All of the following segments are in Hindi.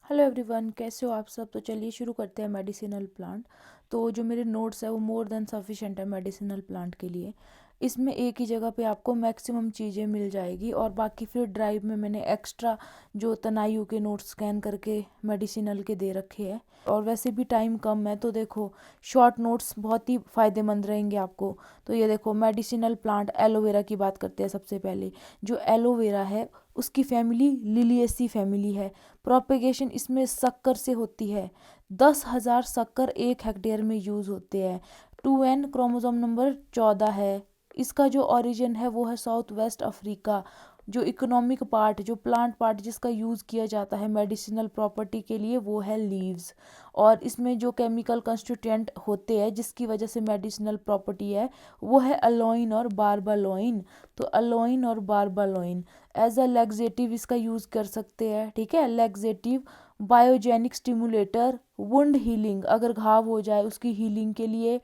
हेलो एवरीवन, कैसे हो आप सब। तो चलिए शुरू करते हैं मेडिसिनल प्लांट। तो जो मेरे नोट्स है वो मोर देन सफिशेंट है मेडिसिनल प्लांट के लिए। इसमें एक ही जगह पे आपको मैक्सिमम चीज़ें मिल जाएगी और बाकी फिर ड्राइव में मैंने एक्स्ट्रा जो तनायु के नोट्स स्कैन करके मेडिसिनल के दे रखे हैं। और वैसे भी टाइम कम है तो देखो शॉर्ट नोट्स बहुत ही फ़ायदेमंद रहेंगे आपको। तो ये देखो मेडिसिनल प्लांट एलोवेरा की बात करते हैं। सबसे पहले जो एलोवेरा है उसकी फैमिली लिलिएसी फैमिली है। प्रोपेगेशन इसमें शक्कर से होती है। 10,000 शक्कर 1 हेक्टेयर में यूज़ होते हैं। 2N क्रोमोसोम नंबर 14 है। इसका जो ओरिजिन है वो है साउथ वेस्ट अफ्रीका। जो इकोनॉमिक पार्ट, जो प्लांट पार्ट जिसका यूज़ किया जाता है मेडिसिनल प्रॉपर्टी के लिए, वो है लीव्स। और इसमें जो केमिकल कंस्टिट्यूएंट होते हैं जिसकी वजह से मेडिसिनल प्रॉपर्टी है वो है अलोइन और बारबालोइन। तो अलोइन और बारबालोइन एज अ लैक्सेटिव इसका यूज़ कर सकते हैं। ठीक है, laxative, biogenic stimulator, wound healing, अगर घाव हो जाए उसकी हीलिंग के लिए।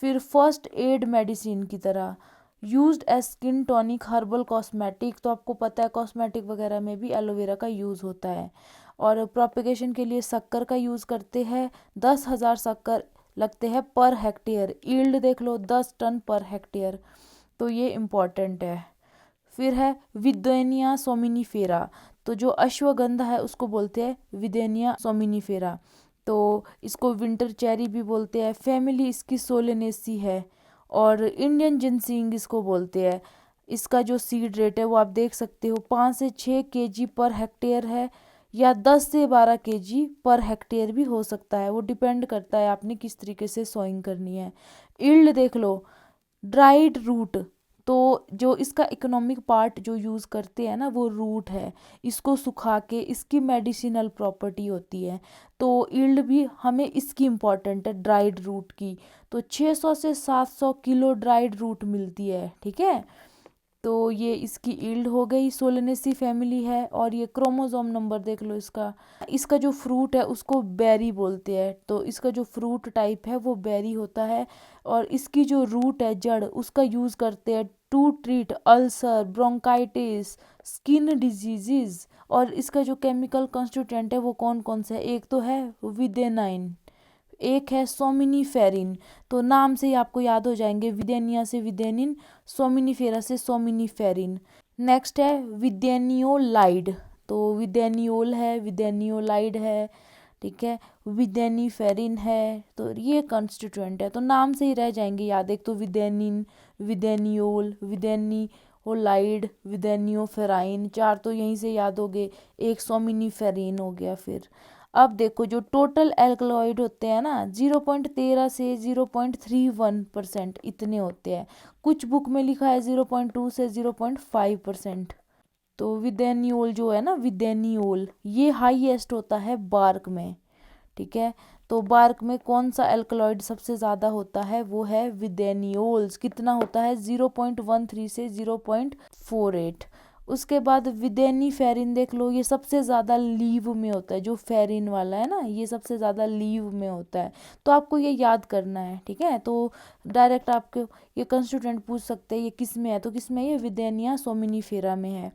फिर फर्स्ट एड मेडिसिन की तरह used as skin tonic, herbal cosmetic. तो आपको पता है कॉस्मेटिक वगैरह में भी एलोवेरा का यूज़ होता है। और प्रोपेगेशन के लिए शक्कर का यूज़ करते हैं। 10,000 शक्कर लगते हैं पर हेक्टेयर। ईल्ड देख लो 10 टन पर हेक्टेयर। तो ये इम्पॉर्टेंट है। फिर है विदेनिया सोमिनिफेरा। तो जो अश्वगंधा है उसको बोलते हैं विदेनिया सोमिनिफेरा। तो इसको विंटर चेरी भी बोलते हैं। फैमिली इसकी सोलेनेसी है। और इंडियन जिनसिंग इसको बोलते हैं। इसका जो सीड रेट है वो आप देख सकते हो, 5 से 6 kg पर हेक्टेयर है, या 10 से 12 kg पर हेक्टेयर भी हो सकता है। वो डिपेंड करता है आपने किस तरीके से सोइंग करनी है। ईल्ड देख लो, ड्राइड रूट। तो जो इसका इकोनॉमिक पार्ट जो यूज़ करते हैं ना वो रूट है। इसको सुखा के इसकी मेडिसिनल प्रॉपर्टी होती है। तो ईल्ड भी हमें इसकी इम्पॉर्टेंट है, ड्राइड रूट की। तो 600 से 700 किलो ड्राइड रूट मिलती है। ठीक है, तो ये इसकी ईल्ड हो गई। सोलेनेसी फैमिली है। और ये क्रोमोसोम नंबर देख लो इसका। इसका जो फ्रूट है उसको बेरी बोलते हैं। तो इसका जो फ्रूट टाइप है वो बेरी होता है। और इसकी जो रूट है, जड़, उसका यूज़ करते हैं to treat ulcer, bronchitis, skin diseases. और इसका जो केमिकल कॉन्स्टिट्यूएंट है वो कौन कौन सा है, एक तो है विदेनाइन, एक है सोमिनीफेरिन। तो नाम से ही आपको याद हो जाएंगे, विदेनिया से विदेनिन, सोमिनीफेरा से सोमिनीफेरिन। नेक्स्ट है विदेनियोलाइड। तो विदेनियोल है, विदेनियोलाइड है। ठीक है, विदेनीफेरिन है। तो ये कॉन्स्टिट्यूएंट है, तो नाम से ही रह जाएंगे याद। एक तो विदेनिन, विदेनियोल, विदेनियोलाइड, विदेनियोफेराइन, 4 तो यहीं से याद हो गए। एक सोमिनीफेरिन हो गया। फिर अब देखो जो टोटल एल्कलॉइड होते हैं ना, 0.13 से 0.31% इतने होते हैं। कुछ बुक में लिखा है 0.2 से 0.5%। तो विदेनियोल जो है ना, विदेनियोल, ये हाईएस्ट होता है बार्क में। ठीक है, तो बार्क में कौन सा एल्कलॉइड सबसे ज़्यादा होता है, वो है विदेनियोल्स। कितना होता है, 0.13 से 0.48। उसके बाद विदेनी फेरिन देख लो, ये सबसे ज़्यादा लीव में होता है। जो फेरिन वाला है ना, ये सबसे ज़्यादा लीव में होता है। तो आपको ये याद करना है। ठीक है, तो डायरेक्ट आपको ये कंस्टिट्यूएंट पूछ सकते हैं ये किस में है, तो किस में है, ये विदेनिया सोमिनीफेरा में है।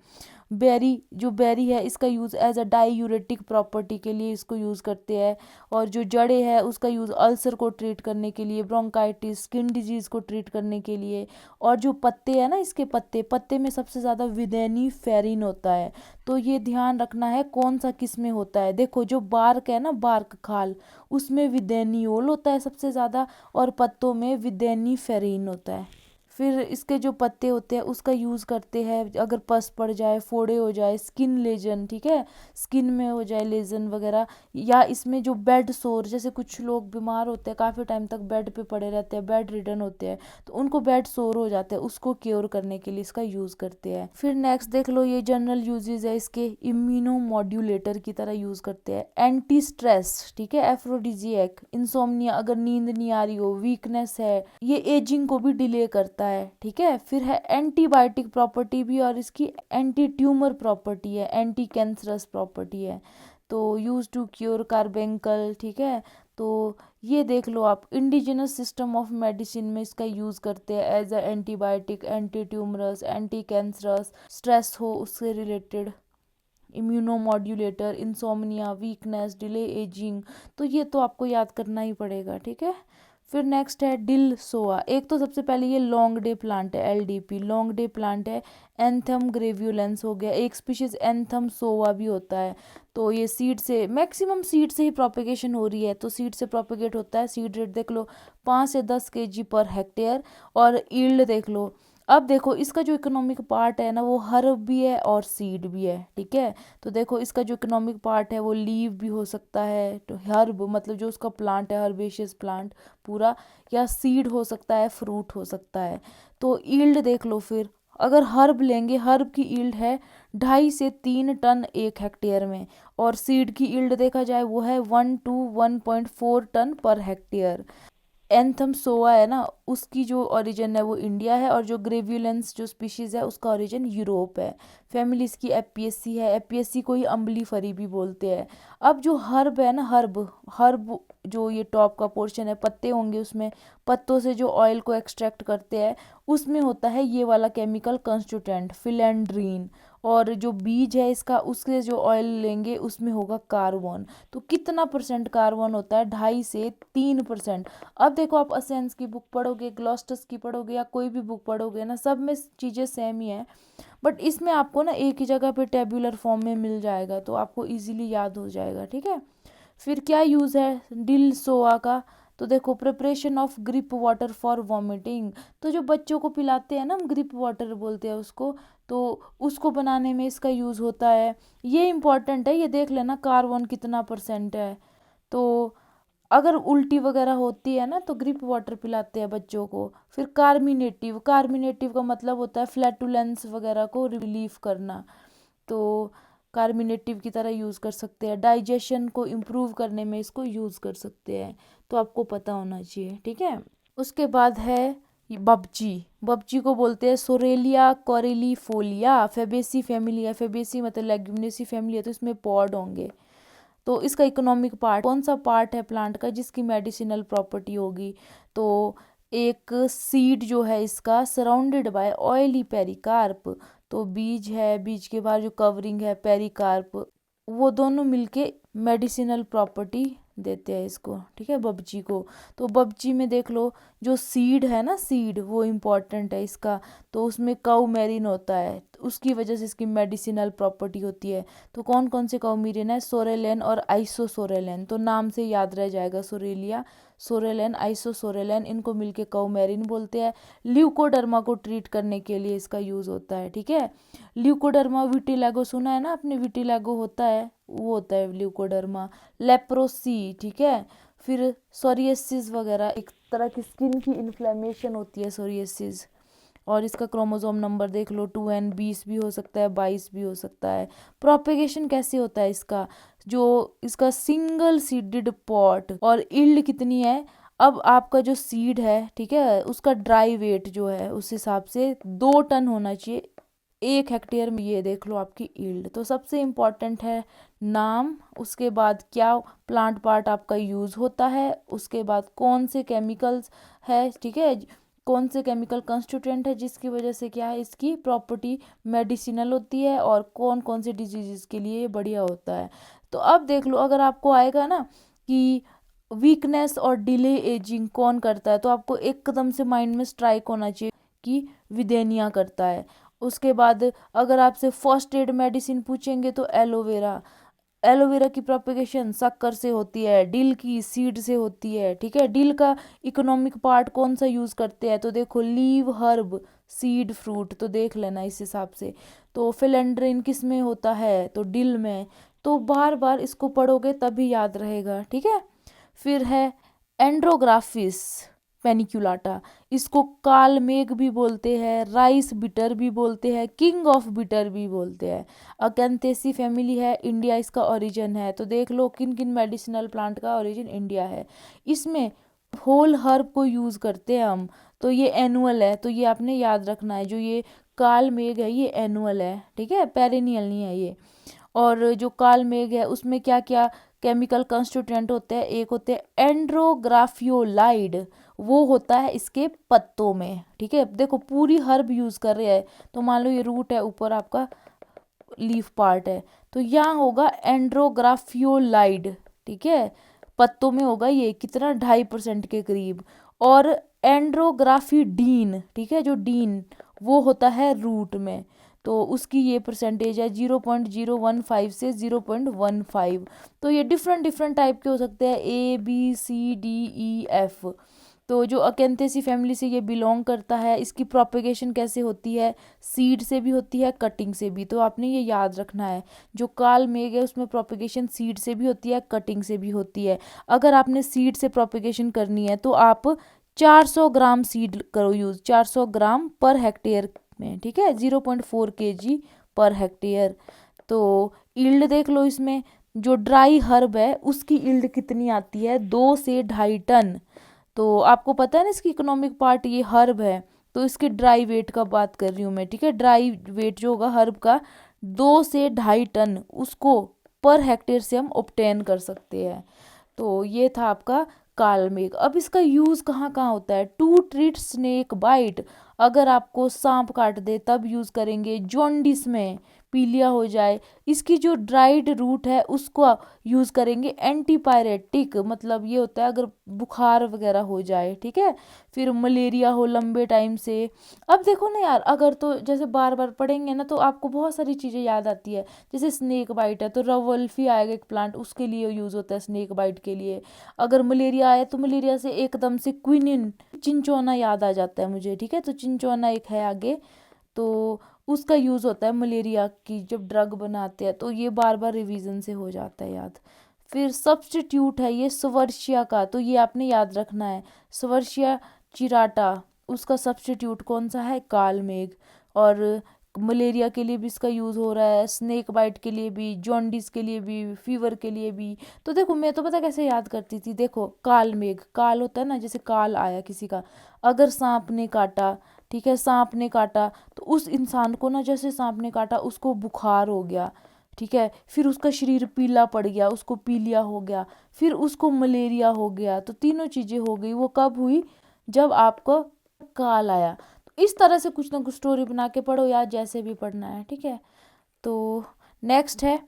बेरी, जो बेरी है इसका use as a diuretic property के लिए इसको यूज़ करते हैं। और जो जड़े है उसका यूज़ अल्सर को ट्रीट करने के लिए, ब्रोंकाइटिस, स्किन डिजीज़ को ट्रीट करने के लिए। और जो पत्ते हैं ना, इसके पत्ते, पत्ते में सबसे ज़्यादा विदेनी फेरिन होता है। तो ये ध्यान रखना है कौन सा किस में होता है। देखो जो बार्क है ना, बार्क खाल, उसमें विदेनियोल होता है सबसे ज़्यादा, और पत्तों में विदेनी फेरिन होता है। फिर इसके जो पत्ते होते हैं उसका यूज़ करते हैं अगर पस पड़ जाए, फोड़े हो जाए, स्किन लेजन। ठीक है, स्किन में हो जाए लेजन वगैरह, या इसमें जो बेड सोर, जैसे कुछ लोग बीमार होते हैं काफ़ी टाइम तक बेड पे पड़े रहते हैं, बेड रिडन होते हैं, तो उनको बेड सोर हो जाते हैं, उसको क्योर करने के लिए इसका यूज़ करते हैं। फिर नेक्स्ट देख लो, ये जनरल यूजेज है इसके, इम्यूनो मॉड्यूलेटर की तरह यूज़ करते हैं। एंटी स्ट्रेस, ठीक है, एफ्रोडिजिएक, इंसोम्निया, अगर नींद नहीं आ रही हो, वीकनेस है, ये एजिंग को भी डिले करता है। ठीक है, फिर है एंटीबायोटिक प्रॉपर्टी भी, और इसकी एंटी ट्यूमर प्रॉपर्टी है, एंटी कैंसरस प्रॉपर्टी है। तो यूज टू क्योर कार्बेंकल। ठीक है, तो ये देख लो आप, इंडिजिनस सिस्टम ऑफ मेडिसिन में इसका यूज़ करते हैं as a antibiotic, anti tumorous, anti cancerous, stress हो उससे related. Immunomodulator, insomnia, weakness, delay ageing, तो ये तो आपको याद करना ही पड़ेगा, ठीक है। फिर नेक्स्ट है डिल सोआ। एक तो सबसे पहले ये लॉन्ग डे प्लांट है, एलडीपी लॉन्ग डे प्लांट है। एंथम ग्रेव्युलेंस हो गया, एक स्पीशीज एंथम सोआ भी होता है। तो ये सीड से, मैक्सिमम सीड से ही प्रोपेगेशन हो रही है, तो सीड से प्रोपेगेट होता है। सीड रेट देख लो 5 से 10 kg पर हेक्टेयर। और ईल्ड देख लो। अब देखो इसका जो इकोनॉमिक पार्ट है ना वो हर्ब भी है और सीड भी है, ठीक है। तो देखो इसका जो इकोनॉमिक पार्ट है वो लीव भी हो सकता है, तो हर्ब मतलब जो उसका प्लांट है, हर्बेशियस प्लांट पूरा, या सीड हो सकता है, फ्रूट हो सकता है। तो ईल्ड देख लो फिर, अगर हर्ब लेंगे, हर्ब की ईल्ड है 2.5 से 3 टन 1 हेक्टेयर में। और सीड की ईल्ड देखा जाए वो है 1 to 1.4 ton per hectare. Anthem सोआ है ना, उसकी जो ओरिजिन है वो इंडिया है, और जो ग्रेव्युलेंस जो स्पीशीज है उसका ओरिजिन यूरोप है। फैमिली इसकी एपियसी है, एपियसी को ही अम्बली फरी भी बोलते हैं। अब जो हर्ब है ना, हर्ब हर्ब जो ये टॉप का पोर्शन है, पत्ते होंगे उसमें, पत्तों से जो ऑयल को एक्सट्रैक्ट करते हैं उसमें होता है ये वाला केमिकल कंस्टिट्यूएंट फिलेंड्रीन। और जो बीज है इसका, उसके जो ऑयल लेंगे उसमें होगा कार्बन। तो कितना परसेंट कार्बन होता है? 2.5 से 3%। अब देखो आप असेंस की बुक पढ़ोगे, ग्लॉस्टस की पढ़ोगे, या कोई भी बुक पढ़ोगे ना, सब में चीज़ें सेम ही है। बट इसमें आपको ना एक ही जगह पे टेब्यूलर फॉर्म में मिल जाएगा, तो आपको इजीली याद हो जाएगा, ठीक है। फिर क्या यूज़ है डिल सोआ का? तो देखो preparation of grip water for vomiting. तो जो बच्चों को पिलाते हैं ना, हम ग्रिप वाटर बोलते हैं उसको, तो उसको बनाने में इसका यूज़ होता है। ये इंपॉर्टेंट है, ये देख लेना कार्बन कितना परसेंट है। तो अगर उल्टी वगैरह होती है ना तो ग्रिप वाटर पिलाते हैं बच्चों को। फिर कार्मिनेटिव, कार्मिनेटिव का मतलब होता है फ्लैटुलेंस वगैरह को रिलीफ करना, तो कार्मिनेटिव की तरह यूज़ कर सकते हैं। डाइजेशन को इम्प्रूव करने में इसको यूज़ कर सकते हैं, तो आपको पता होना चाहिए, ठीक है। उसके बाद है बब्जी। बब्जी को बोलते हैं सोरेलिया कोरिलीफोलिया, फेबेसी फैमिली है। फेबेसी मतलब लेग्यूमिनेसी फैमिली है, तो इसमें पॉड होंगे। तो इसका इकोनॉमिक पार्ट, कौन सा पार्ट है प्लांट का जिसकी मेडिसिनल प्रॉपर्टी होगी? तो एक सीड जो है इसका सराउंडेड बाय ऑयली पेरिकार्प, तो बीज है, बीज के बाद जो कवरिंग है पेरिकार्प, वो दोनों मिलके मेडिसिनल प्रॉपर्टी देते हैं इसको, ठीक है, बब्जी को। तो बब्जी में देख लो जो सीड है ना, सीड वो इम्पॉर्टेंट है इसका। तो उसमें काउमेरिन होता है, तो उसकी वजह से इसकी मेडिसिनल प्रॉपर्टी होती है। तो कौन कौन से काउमेरिन है? सोरेलेन और आइसोसोरेलेन, तो नाम से याद रह जाएगा, सोरेलिया, सोरेलेन, आइसोसोरेलेन, इनको मिलके काउमेरिन बोलते हैं। ल्यूकोडर्मा को ट्रीट करने के लिए इसका यूज़ होता है, ठीक है। ल्यूकोडर्मा विटिलेगो सुना है ना आपने, विटिलेगो होता है, वो होता है ल्यूकोडर्मा। लेप्रोसी, ठीक है। फिर सोरियासिस वगैरह, एक तरह की स्किन की इन्फ्लेमेशन होती है सोरियासिस। और इसका क्रोमोसोम नंबर देख लो 2n, 20 भी हो सकता है, 22 भी हो सकता है। प्रोपेगेशन कैसे होता है इसका? जो इसका सिंगल सीडेड पॉट, और ईल्ड कितनी है? अब आपका जो सीड है, ठीक है, उसका ड्राई वेट जो है उस हिसाब से 2 टन होना चाहिए 1 हेक्टेयर में। ये देख लो आपकी ईल्ड। तो सबसे इम्पॉर्टेंट है नाम, उसके बाद क्या प्लांट पार्ट आपका यूज़ होता है, उसके बाद कौन से केमिकल्स है, ठीक है, कौन से केमिकल कंस्टिट्यूएंट है जिसकी वजह से क्या है इसकी प्रॉपर्टी मेडिसिनल होती है, और कौन कौन से डिजीज़ के लिए ये बढ़िया होता है। तो अब देख लो, अगर आपको आएगा ना कि वीकनेस और डिले एजिंग कौन करता है, तो आपको एकदम से माइंड में स्ट्राइक होना चाहिए कि विदेनिया करता है। उसके बाद अगर आपसे फर्स्ट एड मेडिसिन पूछेंगे तो एलोवेरा, एलोवेरा की प्रोपेगेशन शक्कर से होती है, डिल की सीड से होती है, ठीक है। डिल का इकोनॉमिक पार्ट कौन सा यूज़ करते हैं? तो देखो लीव, हर्ब, सीड, फ्रूट, तो देख लेना इस हिसाब से। तो फिलेंड्रिन किस में होता है? तो डिल में। तो बार बार इसको पढ़ोगे तभी याद रहेगा, ठीक है। फिर है एंड्रोग्राफिस पेनिकुलाटा, इसको कालमेघ भी बोलते हैं, राइस बिटर भी बोलते हैं, किंग ऑफ बिटर भी बोलते हैं। अकैंथेसी फैमिली है, इंडिया इसका ओरिजिन है। तो देख लो किन किन मेडिसिनल प्लांट का ओरिजिन इंडिया है। इसमें होल हर्ब को यूज़ करते हैं हम, तो ये एनुअल है, तो ये आपने याद रखना है। जो ये कालमेघ है ये एनुअल है, ठीक है, पेरेनियल नहीं है ये। और जो कालमेघ है उसमें क्या क्या केमिकल कंस्टिट्यूएंट होते हैं? एक होते हैं एंड्रोग्राफियोलाइड, वो होता है इसके पत्तों में, ठीक है। देखो पूरी हर्ब यूज़ कर रहे हैं, तो मान लो ये रूट है, ऊपर आपका लीफ पार्ट है, तो यहाँ होगा एंड्रोग्राफियोलाइड, ठीक है, पत्तों में होगा ये कितना 2.5% के करीब। और एंड्रोग्राफिडीन, ठीक है, जो डीन वो होता है रूट में, तो उसकी ये परसेंटेज है 0.015 से 0.15। तो ये डिफरेंट डिफरेंट टाइप के हो सकते हैं, ABCDEF। तो जो अकेंथेसी फैमिली से ये बिलोंग करता है, इसकी प्रोपेगेशन कैसे होती है, सीड से भी होती है, कटिंग से भी। तो आपने ये याद रखना है, जो काल मेघ है उसमें प्रोपेगेशन सीड से भी होती है, कटिंग से भी होती है। अगर आपने सीड से प्रोपेगेशन करनी है तो आप 400 ग्राम सीड करो यूज, 400 ग्राम पर हेक्टेयर में, ठीक है, 0.4 kg पर हेक्टेयर। तो ईल्ड देख लो, इसमें जो ड्राई हर्ब है उसकी ईल्ड कितनी आती है, 2 से 2.5 टन। तो आपको पता है ना, इसकी इकोनॉमिक पार्ट ये हर्ब है, तो इसके ड्राई वेट का बात कर रही हूँ मैं, ठीक है, ड्राई वेट जो होगा हर्ब का 2 से 2.5 टन उसको पर हेक्टेयर से हम ऑब्टेन कर सकते हैं। तो ये था आपका कालमेघ। अब इसका यूज कहाँ कहाँ होता है, टू ट्रीट स्नेक बाइट, अगर आपको सांप काट दे तब यूज करेंगे। जॉन्डिस में, पीलिया हो जाए, इसकी जो ड्राइड रूट है उसको यूज करेंगे। एंटीपायरेटिक मतलब ये होता है अगर बुखार वगैरह हो जाए, ठीक है। फिर मलेरिया हो लंबे टाइम से। अब देखो ना यार, अगर तो जैसे बार बार पढ़ेंगे ना तो आपको बहुत सारी चीजें याद आती है। जैसे स्नेक बाइट है तो रवल्फी आएगा एक प्लांट, उसके लिए यूज होता है स्नेक बाइट के लिए। अगर मलेरिया आए तो मलेरिया से एकदम से क्विनिन, चिंचोना याद आ जाता है मुझे, ठीक है, तो चिंचोना एक है आगे, तो उसका यूज होता है मलेरिया की जब ड्रग बनाते हैं। तो ये बार बार रिवीजन से हो जाता है याद। फिर सब्स्टिट्यूट है ये सवर्शिया का, तो ये आपने याद रखना है, सवर्शिया चिराटा, उसका सब्स्टिट्यूट कौन सा है, कालमेघ। और मलेरिया के लिए भी इसका यूज़ हो रहा है, स्नेक बाइट के लिए भी, जॉन्डिस के लिए भी, फीवर के लिए भी। तो देखो मैं तो पता कैसे याद करती थी, देखो कालमेघ, काल होता है ना, जैसे काल आया किसी का, अगर सांप ने काटा, ठीक है, सांप ने काटा तो उस इंसान को ना, जैसे सांप ने काटा उसको बुखार हो गया, ठीक है, फिर उसका शरीर पीला पड़ गया, उसको पीलिया हो गया, फिर उसको मलेरिया हो गया। तो तीनों चीज़ें हो गई, वो कब हुई, जब आपको काल आया। तो इस तरह से कुछ ना कुछ स्टोरी बना के पढ़ो यार, जैसे भी पढ़ना है, ठीक है। तो नेक्स्ट है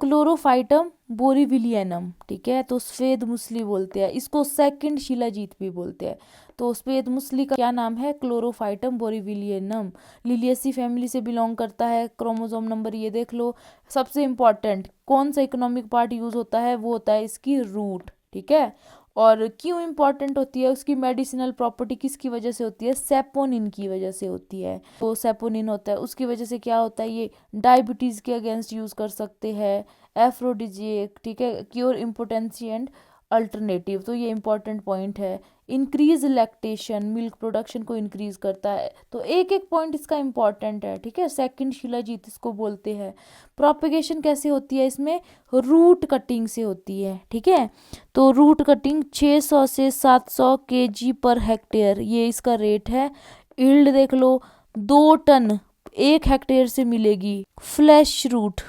क्लोरोफाइटम बोरीविलियनम, ठीक है, तो सफेद मुसली बोलते हैं इसको, सेकंड शिलाजीत भी बोलते हैं। तो सफेद मुसली का क्या नाम है, क्लोरोफाइटम बोरीविलियनम, लिलियसी फैमिली से बिलोंग करता है। क्रोमोसोम नंबर ये देख लो। सबसे इंपॉर्टेंट कौन सा इकोनॉमिक पार्ट यूज होता है, वो होता है इसकी रूट, ठीक है। और क्यों इंपॉर्टेंट होती है, उसकी मेडिसिनल प्रॉपर्टी किसकी वजह से होती है, सेपोनिन की वजह से होती है। तो सेपोनिन होता है, उसकी वजह से क्या होता है, ये डायबिटीज़ के अगेंस्ट यूज़ कर सकते हैं, एफ्रोडिजिएक, ठीक है, क्योर इम्पोटेंसी एंड अल्टरनेटिव। तो ये इंपॉर्टेंट पॉइंट है। इंक्रीज लैक्टेशन, मिल्क प्रोडक्शन को इंक्रीज करता है। तो एक एक पॉइंट इसका इंपॉर्टेंट है, ठीक है, सेकंड शिलाजीत इसको बोलते हैं। प्रोपेगेशन कैसे होती है इसमें, रूट कटिंग से होती है, ठीक है। तो रूट कटिंग 600 से 700 kg पर हेक्टेयर, ये इसका रेट है। ईल्ड देख लो, 2 टन 1 हेक्टेयर से मिलेगी फ्लैश रूट।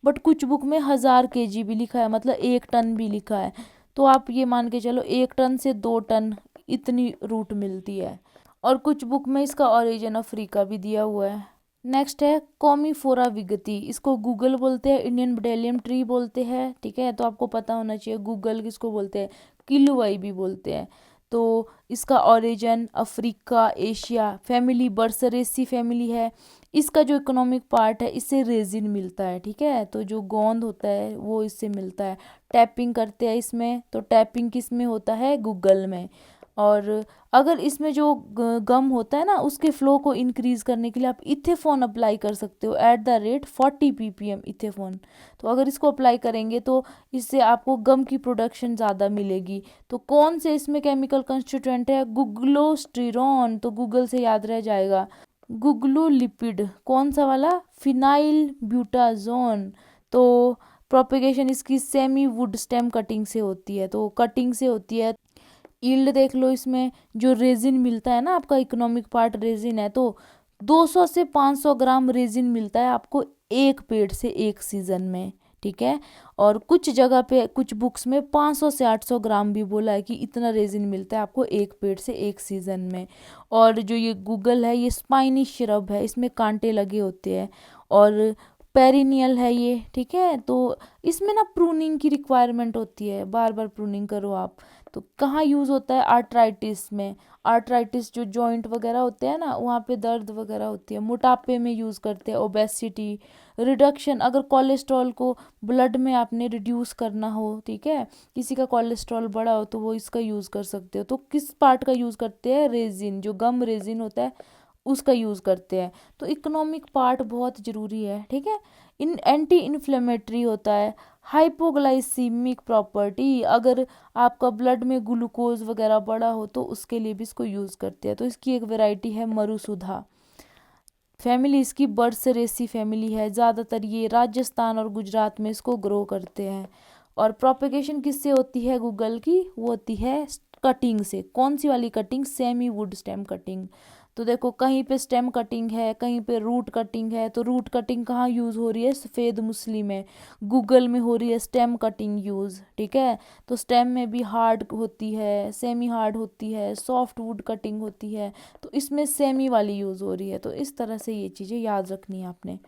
बट कुछ बुक में 1000 kg भी लिखा है, मतलब 1 टन भी लिखा है। तो आप ये मान के चलो 1 टन से 2 टन इतनी रूट मिलती है। और कुछ बुक में इसका ओरिजिन अफ्रीका भी दिया हुआ है। नेक्स्ट है कॉमीफोरा विगति, इसको गूगल बोलते हैं, इंडियन बडेलियम ट्री बोलते हैं, ठीक है, तो आपको पता होना चाहिए गूगल किसको बोलते हैं, किलुआई भी बोलते हैं। तो इसका ओरिजिन अफ्रीका, एशिया, फैमिली बर्सरेसी फैमिली है। इसका जो इकोनॉमिक पार्ट है इससे रेजिन मिलता है, ठीक है, तो जो गोंद होता है वो इससे मिलता है। टैपिंग करते हैं इसमें, तो टैपिंग किस में होता है, गूगल में। और अगर इसमें जो गम होता है ना उसके फ्लो को इंक्रीज करने के लिए आप इथेफोन अप्लाई कर सकते हो at the rate 40 ppm ethephon. तो अगर इसको अप्लाई करेंगे तो इससे आपको गम की प्रोडक्शन ज़्यादा मिलेगी। तो कौन से इसमें केमिकल कंस्टिट्यूएंट है, गुग्लोस्टिरॉन, तो गूगल से याद रह जाएगा। गुग्लोलिपिड कौन सा वाला, फिनाइल ब्यूटाजोन। तो प्रोपेगेशन इसकी सेमी वुड स्टेम कटिंग से होती है, तो कटिंग से होती है। ईल्ड देख लो, इसमें जो रेजिन मिलता है ना, आपका इकोनॉमिक पार्ट रेजिन है, तो 200 से 500 ग्राम रेजिन मिलता है आपको एक पेड़ से एक सीजन में, ठीक है। और कुछ जगह पे कुछ बुक्स में 500 से 800 ग्राम भी बोला है कि इतना रेजिन मिलता है आपको एक पेड़ से एक सीजन में। और जो ये गूगल है ये स्पाइनी श्रब है, इसमें कांटे लगे होते हैं। और पेरिनियल है ये, ठीक है। तो इसमें ना प्रूनिंग की रिक्वायरमेंट होती है, बार बार प्रूनिंग करो आप। तो कहाँ यूज़ होता है? आर्ट्राइटिस में। आर्ट्राइटिस जो जॉइंट वगैरह होते हैं ना, वहाँ पे दर्द वगैरह होती है। मोटापे में यूज़ करते हैं। ओबेसिटी, रिडक्शन, अगर कोलेस्ट्रॉल को ब्लड में आपने रिड्यूस करना हो, ठीक है, किसी का कोलेस्ट्रॉल बढ़ा हो तो वो इसका यूज़ कर सकते हो। तो किस पार्ट का यूज़ करते हैं? रेजिन, जो गम रेजिन होता है उसका यूज़ करते हैं। तो इकोनॉमिक पार्ट बहुत ज़रूरी है, ठीक है। इन एंटी इन्फ्लेमेटरी होता है। हाइपोग्लाइसीमिक प्रॉपर्टी, अगर आपका ब्लड में ग्लूकोज वगैरह बढ़ा हो तो उसके लिए भी इसको यूज़ करते हैं। तो इसकी एक वैरायटी है मरुसुधा। फैमिली इसकी बर्सरेसी फैमिली है। ज़्यादातर ये राजस्थान और गुजरात में इसको ग्रो करते हैं। और प्रोपेगेशन किससे होती है गूगल की? वो होती है कटिंग से। कौन सी वाली cutting? Semi would stem cutting. तो देखो, कहीं पे स्टेम कटिंग है, कहीं पे रूट कटिंग है। तो रूट कटिंग कहाँ यूज़ हो रही है? सफ़ेद मूसली में। गूगल में हो रही है स्टेम कटिंग यूज़, ठीक है। तो स्टेम में भी हार्ड होती है, सेमी हार्ड होती है, सॉफ्ट वुड कटिंग होती है। तो इसमें सेमी वाली यूज़ हो रही है। तो इस तरह से ये चीज़ें याद रखनी है आपने।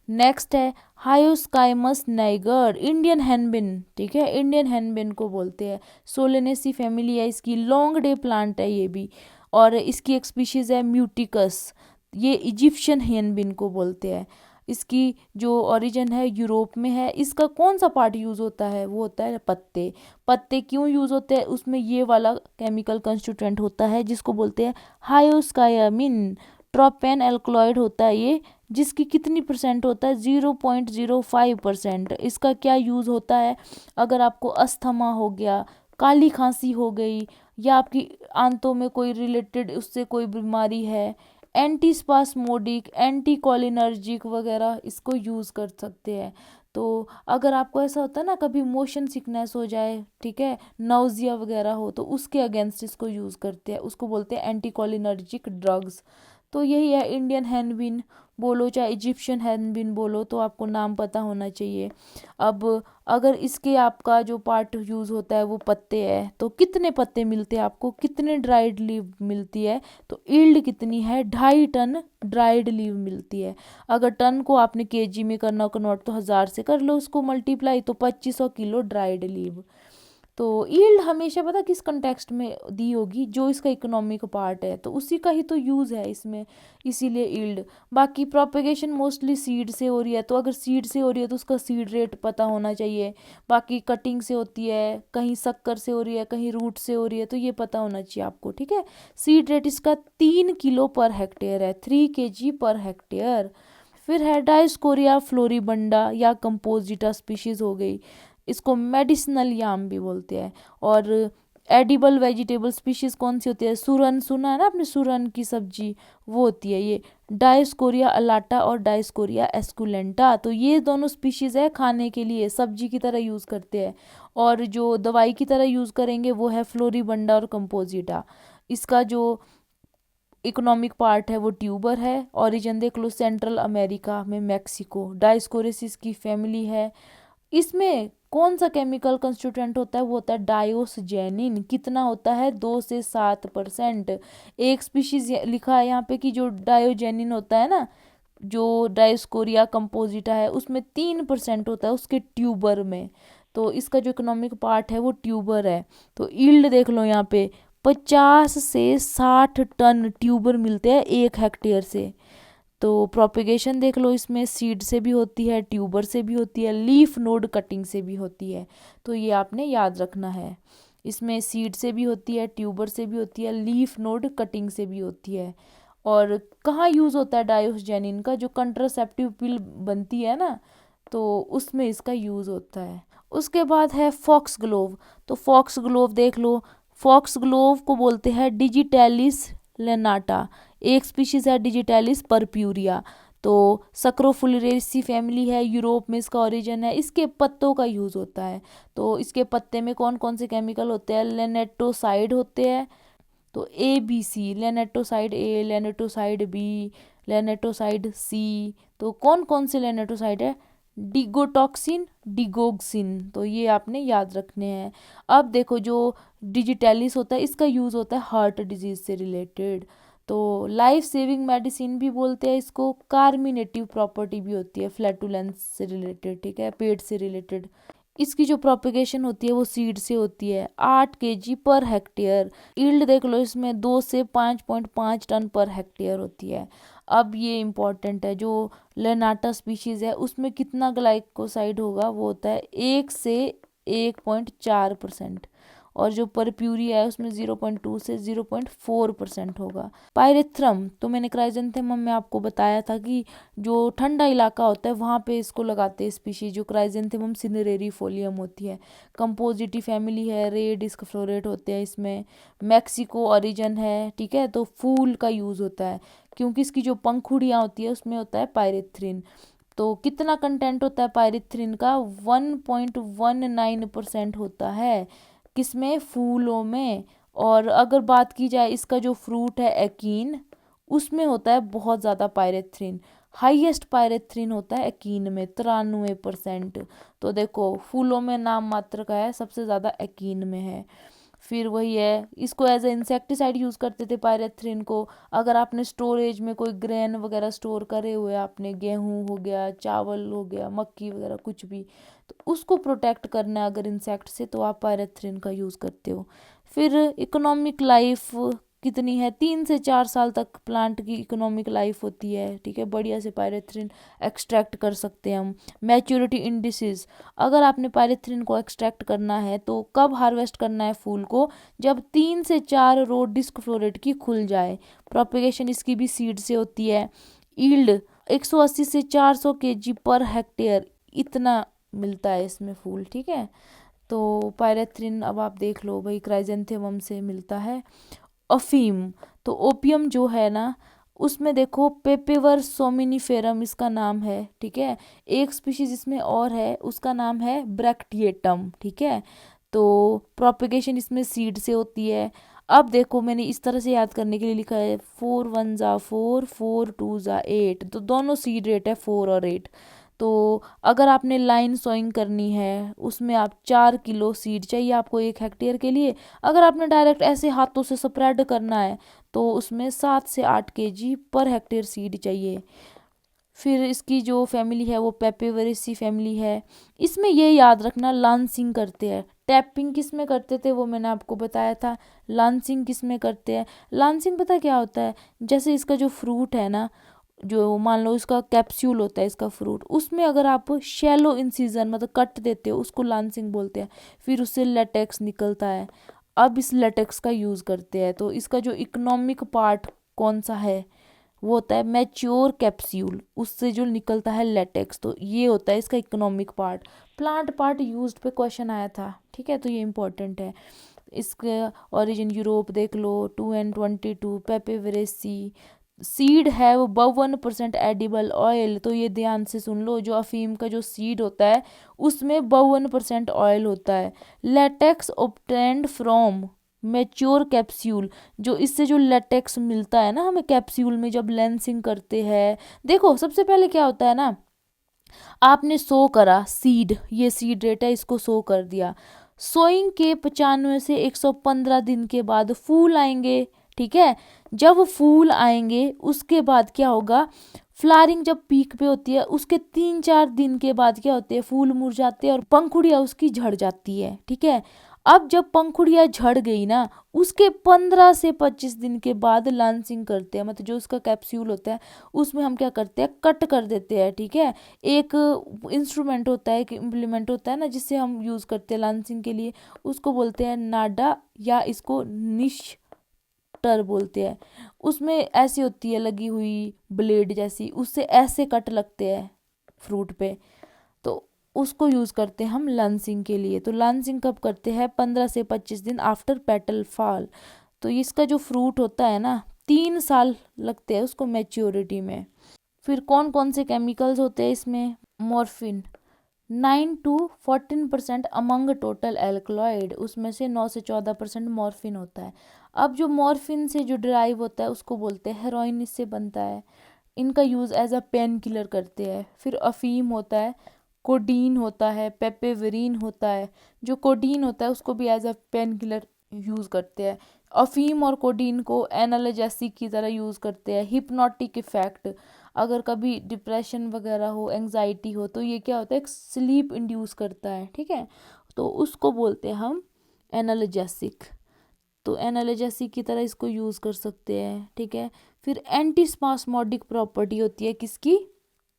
नेक्स्ट है हायोस्काइमस नाइगर, इंडियन हैनबिन, ठीक है, इंडियन हैनबिन को बोलते हैं। सोलेनेसी फैमिली है इसकी। लॉन्ग डे प्लांट है ये भी। और इसकी एक स्पीशीज़ है म्यूटिकस, ये इजिप्शियन हैनबिन को बोलते हैं। इसकी जो ओरिजिन है यूरोप में है। इसका कौन सा पार्ट यूज़ होता है? वो होता है पत्ते। पत्ते क्यों यूज़ होते हैं? उसमें ये वाला केमिकल कंस्टिट्यूएंट होता है जिसको बोलते हैं हायोस्कायामिन। ट्रोपेन एल्कलॉइड होता है ये, जिसकी कितनी परसेंट होता है? 0.05%। इसका क्या यूज़ होता है? अगर आपको अस्थमा हो गया, काली खांसी हो गई, या आपकी आंतों में कोई रिलेटेड उससे कोई बीमारी है, एंटी स्पास्मोडिक, एंटी कोलिनर्जिक वगैरह इसको यूज़ कर सकते हैं। तो अगर आपको ऐसा होता है ना, कभी मोशन सिकनेस हो जाए, ठीक है, नाउजिया वगैरह हो, तो उसके अगेंस्ट इसको यूज़ करते हैं। उसको बोलते हैं एंटी कोलिनर्जिक ड्रग्स। तो यही है, इंडियन हैनबिन बोलो चाहे इजिप्शियन हैनबिन बोलो, तो आपको नाम पता होना चाहिए। अब अगर इसके आपका जो पार्ट यूज़ होता है वो पत्ते है, तो कितने पत्ते मिलते हैं आपको? कितने ड्राइड लीव मिलती है? तो ईल्ड कितनी है? 2.5 टन ड्राइड लीव मिलती है। अगर टन को आपने केजी में करना कन्वर्ट तो 1000 से कर लो उसको मल्टीप्लाई, तो 2500 किलो ड्राइड लीव। तो यील्ड हमेशा पता किस कंटेक्स्ट में दी होगी? जो इसका इकोनॉमिक पार्ट है, तो उसी का ही तो यूज़ है इसमें, इसीलिए यील्ड। बाकी प्रोपेगेशन मोस्टली सीड से हो रही है, तो अगर सीड से हो रही है तो उसका सीड रेट पता होना चाहिए। बाकी कटिंग से होती है, कहीं शक्कर से हो रही है, कहीं रूट से हो रही है, तो ये पता होना चाहिए आपको, ठीक है। सीड रेट इसका 3 किलो पर हेक्टेयर है, 3 kg पर हेक्टेयर। फिर है डायस्कोरिया फ्लोरिबंडा या कंपोजिटा स्पीशीज हो गई। इसको मेडिसिनल याम भी बोलते हैं। और एडिबल वेजिटेबल स्पीशीज कौन सी होती है? सुरन, सुना है ना आपने, सुरन की सब्जी, वो होती है ये। डायस्कोरिया अलाटा और डायस्कोरिया एस्कुलेंटा। तो ये दोनों स्पीशीज है खाने के लिए, सब्जी की तरह यूज़ करते हैं। और जो दवाई की तरह यूज़ करेंगे वो है फ्लोरिबंडा और कंपोजिटा। इसका जो इकोनॉमिक पार्ट है वो ट्यूबर है। ओरिजिन देख लो, सेंट्रल अमेरिका में मैक्सिको। डायस्कोरेसिस की फैमिली है। इसमें कौन सा केमिकल कंस्टिट्यूएंट होता है? वो होता है डायोसजेनिन। कितना होता है? 2 से 7%। एक स्पीशीज लिखा है यहाँ पे कि जो डायोजेनिन होता है ना, जो डायोस्कोरिया कंपोजिटा है, उसमें 3% होता है उसके ट्यूबर में। तो इसका जो इकोनॉमिक पार्ट है वो ट्यूबर है। तो ईल्ड देख लो यहाँ पे, 50 से 60 टन ट्यूबर मिलते हैं 1 हेक्टेयर से। तो प्रोपेगेशन देख लो, इसमें सीड से भी होती है, ट्यूबर से भी होती है, लीफ नोड कटिंग से भी होती है। तो ये आपने याद रखना है। इसमें सीड से भी होती है, ट्यूबर से भी होती है, लीफ नोड कटिंग से भी होती है। और कहाँ यूज़ होता है डायोसजेनिन का? जो कंट्रासेप्टिव पिल बनती है ना, तो उसमें इसका यूज़ होता है। उसके बाद है फॉक्स ग्लोव। तो फॉक्स ग्लोव देख लो, फॉक्स ग्लोव को बोलते हैं डिजिटैलिस लेनाटा। एक स्पीशीज है डिजिटैलिस परप्यूरिया। तो सक्रोफुलरेसी फैमिली है, यूरोप में इसका ओरिजिन है। इसके पत्तों का यूज़ होता है। तो इसके पत्ते में कौन कौन से केमिकल होते हैं? लेनेटोसाइड होते हैं। तो ABC, लेनेटोसाइड A, लेनेटोसाइड B, लेनेटोसाइड C। तो कौन कौन से लेनेटोसाइड है? डिगोटॉक्सिन, डिगोक्सिन। तो ये आपने याद रखने हैं। अब देखो, जो डिजिटैलिस होता है इसका यूज़ होता है हार्ट डिजीज से रिलेटेड। तो लाइफ सेविंग मेडिसिन भी बोलते हैं इसको, कार्मिनेटिव प्रॉपर्टी भी होती है फ्लैटुलेंस से रिलेटेड, ठीक है, पेट से रिलेटेड। इसकी जो प्रोपिगेशन होती है वो सीड से होती है। 8 kg पर हेक्टेयर, यील्ड देख लो इसमें 2 से 5.5 टन पर हेक्टेयर होती है। अब ये इम्पॉर्टेंट है, जो लेनाटा स्पीशीज है उसमें कितना ग्लाइकोसाइड होगा, वो होता है 1 से 1.4%, और जो परप्यूरिया है उसमें 0.2 से 0.4% होगा। पायरेथ्रम तो मैंने क्राइजेंथेमम में आपको बताया था कि जो ठंडा इलाका होता है वहाँ पे इसको लगाते हैं स्पीशीज, जो क्राइजेंथेमम सिनेरेरी फोलियम होती है। कंपोजिटी फैमिली है, रे डिस्क फ्लोरेट होते हैं इसमें, मैक्सिको ओरिजिन है, ठीक है। तो फूल का यूज़ होता है क्योंकि इसकी जो पंखुड़ियाँ होती है उसमें होता है पायरेथ्रिन। तो कितना कंटेंट होता है पायरेथ्रिन का, 1.19% होता है किसमें, फूलों में। और अगर बात की जाए इसका जो फ्रूट है एकीन, उसमें होता है बहुत ज़्यादा पायरेथ्रिन, हाईएस्ट पायरेथ्रिन होता है एकीन में 93%। तो देखो फूलों में नाम मात्र का है, सबसे ज़्यादा एकीन में है। फिर वही है, इसको एज ए इंसेक्टिसाइड यूज़ करते थे पायरेथ्रिन को। अगर आपने स्टोरेज में कोई ग्रेन वगैरह स्टोर करे हुए, आपने गेहूं हो गया, चावल हो गया, मक्की वगैरह कुछ भी, तो उसको प्रोटेक्ट करना है अगर इंसेक्ट से, तो आप पायरेथ्रिन का यूज़ करते हो। फिर इकोनॉमिक लाइफ कितनी है, 3 से 4 साल तक प्लांट की इकोनॉमिक लाइफ होती है, ठीक है। बढ़िया से पायरेथ्रिन एक्सट्रैक्ट कर सकते हैं हम। मैच्योरिटी इंडिसेस, अगर आपने पायरेथ्रिन को एक्सट्रैक्ट करना है तो कब हार्वेस्ट करना है फूल को, जब 3 से 4 रो डिस्क फ्लोरेट की खुल जाए। प्रोपेगेशन इसकी भी सीड से होती है। ईल्ड 180 से 400 kg पर हेक्टेयर, इतना मिलता है इसमें फूल, ठीक है। तो पायरेथ्रिन अब आप देख लो भाई, क्राइजेंथेमम से मिलता है। अफीम, तो ओपियम जो है ना, उसमें देखो पेपेवर सोमिनिफेरम इसका नाम है, ठीक है। एक स्पीशीज इसमें और है, उसका नाम है ब्रैक्टिएटम, ठीक है। तो प्रोपेगेशन इसमें सीड से होती है। अब देखो मैंने इस तरह से याद करने के लिए लिखा है, 4 1 ज़ा 4, 4 2 ज़ा 8, तो दोनों सीड रेट है 4 और 8। तो अगर आपने लाइन सोइंग करनी है उसमें आप 4 किलो सीड चाहिए आपको 1 हेक्टेयर के लिए। अगर आपने डायरेक्ट ऐसे हाथों से स्प्रेड करना है तो उसमें 7 से 8 kg पर हेक्टेयर सीड चाहिए। फिर इसकी जो फैमिली है वो पेपेवरेसी फैमिली है। इसमें ये याद रखना लांसिंग करते हैं, टैपिंग किस में करते थे वो मैंने आपको बताया था, लांसिंग किस में करते हैं। लांसिंग पता क्या होता है, जैसे इसका जो फ्रूट है ना, जो मान लो इसका कैप्सूल होता है इसका फ्रूट, उसमें अगर आप शैलो इंसिजन मतलब कट देते हो उसको लांसिंग बोलते हैं। फिर उससे लेटेक्स निकलता है, अब इस लेटेक्स का यूज़ करते हैं। तो इसका जो इकोनॉमिक पार्ट कौन सा है, वो होता है मैच्योर कैप्सूल, उससे जो निकलता है लेटेक्स, तो ये होता है इसका economic part. Plant part used पे क्वेश्चन आया था, ठीक है, तो ये इंपॉर्टेंट है। इसके ओरिजिन यूरोप देख लो, 2N22 पेपेवरेसी। सीड है वो 52% एडिबल ऑयल, तो ये ध्यान से सुन लो, जो अफीम का जो सीड होता है उसमें 52% ऑयल होता है। Latex obtained from mature capsule, जो इससे जो लेटेक्स मिलता है ना हमें कैप्सूल में जब लेंसिंग करते हैं। देखो सबसे पहले क्या होता है ना, आपने सो करा सीड, ये सीड रेट है, इसको सो कर दिया। सोइंग के 95 से 115 दिन के बाद फूल आएंगे, ठीक है। जब फूल आएंगे उसके बाद क्या होगा, फ्लावरिंग जब पीक पे होती है उसके 3 4 दिन के बाद क्या होते हैं, फूल मुरझाते हैं और पंखुड़ियाँ उसकी झड़ जाती है, ठीक है। अब जब पंखुड़ियाँ झड़ गई ना, उसके 15 से 25 दिन के बाद लांसिंग करते हैं, मतलब जो उसका कैप्सूल होता है उसमें हम क्या करते हैं, कट कर देते हैं, ठीक है। एक इंस्ट्रूमेंट होता है, एक इम्प्लीमेंट होता है ना जिससे हम यूज़ करते हैं लांसिंग के लिए, उसको बोलते हैं नाडा, या इसको निश्टर बोलते हैं। उसमें ऐसी होती है लगी हुई ब्लेड जैसी, उससे ऐसे कट लगते हैं फ्रूट पे, तो उसको यूज़ करते हैं हम लांसिंग के लिए। तो लांसिंग कब करते हैं, 15 से 25 दिन आफ्टर पेटल फॉल। तो इसका जो फ्रूट होता है ना, 3 साल लगते हैं उसको मैच्योरिटी में। फिर कौन कौन से केमिकल्स होते हैं इसमें, morphine 9 to 14% among total alkaloid, उसमें से 9 से 14% मॉर्फिन होता है। अब जो मॉर्फिन से जो ड्राइव होता है उसको बोलते हैं हेरोइन, इससे बनता है। इनका use as a pain killer करते हैं। फिर अफीम होता है, कोडीन होता है, पेपेवरीन होता है। जो कोडीन होता है उसको भी as a pain killer use करते हैं। अफीम और कोडीन को एनाल्जेसिक की तरह यूज़ करते हैं। हिप्नोटिक इफेक्ट, अगर कभी डिप्रेशन वगैरह हो, एंजाइटी हो, तो ये क्या होता है, एक स्लीप इंड्यूस करता है, ठीक है, तो उसको बोलते हैं हम एनाल्जेसिक। तो एनाल्जेसिक की तरह इसको यूज़ कर सकते हैं, ठीक है। फिर एंटी स्पास्मोडिक प्रॉपर्टी होती है किसकी,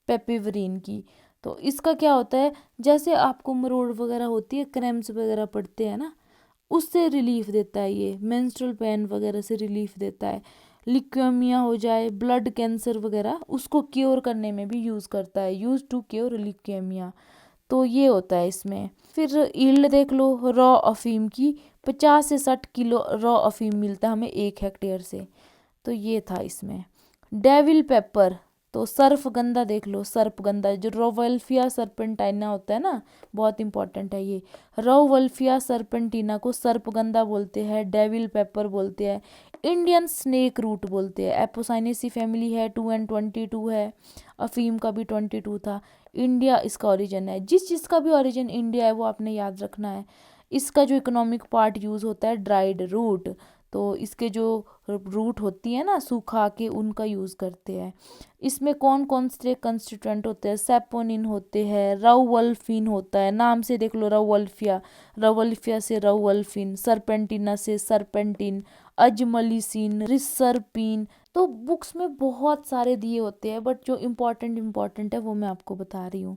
पेपिवरीन की। तो इसका क्या होता है, जैसे आपको मरोड़ वगैरह होती है, क्रैम्प्स वगैरह पड़ते हैं ना, उससे रिलीफ देता है ये। मेंस्ट्रुअल पेन वगैरह से रिलीफ देता है। लिक्वेमिया हो जाए, ब्लड कैंसर वगैरह, उसको क्योर करने में भी यूज़ करता है, यूज टू क्योर लिक्वेमिया। तो ये होता है इसमें। फिर ईल्ड देख लो रॉ अफीम की, 50 से 60 किलो रॉ अफीम मिलता है हमें 1 हेक्टेयर से। तो ये था इसमें। डेविल पेपर, तो सर्पगंधा देख लो, सर्पगंधा जो रोवल्फिया सर्पेंटाइना होता है ना, बहुत इंपॉर्टेंट है ये। रोवल्फिया सर्पेंटिना को सर्पगंधा बोलते हैं, डेविल पेपर बोलते हैं, इंडियन स्नेक रूट बोलते हैं। एपोसाइनेसी फैमिली है, 2 and 22 है। अफीम का भी 22 था। इंडिया इसका ओरिजिन है। जिस चीज़ का भी ओरिजिन इंडिया है वो आपने याद रखना है। इसका जो इकोनॉमिक पार्ट यूज़ होता है ड्राइड रूट, तो इसके जो रूट होती है ना सूखा के, उनका यूज़ करते हैं। इसमें कौन कौन से कंस्टिट्यूएंट होते हैं, सेपोनिन होते हैं, राउवल्फिन होता है, नाम से देख लो राउवल्फिया, राउवल्फिया से राउवल्फिन, सरपेंटिना से सरपेंटिन, अजमलिसिन, रिसरपिन। तो बुक्स में बहुत सारे दिए होते हैं, बट जो इम्पोर्टेंट है वो मैं आपको बता रही हूँ।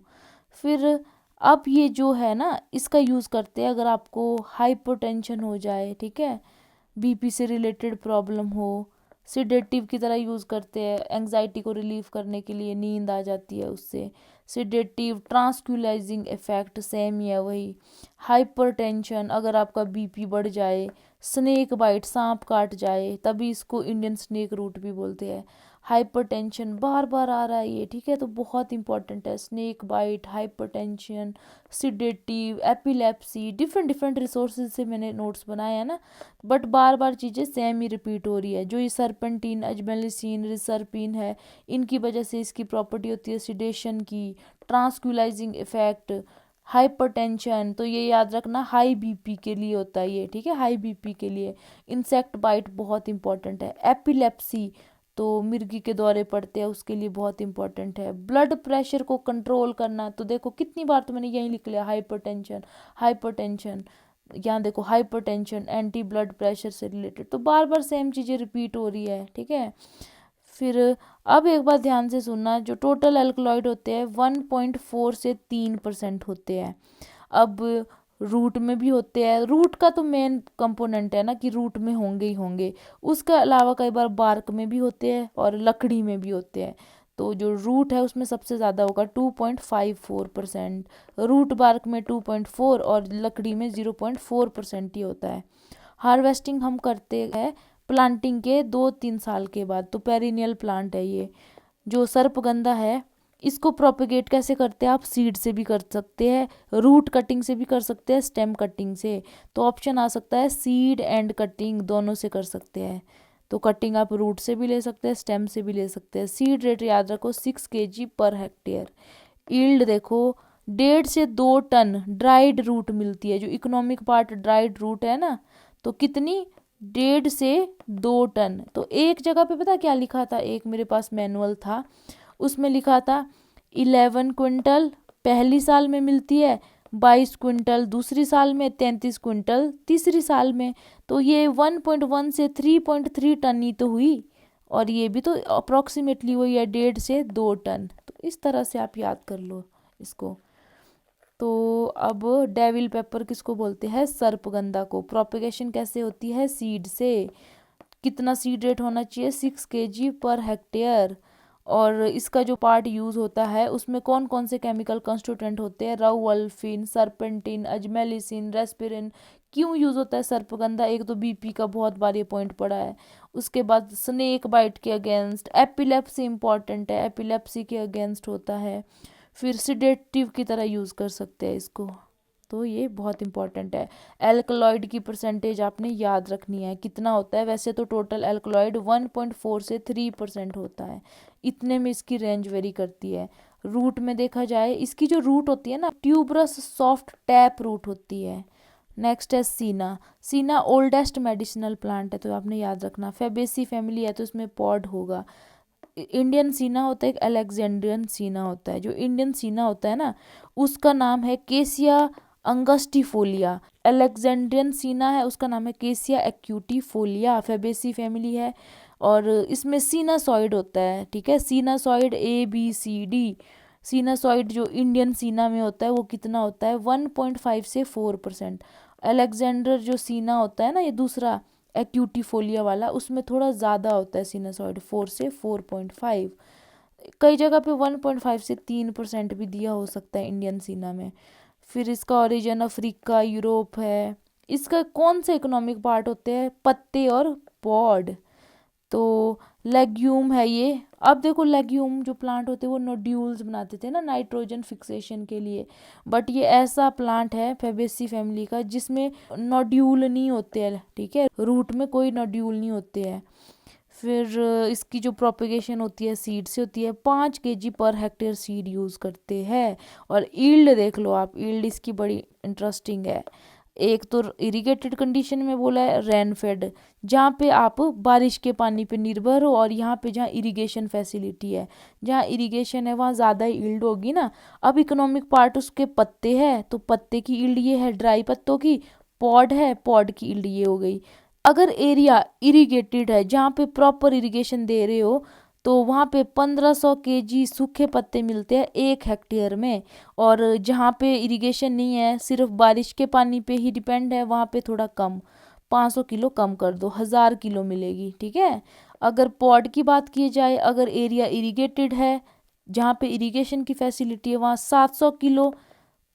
फिर अब ये जो है ना, इसका यूज़ करते हैं अगर आपको हाइपरटेंशन हो जाए, ठीक है, बीपी से रिलेटेड प्रॉब्लम हो। सिडेटिव की तरह यूज़ करते हैं, एंजाइटी को रिलीव करने के लिए, नींद आ जाती है उससे। सिडेटिव, ट्रांसक्यूलाइजिंग इफेक्ट सेम ही है वही। हाइपरटेंशन, अगर आपका बीपी बढ़ जाए। स्नेक बाइट, सांप काट जाए, तभी इसको इंडियन स्नेक रूट भी बोलते हैं। हाइपरटेंशन बार बार आ रहा है ये, ठीक है, तो बहुत इंपॉर्टेंट है। Snake bite, hypertension, sedative, epilepsy, different different resources से मैंने नोट्स बनाए हैं ना, बट बार बार चीज़ें सेम ही रिपीट हो रही है। जो ये सरपेंटीन, अजमेलिसिन, रिसरपिन है, इनकी वजह से इसकी प्रॉपर्टी होती है सिडेशन की। ट्रांसक्यूलाइजिंग इफेक्ट, हाइपरटेंशन, तो ये याद रखना हाई बीपी के लिए होता है ये, ठीक है, हाई बीपी के लिए। इंसेक्ट बाइट बहुत इंपॉर्टेंट है। एपिलेप्सी, तो मिर्गी के दौरे पड़ते हैं, उसके लिए बहुत इंपॉर्टेंट है। ब्लड प्रेशर को कंट्रोल करना, तो देखो कितनी बार तो मैंने यही लिख लिया, हाइपरटेंशन, हाइपरटेंशन। यहाँ देखो हाइपरटेंशन, एंटी ब्लड प्रेशर से रिलेटेड, तो बार बार सेम चीज़ें रिपीट हो रही है, ठीक है। फिर अब एक बात ध्यान से सुनना, जो टोटल एल्कलॉइड होते हैं 1.4 से 3% होते हैं। अब रूट में भी होते हैं, रूट का तो मेन कंपोनेंट है ना कि रूट में होंगे ही होंगे। उसके अलावा कई बार बार्क में भी होते हैं और लकड़ी में भी होते हैं। तो जो रूट है उसमें सबसे ज़्यादा होगा 2.54%, रूट बार्क में 2.4 और लकड़ी में 0.4% ही होता है। हार्वेस्टिंग हम करते हैं प्लांटिंग के 2-3 साल के बाद, तो पेरिनियल प्लांट है ये। जो सर्पगंधा है इसको प्रोपेगेट कैसे करते हैं आप, सीड से भी कर सकते हैं, रूट कटिंग से भी कर सकते हैं, स्टेम कटिंग से। तो ऑप्शन आ सकता है सीड एंड कटिंग, दोनों से कर सकते हैं। तो कटिंग आप रूट से भी ले सकते हैं, स्टेम से भी ले सकते हैं। सीड रेट याद रखो 6 kg पर हेक्टेयर। ईल्ड देखो 1.5 से 2 टन ड्राइड रूट मिलती है। जो इकोनॉमिक पार्ट ड्राइड रूट है ना, तो कितनी, 1.5 से 2 टन। तो एक जगह पे पता क्या लिखा था, एक मेरे पास मैनुअल था, उसमें लिखा था 11 क्विंटल पहली साल में मिलती है, 22 क्विंटल दूसरी साल में, 33 क्विंटल तीसरी साल में। तो ये 1.1 से 3.3 टन ही तो हुई, और ये भी तो अप्रोक्सीमेटली वही है, 1.5 से 2 टन। तो इस तरह से आप याद कर लो इसको। तो अब डेविल पेपर किसको बोलते हैं, सर्पगंधा को। प्रोपेगेशन कैसे होती है, सीड से। कितना सीड रेट होना चाहिए, 6 kg पर हेक्टेयर। और इसका जो पार्ट यूज़ होता है उसमें कौन कौन से केमिकल कंस्टिट्यूएंट होते हैं, राउवल्फिन, सरपेंटिन, अजमेलिसिन, रेस्पिरिन। क्यों यूज़ होता है सर्पगंधा, एक तो बीपी का बहुत बार ये पॉइंट पड़ा है। उसके बाद स्नेक बाइट के अगेंस्ट, एपिलेप्सी इंपॉर्टेंट है, एपिलेप्सी के अगेंस्ट होता है। फिर सिडेटिव की तरह यूज़ कर सकते हैं इसको, तो ये बहुत इंपॉर्टेंट है। एल्कलॉइड की परसेंटेज आपने याद रखनी है, कितना होता है। वैसे तो टोटल एल्कलॉइड 1.4 से 3% होता है, इतने में इसकी रेंज वेरी करती है। रूट में देखा जाए, इसकी जो रूट होती है ना, ट्यूबरस सॉफ्ट टैप रूट होती है। नेक्स्ट है सीना। सीना ओल्डेस्ट मेडिसिनल प्लांट है, तो आपने याद रखना। फेबेसी फैमिली है तो इसमें पॉड होगा। इंडियन सीना होता है, एक अलेक्जेंड्रियन सीना होता है। जो इंडियन सीना होता है ना, उसका नाम है केसिया अंगस्टिफोलिया। अलेक्जेंड्रियन सीना है, उसका नाम है केसिया एक्यूटिफोलिया। फेबेसी फैमिली है और इसमें सीनासॉइड होता है, ठीक है। सीनासॉइड ABCD। सीनासॉइड जो इंडियन सीना में होता है वो कितना होता है, 1.5 से 4%। अलेक्जेंडर जो सीना होता है ना, ये दूसरा एक्यूटिफोलिया वाला, उसमें थोड़ा ज़्यादा होता है सीनासॉइड, 4 से 4.5। कई जगह पे 1.5 से 3% भी दिया हो सकता है इंडियन सीना में। फिर इसका ओरिजिन अफ्रीका, यूरोप है। इसका कौन से इकोनॉमिक पार्ट होते हैं, पत्ते और पॉड। तो लेग्यूम है ये। अब देखो लेग्यूम जो प्लांट होते हैं वो नोड्यूल्स बनाते थे ना नाइट्रोजन फिक्सेशन के लिए, बट ये ऐसा प्लांट है फेबेसी फैमिली का जिसमें नोड्यूल नहीं होते हैं, ठीक है। रूट में कोई नोड्यूल नहीं होते हैं। फिर इसकी जो प्रोपेगेशन होती है सीड से होती है। 5 kg per hectare seed use करते हैं। और ईल्ड देख लो आप, ईल्ड इसकी बड़ी इंटरेस्टिंग है। एक तो इरिगेटेड कंडीशन में बोला है, रेन फेड जहाँ पे आप बारिश के पानी पे निर्भर हो, और यहाँ पे जहाँ इरिगेशन फैसिलिटी है, जहाँ इरिगेशन है वहाँ ज़्यादा ईल्ड होगी ना। अब इकोनॉमिक पार्ट उसके पत्ते है, तो पत्ते की ईल्ड ये है ड्राई पत्तों की। पॉड है, पॉड की ईल्ड ये हो गई। अगर एरिया इरिगेटेड है, जहाँ पे प्रॉपर इरिगेशन दे रहे हो, तो वहाँ पे 1500 kg सूखे पत्ते मिलते हैं 1 हेक्टेयर में। और जहाँ पे इरिगेशन नहीं है, सिर्फ बारिश के पानी पे ही डिपेंड है, वहाँ पे थोड़ा कम, 500 किलो कम कर दो, 1000 किलो मिलेगी, ठीक है। अगर पॉड की बात की जाए, अगर एरिया इरिगेटेड है, जहाँ पे इरिगेशन की फैसिलिटी है, वहाँ 700 किलो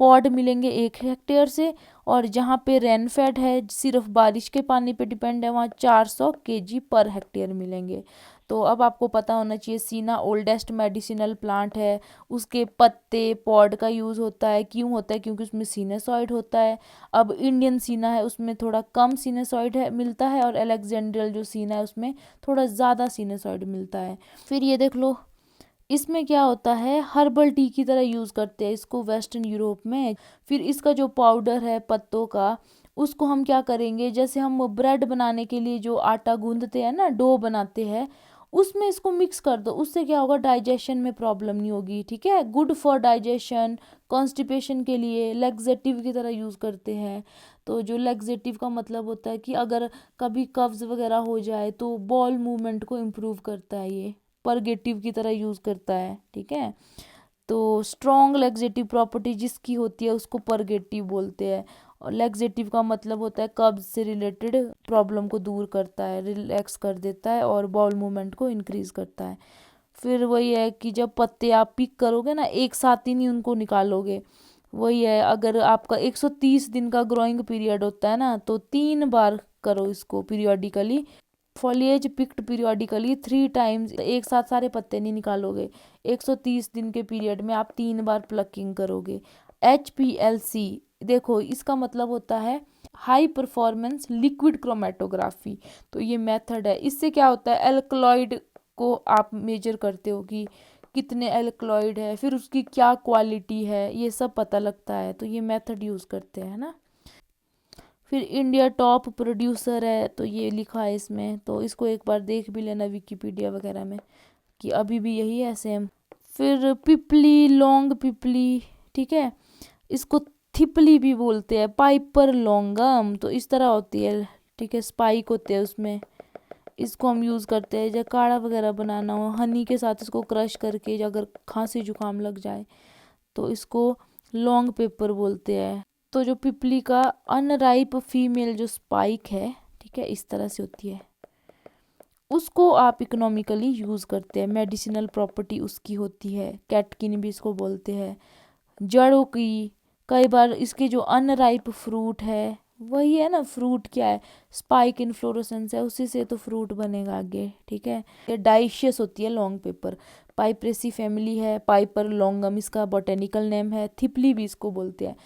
पॉड मिलेंगे 1 हेक्टेयर से। और जहाँ पे रेनफेड है, सिर्फ बारिश के पानी पे डिपेंड है, वहाँ 400 kg पर हेक्टेयर मिलेंगे। तो अब आपको पता होना चाहिए सीना ओल्डेस्ट मेडिसिनल प्लांट है। उसके पत्ते पॉड का यूज़ होता है, क्यों होता है, क्योंकि उसमें सीनेसॉइड होता है। अब इंडियन सीना है उसमें थोड़ा कम सीनेसॉइड है मिलता है, और अलेक्जेंड्रियल जो सीना है उसमें थोड़ा ज़्यादा सीनेसॉइड मिलता है। फिर ये देख लो, इसमें क्या होता है, हर्बल टी की तरह यूज़ करते हैं इसको वेस्टर्न यूरोप में। फिर इसका जो पाउडर है पत्तों का, उसको हम क्या करेंगे, जैसे हम ब्रेड बनाने के लिए जो आटा गूंदते हैं ना, डो बनाते हैं, उसमें इसको मिक्स कर दो। उससे क्या होगा, डाइजेशन में प्रॉब्लम नहीं होगी, ठीक है। गुड फॉर डाइजेशन, कॉन्स्टिपेशन के लिए लेग्जेटिव की तरह यूज़ करते हैं। तो जो लेग्जेटिव का मतलब होता है कि अगर कभी कब्ज़ वगैरह हो जाए तो बॉल मूवमेंट को इम्प्रूव करता है ये। परगेटिव की तरह यूज़ करता है, ठीक है। तो स्ट्रॉन्ग लेग्जेटिव प्रॉपर्टी जिसकी होती है उसको परगेटिव बोलते हैं। और लेग्जेटिव का मतलब होता है कब्ज से रिलेटेड प्रॉब्लम को दूर करता है, रिलैक्स कर देता है, और बाउल मूवमेंट को इंक्रीज करता है। फिर वही है कि जब पत्ते आप पिक करोगे ना, एक साथ ही नहीं उनको निकालोगे। वही है, अगर आपका 130 दिन का ग्रोइंग पीरियड होता है ना, तो 3 बार करो इसको periodically. Foliage picked periodically 3 times, एक साथ सारे पत्ते नहीं निकालोगे। 130 दिन के पीरियड में आप 3 बार प्लकिंग करोगे। HPLC देखो, इसका मतलब होता है हाई परफॉर्मेंस लिक्विड क्रोमेटोग्राफी। तो ये मेथड है, इससे क्या होता है, एल्कलॉइड को आप मेजर करते हो कि कितने एल्कलॉइड है, फिर उसकी क्या क्वालिटी है, ये सब पता लगता है। तो ये मेथड यूज़ करते हैं ना। फिर इंडिया टॉप प्रोड्यूसर है, तो ये लिखा है इसमें, तो इसको एक बार देख भी लेना विकिपीडिया वगैरह में कि अभी भी यही है सेम। फिर पिपली, लॉन्ग पिपली, ठीक है। इसको थिपली भी बोलते हैं, पाइपर लॉन्गम, तो इस तरह होती है, ठीक है। स्पाइक होते हैं उसमें। इसको हम यूज़ करते हैं जब काढ़ा वगैरह बनाना हो, हनी के साथ इसको क्रश करके, अगर खांसी जुकाम लग जाए तो इसको लॉन्ग पेपर बोलते हैं। तो जो पिपली का अनराइप फीमेल जो स्पाइक है, ठीक है, इस तरह से होती है, उसको आप इकोनॉमिकली यूज़ करते हैं, मेडिसिनल प्रॉपर्टी उसकी होती है। कैटकिन भी इसको बोलते हैं। जड़ों की, कई बार इसके जो अनराइप फ्रूट है, वही है ना, फ्रूट क्या है, स्पाइक इन्फ्लोरेसेंस है, उसी से तो फ्रूट बनेगा आगे, ठीक है। ये डाइशियस होती है लॉन्ग पेपर। पाइप्रेसी फैमिली है, पाइपर लॉन्गम इसका बॉटेनिकल नेम है। थिपली भी इसको बोलते हैं।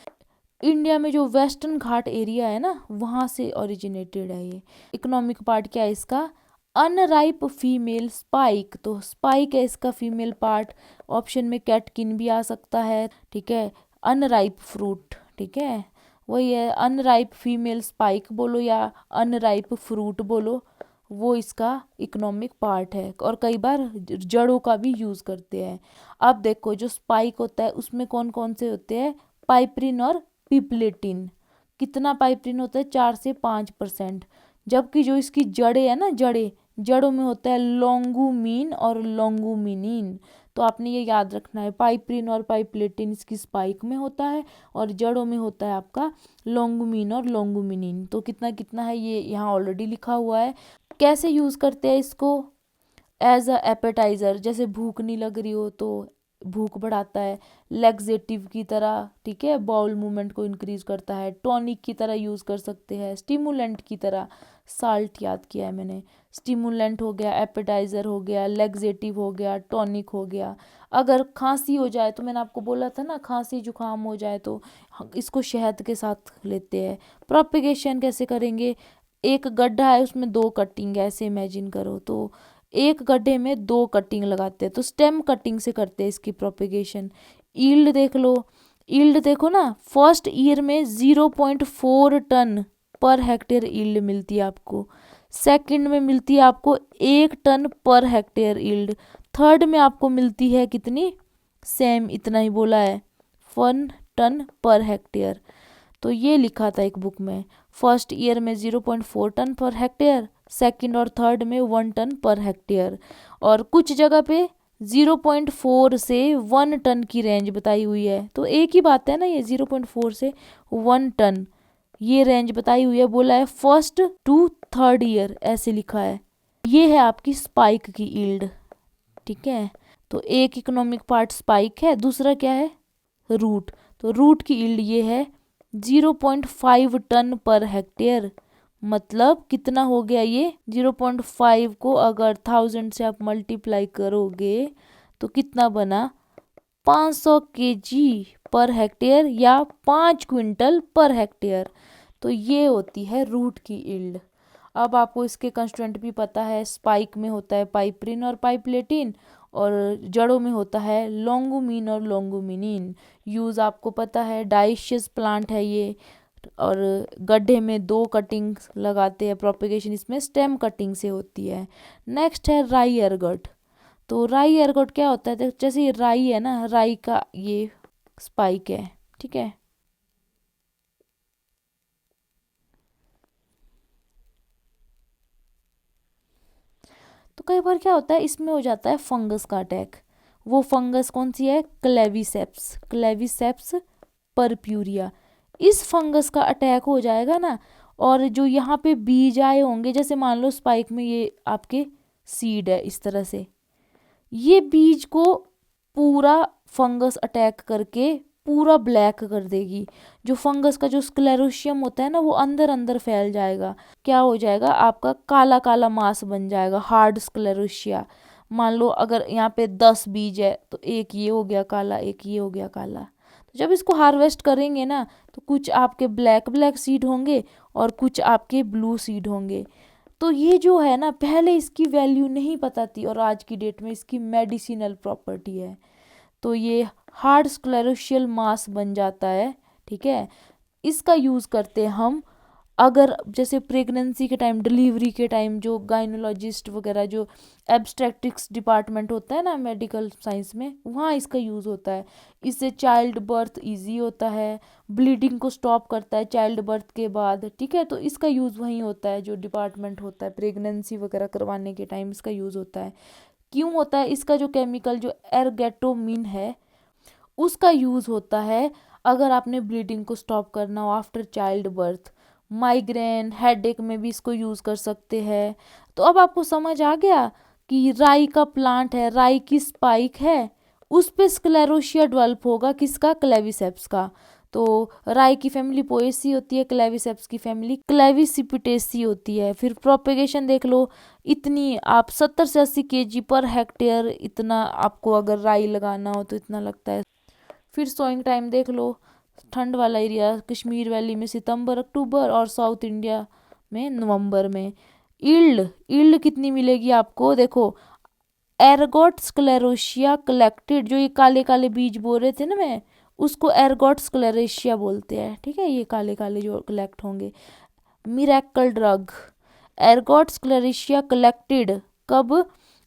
इंडिया में जो वेस्टर्न घाट एरिया है ना, वहाँ से ओरिजिनेटेड है ये। इकोनॉमिक पार्ट क्या है इसका, अनराइप फीमेल स्पाइक, तो स्पाइक है इसका फीमेल पार्ट। ऑप्शन में कैटकिन भी आ सकता है, ठीक है। अनराइप फ्रूट, ठीक है। वही है, अनराइप फीमेल स्पाइक बोलो या अनराइप फ्रूट बोलो, वो इसका इकोनॉमिक पार्ट है। और कई बार जड़ों का भी यूज़ करते हैं। अब देखो जो स्पाइक होता है उसमें कौन कौन से होते हैं, पाइपरिन और पिपलेटिन। कितना पाइपरिन होता है, 4 से 5%। जबकि जो इसकी जड़ें है ना, जड़ों में होता है लॉन्गुमीन और लॉन्गुमिनिन। तो आपने ये याद रखना है, पाइपरिन और पाइपलेटिन इसकी स्पाइक में होता है और जड़ों में होता है आपका लॉन्गुमीन और लॉन्गुमिनिन। तो कितना कितना है ये यहाँ ऑलरेडी लिखा हुआ है। कैसे यूज़ करते हैं इसको, एज अ एपेटाइज़र, जैसे भूख नहीं लग रही हो तो भूख बढ़ाता है, लेग्जेटिव की तरह, ठीक है, बाउल मूवमेंट को इंक्रीज करता है, टॉनिक की तरह यूज़ कर सकते हैं, स्टिमुलेंट की तरह, साल्ट याद किया है मैंने, स्टिमुलेंट हो गया, एपेटाइज़र हो गया, लेग्जेटिव हो गया, टॉनिक हो गया। अगर खांसी हो जाए तो मैंने आपको बोला था ना, खांसी जुकाम हो जाए तो इसको शहद के साथ लेते हैं। प्रोपेगेशन कैसे करेंगे, एक गड्ढा है उसमें 2 कटिंग, ऐसे इमेजिन करो, तो एक गड्ढे में 2 कटिंग लगाते हैं, तो स्टेम कटिंग से करते हैं इसकी प्रोपेगेशन। ईल्ड देख लो, ईल्ड देखो ना, फर्स्ट ईयर में 0.4 टन पर हेक्टेयर ईल्ड मिलती है आपको, सेकंड में मिलती है आपको 1 ton per hectare yield, third में आपको मिलती है कितनी, सेम इतना ही बोला है, 1 टन पर हेक्टेयर। तो ये लिखा था एक बुक में, फर्स्ट ईयर में 0.4 टन पर हेक्टेयर, सेकंड और थर्ड में 1 टन पर हेक्टेयर। और कुछ जगह पे 0.4 से 1 टन की रेंज बताई हुई है, तो एक ही बात है ना, ये 0.4 से 1 टन ये रेंज बताई हुई है, बोला है फर्स्ट टू थर्ड ईयर, ऐसे लिखा है। ये है आपकी स्पाइक की ईल्ड, ठीक है। तो एक इकोनॉमिक पार्ट स्पाइक है, दूसरा क्या है, रूट। तो रूट की ईल्ड ये है 0.5 टन पर हेक्टेयर, मतलब कितना हो गया ये, 0.5 को अगर 1000 से आप मल्टीप्लाई करोगे तो कितना बना, 500 केजी पर हेक्टेयर या 5 क्विंटल पर हेक्टेयर। तो ये होती है रूट की ईल्ड। अब आपको इसके कंस्ट्रेंट भी पता है, स्पाइक में होता है पाइपरिन और पाइपलेटिन और जड़ों में होता है लॉन्गुमीन और लॉन्गुमिनिन। यूज़ आपको पता है, डाइशियस प्लांट है ये, और गड्ढे में 2 कटिंग लगाते हैं, प्रोपेगेशन इसमें स्टेम कटिंग से होती है। नेक्स्ट है राई एरगट। तो राई एरगट क्या होता है, तो जैसे ये राई है ना, राई का ये स्पाइक है, ठीक है। तो कई बार क्या होता है, इसमें हो जाता है फंगस का अटैक। वो फंगस कौन सी है, क्लेविसेप्स, क्लेविसेप्स परप्यूरिया। इस फंगस का अटैक हो जाएगा ना, और जो यहाँ पे बीज आए होंगे, जैसे मान लो स्पाइक में ये आपके सीड है इस तरह से, ये बीज को पूरा फंगस अटैक करके पूरा ब्लैक कर देगी। जो फंगस का जो स्क्लेरोशियम होता है ना, वो अंदर अंदर फैल जाएगा, क्या हो जाएगा, आपका काला काला मांस बन जाएगा, हार्ड स्क्लेरोशिया। मान लो अगर यहाँ पे 10 बीज है तो एक ये हो गया काला, एक ये हो गया काला। तो जब इसको हार्वेस्ट करेंगे ना, तो कुछ आपके ब्लैक ब्लैक सीड होंगे और कुछ आपके ब्लू सीड होंगे। तो ये जो है ना, पहले इसकी वैल्यू नहीं पता थी और आज की डेट में इसकी मेडिसिनल प्रॉपर्टी है। तो ये हार्ड स्क्लेरोशियल मास बन जाता है, ठीक है। इसका यूज़ करते हैं हम, अगर जैसे प्रेगनेंसी के टाइम, डिलीवरी के टाइम, जो गाइनोलॉजिस्ट वगैरह, जो एब्स्ट्रैक्टिक्स डिपार्टमेंट होता है ना मेडिकल साइंस में, वहाँ इसका यूज़ होता है। इससे चाइल्ड बर्थ इजी होता है, ब्लीडिंग को स्टॉप करता है चाइल्ड बर्थ के बाद, ठीक है। तो इसका यूज़ वहीं होता है, जो डिपार्टमेंट होता है प्रेगनेंसी वगैरह करवाने के टाइम इसका यूज़ होता है। क्यों होता है, इसका जो केमिकल जो एर्गेटोमिन है उसका यूज़ होता है अगर आपने ब्लीडिंग को स्टॉप करना हो after child birth. Migraine, headache में भी इसको यूज़ कर सकते हैं। तो अब आपको समझ आ गया कि राई का प्लांट है, राई की स्पाइक है, उस पे स्क्लेरोशिया डेवलप होगा, किसका, क्लेविसेप्स का। तो राई की फैमिली पोएसी होती है, क्लेविसेप्स की फैमिली क्लेविसिपिटेसी होती है। फिर प्रोपेगेशन देख लो, इतनी आप 70 से 80 केजी पर हेक्टेयर, इतना आपको अगर राई लगाना हो तो इतना लगता है। फिर सोइंग टाइम देख लो, ठंड वाला एरिया कश्मीर वैली में सितंबर अक्टूबर और साउथ इंडिया में नवंबर में। ईल्ड, ईल्ड कितनी मिलेगी आपको, देखो, एर्गोट स्क्लेरोशिया कलेक्टेड, जो ये काले काले बीज बोल रहे थे ना मैं, उसको एर्गोट स्क्लेरेशिया बोलते हैं, ठीक है, ये काले काले जो कलेक्ट होंगे। मिरेकल ड्रग, एर्गोट स्क्लेरेशिया कलेक्टेड कब,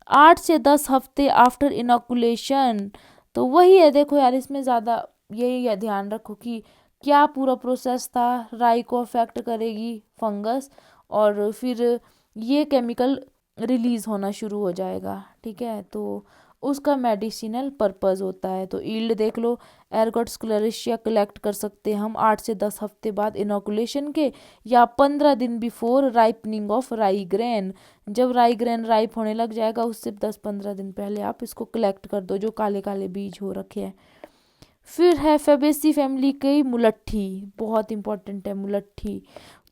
8 से 10 हफ्ते आफ्टर इनोकुलेशन। तो वही है, देखो यार इसमें ज़्यादा यही ध्यान रखो कि क्या पूरा प्रोसेस था, राई को अफेक्ट करेगी फंगस और फिर ये केमिकल रिलीज होना शुरू हो जाएगा, ठीक है। तो उसका मेडिसिनल पर्पस होता है। तो ईल्ड देख लो, एर्गोट स्क्लेरेशिया कलेक्ट कर सकते हैं हम 8 से 10 हफ्ते बाद इनोकुलेशन के, या 15 दिन बिफोर राइपनिंग ऑफ राई ग्रेन। जब राई ग्रेन राइप होने लग जाएगा उससे 10-15 दिन पहले आप इसको कलेक्ट कर दो, जो काले काले बीज हो रखे हैं। फिर है फेबेसी फैमिली की मुलट्ठी, बहुत इंपॉर्टेंट है मुलट्ठी।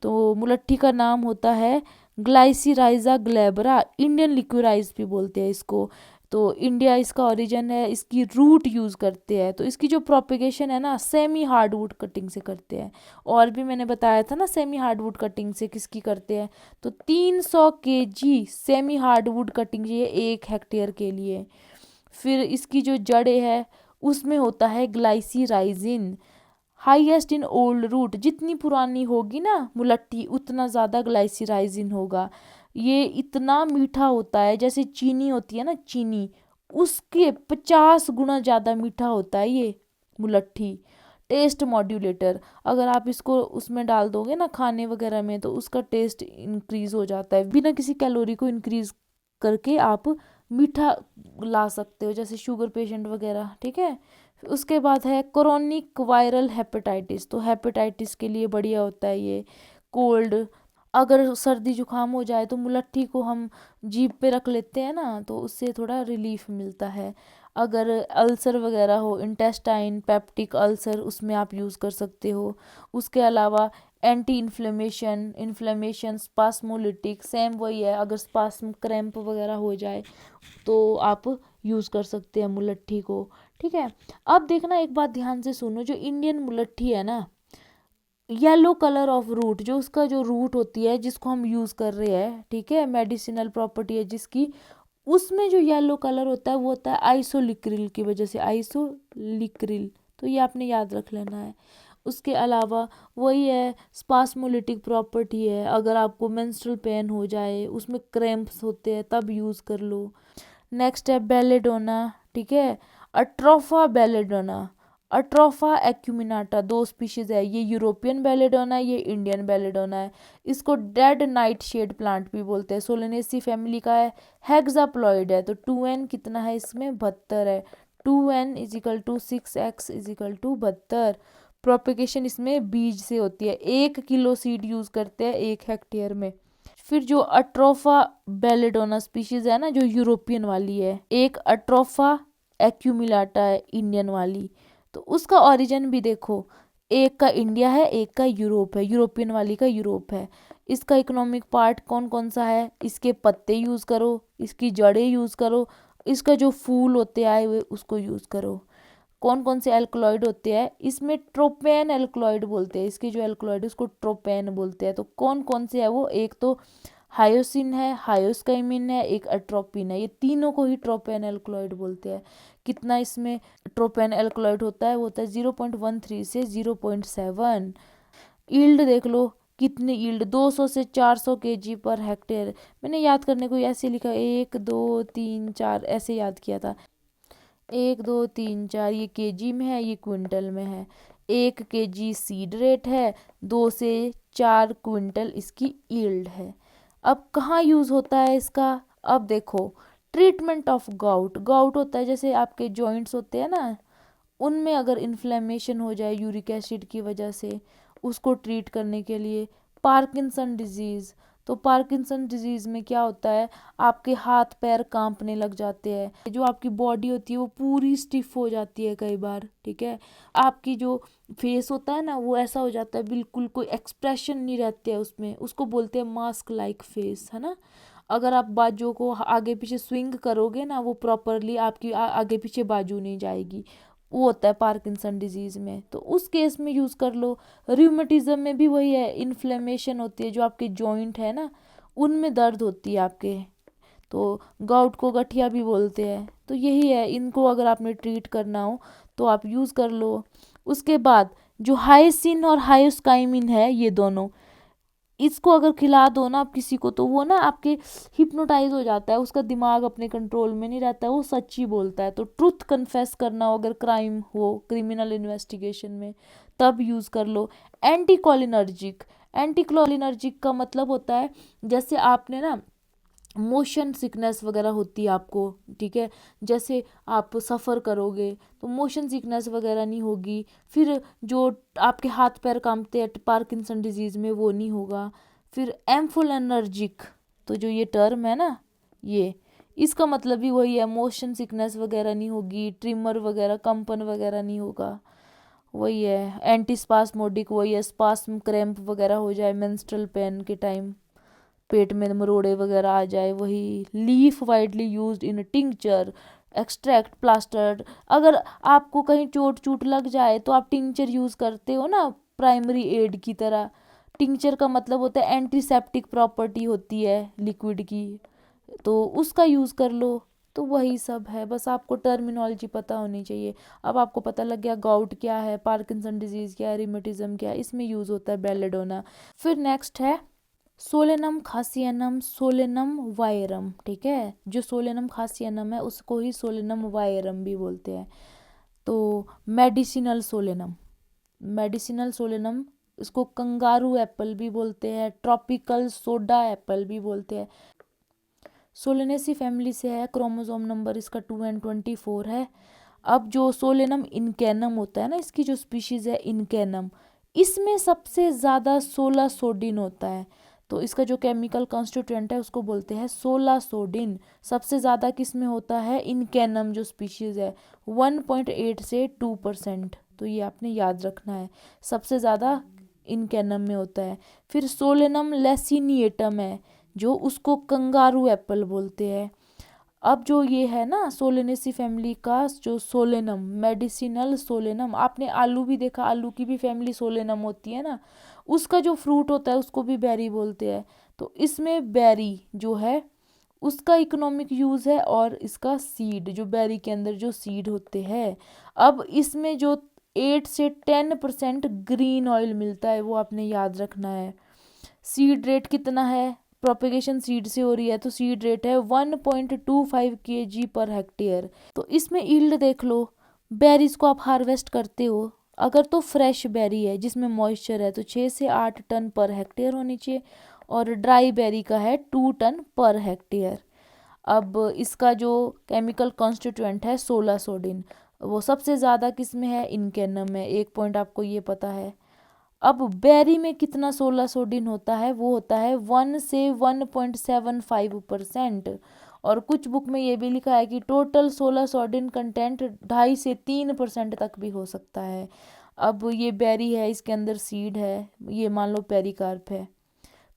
तो मुलट्ठी का नाम होता है ग्लाइसिराइजा ग्लैबरा, इंडियन लिक्विराइज भी बोलते हैं इसको। तो इंडिया इसका ओरिजिन है, इसकी रूट यूज़ करते हैं। तो इसकी जो प्रोपिगेशन है ना सेमी हार्डवुड कटिंग से करते हैं। और भी मैंने बताया था ना सेमी हार्डवुड कटिंग से किसकी करते हैं, तो 300 kg सेमी हार्डवुड कटिंग चाहिए 1 हेक्टेयर के लिए। फिर इसकी जो जड़ें है उसमें होता है glycyrrhizin, highest in old root, जितनी पुरानी होगी ना मुलट्ठी उतना ज़्यादा ग्लाइसिराइजिन होगा। ये इतना मीठा होता है, जैसे चीनी होती है ना चीनी, उसके 50 गुना ज़्यादा मीठा होता है ये मुलट्ठी। टेस्ट मॉड्यूलेटर, अगर आप इसको उसमें डाल दोगे ना खाने वगैरह में तो उसका टेस्ट इंक्रीज हो जाता है, बिना किसी कैलोरी को इंक्रीज करके आप मीठा ला सकते हो, जैसे शुगर पेशेंट वगैरह, ठीक है। उसके बाद है क्रोनिक वायरल हेपेटाइटिस, तो हेपेटाइटिस के लिए बढ़िया होता है ये। कोल्ड, अगर सर्दी जुकाम हो जाए तो मुलट्ठी को हम जीभ पे रख लेते हैं ना, तो उससे थोड़ा रिलीफ मिलता है। अगर अल्सर वगैरह हो, इंटेस्टाइन पेप्टिक अल्सर, उसमें आप यूज़ कर सकते हो। उसके अलावा एंटी इन्फ्लेमेशन, इन्फ्लेमेशन, स्पास्मोलिटिक, सेम वही है, अगर स्पास्म क्रैम्प वगैरह हो जाए तो आप यूज़ कर सकते हैं मुलट्ठी को, ठीक है। अब देखना एक बात ध्यान से सुनो, जो इंडियन मुलट्ठी है ना, येलो कलर ऑफ रूट, जो उसका जो रूट होती है जिसको हम यूज़ कर रहे हैं, ठीक है, मेडिसिनल प्रॉपर्टी है जिसकी, उसमें जो येलो कलर होता है वो होता है आइसोलिक्रिल की वजह से, आइसोलिक्रिल, तो ये आपने याद रख लेना है। उसके अलावा वही है स्पास्मोलिटिक प्रॉपर्टी है, अगर आपको मेंस्ट्रुअल पेन हो जाए, उसमें क्रैम्प्स होते हैं तब यूज़ कर लो। नेक्स्ट है बेलेडोना, ठीक है, अट्रोफा बेलेडोना, अट्रोफा एक्यूमिनाटा, 2 स्पीशीज है, ये यूरोपियन बेलेडोना है, ये इंडियन बेलेडोना है। इसको डेड नाइट शेड प्लांट भी बोलते हैं, सोलेनेसी फैमिली का है, हेक्साप्लॉइड है। तो 2n कितना है इसमें, 72 है, 2n is equal to 6x is equal to 72। Propagation इसमें बीज से होती है, 1 किलो सीड यूज़ करते हैं 1 हेक्टेयर में। फिर जो अट्रोफा बेलेडोना स्पीशीज है ना, जो यूरोपियन वाली है, एक अट्रोफा एक्यूमिलाटा है इंडियन वाली। तो उसका ओरिजिन भी देखो, एक का इंडिया है एक का यूरोप है, यूरोपियन वाली का यूरोप है। इसका इकोनॉमिक पार्ट कौन कौन सा है, इसके पत्ते यूज़ करो, इसकी जड़ें यूज़ करो, इसका जो फूल होते आए हुए उसको यूज़ करो। कौन कौन से एल्कलॉइड होते हैं इसमें, ट्रोपेन एल्कलॉइड बोलते हैं, इसके जो एल्कलॉइड उसको ट्रोपेन बोलते हैं। तो कौन कौन से है वो, एक तो हायोसिन है, हायोस्काइमिन है, एक अट्रोपिन है, ये तीनों को ही ट्रोपेन एल्कलॉइड बोलते हैं। कितना इसमें ट्रोपेन एल्कलॉइड होता है, वो होता है 0.13 से 0.7। ईल्ड देख लो कितनी ईल्ड, 200 से 400 kg पर हेक्टेयर। मैंने याद करने को ऐसे लिखा 1 2 3 4 ऐसे याद किया था, 1 2 3 4, ये केजी में है, ये क्विंटल में है। 1 kg सीड रेट है, 2 से 4 क्विंटल इसकी ईल्ड है। अब कहाँ यूज़ होता है इसका, अब देखो ट्रीटमेंट ऑफ गाउट, गाउट होता है जैसे आपके जॉइंट्स होते हैं ना, उनमें अगर इन्फ्लेमेशन हो जाए यूरिक एसिड की वजह से, उसको ट्रीट करने के लिए। पार्किंसन डिजीज़, तो पार्किंसन डिजीज़ में क्या होता है, आपके हाथ पैर कांपने लग जाते हैं, जो आपकी बॉडी होती है वो पूरी स्टिफ हो जाती है कई बार, ठीक है। आपकी जो फेस होता है ना वो ऐसा हो जाता है, बिल्कुल कोई एक्सप्रेशन नहीं रहते है उसमें, उसको बोलते हैं मास्क लाइक फेस, है ना। अगर आप बाजू को आगे पीछे स्विंग करोगे ना, वो प्रॉपरली आपकी आगे पीछे बाजू नहीं जाएगी, वो होता है पार्किंसन डिजीज़ में। तो उस केस में यूज़ कर लो। रूमेटिज्म में भी वही है, इन्फ्लेमेशन होती है, जो आपके जॉइंट है ना उनमें दर्द होती है आपके, तो गाउट को गठिया भी बोलते हैं। तो यही है, इनको अगर आपने ट्रीट करना हो तो आप यूज़ कर लो। उसके बाद जो हाइसिन और हायोस्काइमिन है, ये दोनों, इसको अगर खिला दो ना आप किसी को, तो वो ना आपके हिप्नोटाइज हो जाता है, उसका दिमाग अपने कंट्रोल में नहीं रहता है, वो सच ही बोलता है। तो ट्रुथ कन्फेस करना हो अगर क्राइम हो, क्रिमिनल इन्वेस्टिगेशन में, तब यूज़ कर लो। एंटीकोलिनर्जिक, एंटीकोलिनर्जिक का मतलब होता है जैसे आपने ना मोशन सिकनेस वगैरह होती है आपको, ठीक है, जैसे आप सफ़र करोगे तो मोशन सिकनेस वगैरह नहीं होगी। फिर जो आपके हाथ पैर कांपते हैं पार्किंसन डिजीज़ में, वो नहीं होगा। फिर एम्फोलेनर्जिक, तो जो ये टर्म है ना, ये इसका मतलब भी वही है, मोशन सिकनेस वगैरह नहीं होगी, ट्रिमर वगैरह, कंपन वगैरह नहीं होगा, वही है। एंटीस्पास्मोडिक वही है, स्पास्म क्रैम्प वगैरह हो जाए मेंस्ट्रुअल पेन के टाइम, पेट में मरोड़े वगैरह आ जाए, वही। Leaf widely used in tincture, extract, plastered, अगर आपको कहीं चोट चूट लग जाए तो आप टिंचर यूज़ करते हो ना प्राइमरी एड की तरह। टिंचर का मतलब होता है एंटीसेप्टिक प्रॉपर्टी होती है लिक्विड की, तो उसका यूज़ कर लो। तो वही सब है, बस आपको टर्मिनोलॉजी पता होनी चाहिए। अब आपको पता लग गया गाउट क्या है, पार्किंसन डिजीज़ क्या है, रिमेटिज्म क्या है, इसमें यूज़ होता है बेलेडोना। फिर नेक्स्ट है सोलेनम खासियनम, सोलेनम वायरम, ठीक है। जो सोलेनम खासियनम है उसको ही सोलेनम वायरम भी बोलते हैं। तो मेडिसिनल सोलेनम, मेडिसिनल सोलेनम, इसको कंगारू एप्पल भी बोलते हैं, ट्रॉपिकल सोडा एप्पल भी बोलते हैं। सोलेनेसी फैमिली से है, क्रोमोसोम नंबर इसका 2 and 24 है। अब जो सोलेनम इनकैनम होता है ना, इसकी जो स्पीशीज़ है इनकैनम, इसमें सबसे ज़्यादा 16 सोडिन होता है। तो इसका जो केमिकल कॉन्स्टिट्यूएंट है उसको बोलते हैं 16 सोडिन। सबसे ज़्यादा किस में होता है, इनकैनम जो स्पीशीज़ है, 1.8 से 2%। तो ये आपने याद रखना है, सबसे ज़्यादा इनकैनम में होता है। फिर सोलेनम लेसिनिएटम है, जो उसको कंगारू एप्पल बोलते हैं। अब जो ये है ना सोलेनेसी फैमिली का जो सोलेनम, मेडिसिनल सोलेनम, आपने आलू भी देखा, आलू की भी फैमिली सोलेनम होती है ना, उसका जो फ्रूट होता है उसको भी बेरी बोलते हैं। तो इसमें बेरी जो है उसका इकोनॉमिक यूज़ है, और इसका सीड, जो बेरी के अंदर जो सीड होते हैं। अब इसमें जो 8 से 10% ग्रीन ऑयल मिलता है, वो आपने याद रखना है। सीड रेट कितना है, प्रोपेगेशन सीड से हो रही है तो सीड रेट है 1.25 kg पर हेक्टेयर। तो इसमें ईल्ड देख लो, बेरीज को आप हार्वेस्ट करते हो, अगर तो फ्रेश बेरी है जिसमें मॉइस्चर है तो 6 से 8 टन पर हेक्टेयर होनी चाहिए, और ड्राई बेरी का है 2 टन पर हेक्टेयर। अब इसका जो केमिकल कॉन्स्टिट्यूएंट है 16 सोडिन, वो सबसे ज़्यादा किस में है, इनकैनम में। एक पॉइंट आपको ये पता है। अब बेरी में कितना 16 सोडिन होता है, वो होता है 1 से 1.75%। और कुछ बुक में ये भी लिखा है कि टोटल 16 सोडिन कंटेंट 2.5 से 3% तक भी हो सकता है। अब ये बेरी है, इसके अंदर सीड है, ये मान लो पेरिकार्प है।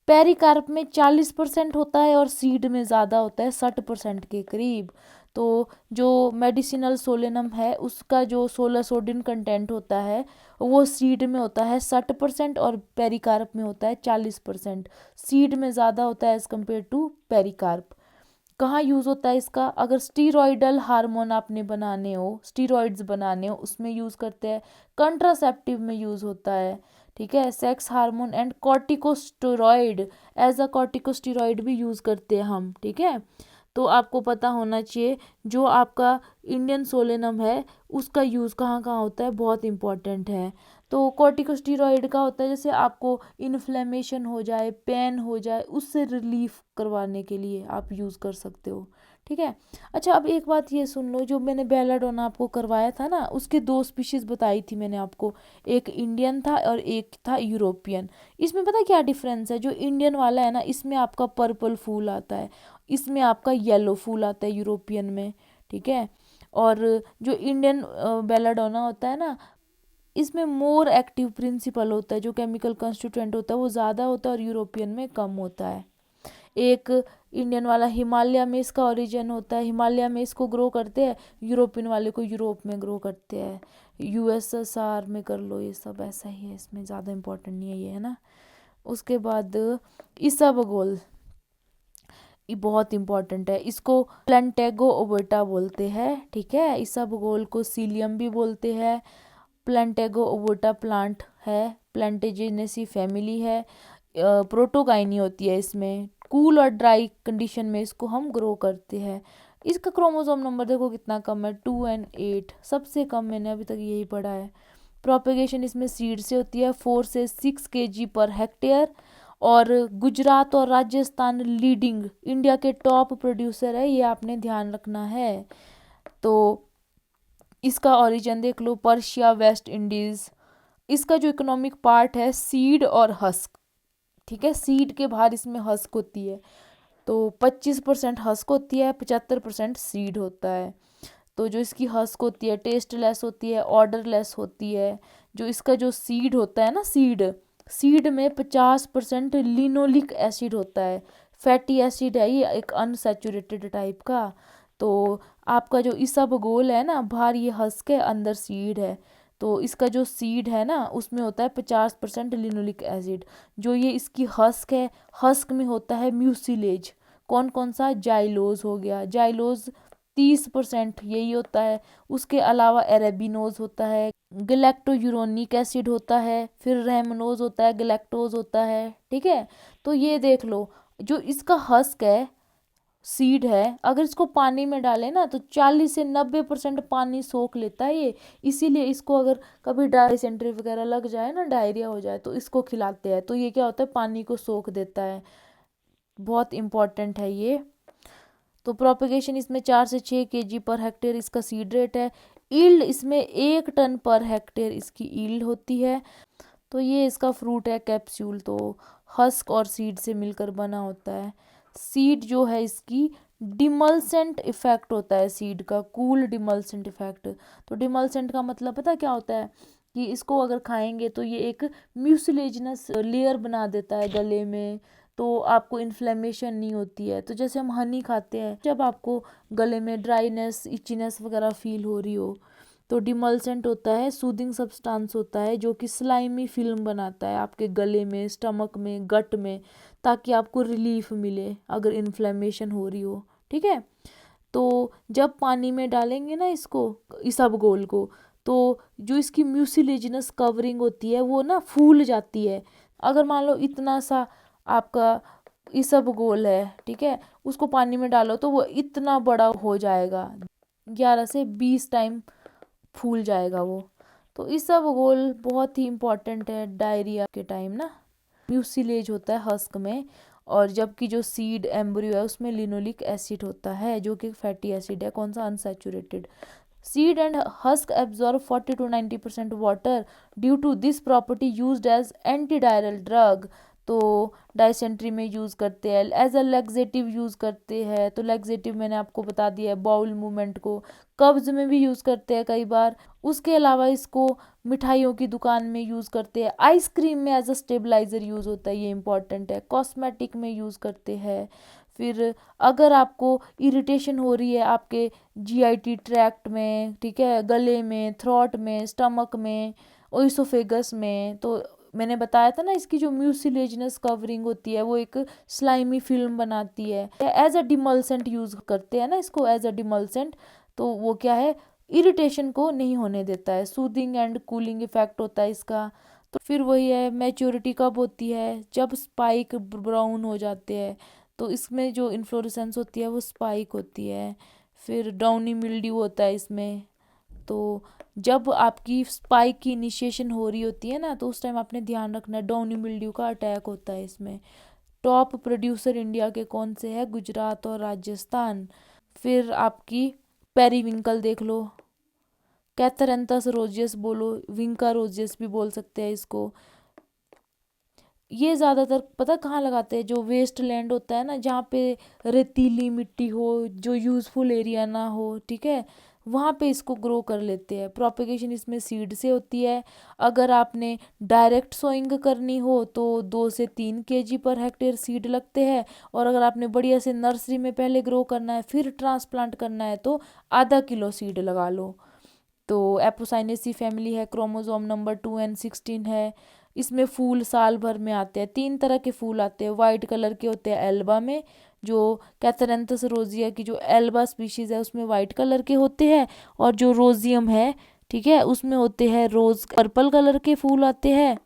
पेरिकार्प में 40% होता है और सीड में ज़्यादा होता है, 60% के करीब। तो जो मेडिसिनल सोलेनम है उसका जो 16 सोडियम कंटेंट होता है वो सीड में होता है 60% और पेरिकार्प में होता है 40%। सीड में ज़्यादा होता है एज़ कम्पेयर टू पेरिकार्प। कहाँ यूज़ होता है इसका, अगर स्टीरॉयडल हार्मोन आपने बनाने हो, स्टीरॉइड्स बनाने हो, उसमें यूज़ करते हैं। कंट्रासेप्टिव में यूज़ होता है, ठीक है। Sex hormone and corticosteroid, as a corticosteroid भी यूज़ करते हैं हम, ठीक है। तो आपको पता होना चाहिए जो आपका इंडियन सोलेनम है उसका यूज़ कहाँ कहाँ होता है, बहुत इंपॉर्टेंट है। तो कॉर्टिकोस्टेरॉइड का होता है जैसे आपको इन्फ्लेमेशन हो जाए, पेन हो जाए, उससे रिलीफ करवाने के लिए आप यूज़ कर सकते हो, ठीक है। अच्छा, अब एक बात ये सुन लो, जो मैंने बेलाडोना आपको करवाया था ना, उसके 2 स्पीशीज़ बताई थी मैंने आपको, एक इंडियन था और एक था यूरोपियन। इसमें पता क्या डिफरेंस है, जो इंडियन वाला है ना इसमें आपका पर्पल फूल आता है, इसमें आपका येलो फूल आता है यूरोपियन में, ठीक है। और जो इंडियन बेलाडोना होता है ना, इसमें मोर एक्टिव प्रिंसिपल होता है, जो केमिकल कॉन्स्टिट्यूएंट होता है वो ज़्यादा होता है और यूरोपियन में कम होता है। एक इंडियन वाला हिमालय में इसका ओरिजिन होता है, हिमालय में इसको ग्रो करते हैं, यूरोपियन वाले को यूरोप में ग्रो करते हैं, यूएसएसआर में कर लो, ये सब ऐसा ही है, इसमें ज़्यादा इम्पोर्टेंट नहीं है ये, है ना। उसके बाद ईसाबगोल, ये बहुत इंपॉर्टेंट है। इसको प्लांटेगो ओबोटा बोलते हैं, ठीक है। इसबगोल को सीलियम भी बोलते हैं। प्लांटेगो ओबोटा प्लांट है, प्लांटेजेनेसी फैमिली है, प्रोटोगाइनी होती है इसमें। कूल और ड्राई कंडीशन में इसको हम ग्रो करते हैं। इसका क्रोमोसोम नंबर देखो कितना कम है, 2 और 8, सबसे कम मैंने अभी तक यही पढ़ा है। प्रोपेगेशन इसमें सीड से होती है, 4 से 6 kg पर हेक्टेयर। और गुजरात और राजस्थान लीडिंग इंडिया के टॉप प्रोड्यूसर है, ये आपने ध्यान रखना है। तो इसका ओरिजिन देख लो, पर्शिया, वेस्ट इंडीज। इसका जो इकोनॉमिक पार्ट है सीड और हस्क, ठीक है। सीड के बाहर इसमें हस्क होती है, तो 25% हस्क होती है, 75% सीड होता है। तो जो इसकी हस्क होती है टेस्टलेस होती है, ऑर्डरलेस होती है। जो इसका जो सीड होता है ना, सीड सीड में 50% लिनोलिक एसिड होता है, फैटी एसिड है ये, एक अनसैचुरेटेड टाइप का। तो आपका जो इसबगोल है ना, बाहर ये हस्क है, अंदर सीड है। तो इसका जो सीड है ना, उसमें होता है 50% लिनोलिक एसिड। जो ये इसकी हस्क है, हस्क में होता है म्यूसिलेज। कौन कौन सा, जाइलोज हो गया, जाइलोज 30% यही होता है। उसके अलावा एरेबिनोज होता है, गलैक्टोयूरोनिक एसिड होता है, फिर रेमनोज होता है, गलैक्टोज होता है, ठीक है। तो ये देख लो, जो इसका हस्क है, सीड है, अगर इसको पानी में डालें ना तो 40 से 90% पानी सोख लेता है ये। इसीलिए इसको अगर कभी डायसेंट्री वगैरह लग जाए ना, डायरिया हो जाए, तो इसको खिलाते हैं, तो ये क्या होता है, पानी को सोख देता है। बहुत इंपॉर्टेंट है ये। तो प्रोपेगेशन इसमें 4 से 6 kg पर हेक्टेयर इसका सीड रेट है। ईल्ड इसमें 1 टन पर हेक्टेयर इसकी ईल्ड होती है। तो ये इसका फ्रूट है, कैप्सूल, तो हस्क और सीड से मिलकर बना होता है। सीड जो है इसकी डिमल्सेंट इफेक्ट होता है, सीड का कूल डिमल्सेंट इफेक्ट। तो डिमल्सेंट का मतलब पता क्या होता है, कि इसको अगर खाएंगे तो ये एक म्यूसिलेजिनस लेयर बना देता है गले में, तो आपको इन्फ्लेमेशन नहीं होती है। तो जैसे हम हनी खाते हैं, जब आपको गले में ड्राइनेस, इचीनेस वगैरह फील हो रही हो, तो डिमल्सेंट होता है, सूदिंग सब्सटेंस होता है, जो कि स्लाइमी फिल्म बनाता है आपके गले में, स्टमक में, गट में, ताकि आपको रिलीफ मिले अगर इन्फ्लेमेशन हो रही हो, ठीक है। तो जब पानी में डालेंगे ना इसको, इसबगोल को, तो जो इसकी म्यूसिलेजिनस कवरिंग होती है वो ना फूल जाती है। अगर मान लो इतना सा आपका इसबगोल है, ठीक है, उसको पानी में डालो तो वो इतना बड़ा हो जाएगा, 11 से 20 टाइम फूल जाएगा वो। तो इसबगोल बहुत ही इम्पोर्टेंट है डायरिया के टाइम ना। म्यूसिलेज होता है हस्क में, और जबकि जो सीड एम्ब्रियो है उसमें लिनोलिक एसिड होता है, जो कि फैटी एसिड है, कौन सा, unsaturated. Seed and husk absorb 40 to 90% water, due to this property used as antidiarrheal drug. तो डाइसेंट्री में यूज़ करते हैं, एज अ लैक्सेटिव यूज़ करते हैं। तो लैक्सेटिव मैंने आपको बता दिया है, बाउल मूवमेंट को, कब्ज में भी यूज़ करते हैं कई बार। उसके अलावा इसको मिठाइयों की दुकान में यूज़ करते हैं, आइसक्रीम में एज अ स्टेबलाइज़र यूज़ होता है, ये इंपॉर्टेंट है, कॉस्मेटिक में यूज़ करते हैं। फिर अगर आपको इरिटेशन हो रही है आपके जीआईटी ट्रैक्ट में, ठीक है, गले में, थ्रोट में, स्टमक में, ओइसोफेगस में, तो मैंने बताया था ना, इसकी जो म्यूसिलेजिनस कवरिंग होती है वो एक स्लाइमी फिल्म बनाती है। एज अ डिमल्सेंट यूज़ करते हैं ना इसको, एज अ डिमल्सेंट। तो वो क्या है, इरिटेशन को नहीं होने देता है, सूदिंग एंड कूलिंग इफेक्ट होता है इसका। तो फिर वही है, मैच्योरिटी कब होती है, जब स्पाइक ब्राउन हो जाते हैं, तो इसमें जो इन्फ्लोरेसेंस होती है वो स्पाइक होती है। फिर डाउनी मिल्ड्यू होता है इसमें। तो जब आपकी स्पाइक की इनिशिएशन हो रही होती है ना, तो उस टाइम आपने ध्यान रखना है, डाउनी मिल्ड्यू का अटैक होता है इसमें। टॉप प्रोड्यूसर इंडिया के कौन से हैं, गुजरात और राजस्थान। फिर आपकी पेरीविंकल देख लो, कैथरेंथस रोजियस बोलो, विंका रोजियस भी बोल सकते हैं इसको। ये ज़्यादातर पता कहाँ लगाते हैं, जो वेस्ट लैंड होता है ना, जहाँ पे रेतीली मिट्टी हो, जो यूज़फुल एरिया ना हो, ठीक है, वहाँ पे इसको ग्रो कर लेते हैं। प्रोपेगेशन इसमें सीड से होती है। अगर आपने डायरेक्ट सोइंग करनी हो तो 2 से 3 kg पर हेक्टेयर सीड लगते हैं, और अगर आपने बढ़िया से नर्सरी में पहले ग्रो करना है फिर ट्रांसप्लांट करना है तो ½ किलो सीड लगा लो। तो एपोसाइनेसी फैमिली है, क्रोमोसोम नंबर 2 और 16 है। इसमें फूल साल भर में आते हैं, 3 तरह के फूल आते हैं। वाइट कलर के होते हैं एल्बा में, जो कैथरैंथस रोजिया की जो एल्बा स्पीशीज है उसमें वाइट कलर के होते हैं, और जो रोजियम है, ठीक है, उसमें होते हैं रोज पर्पल कलर के फूल आते हैं।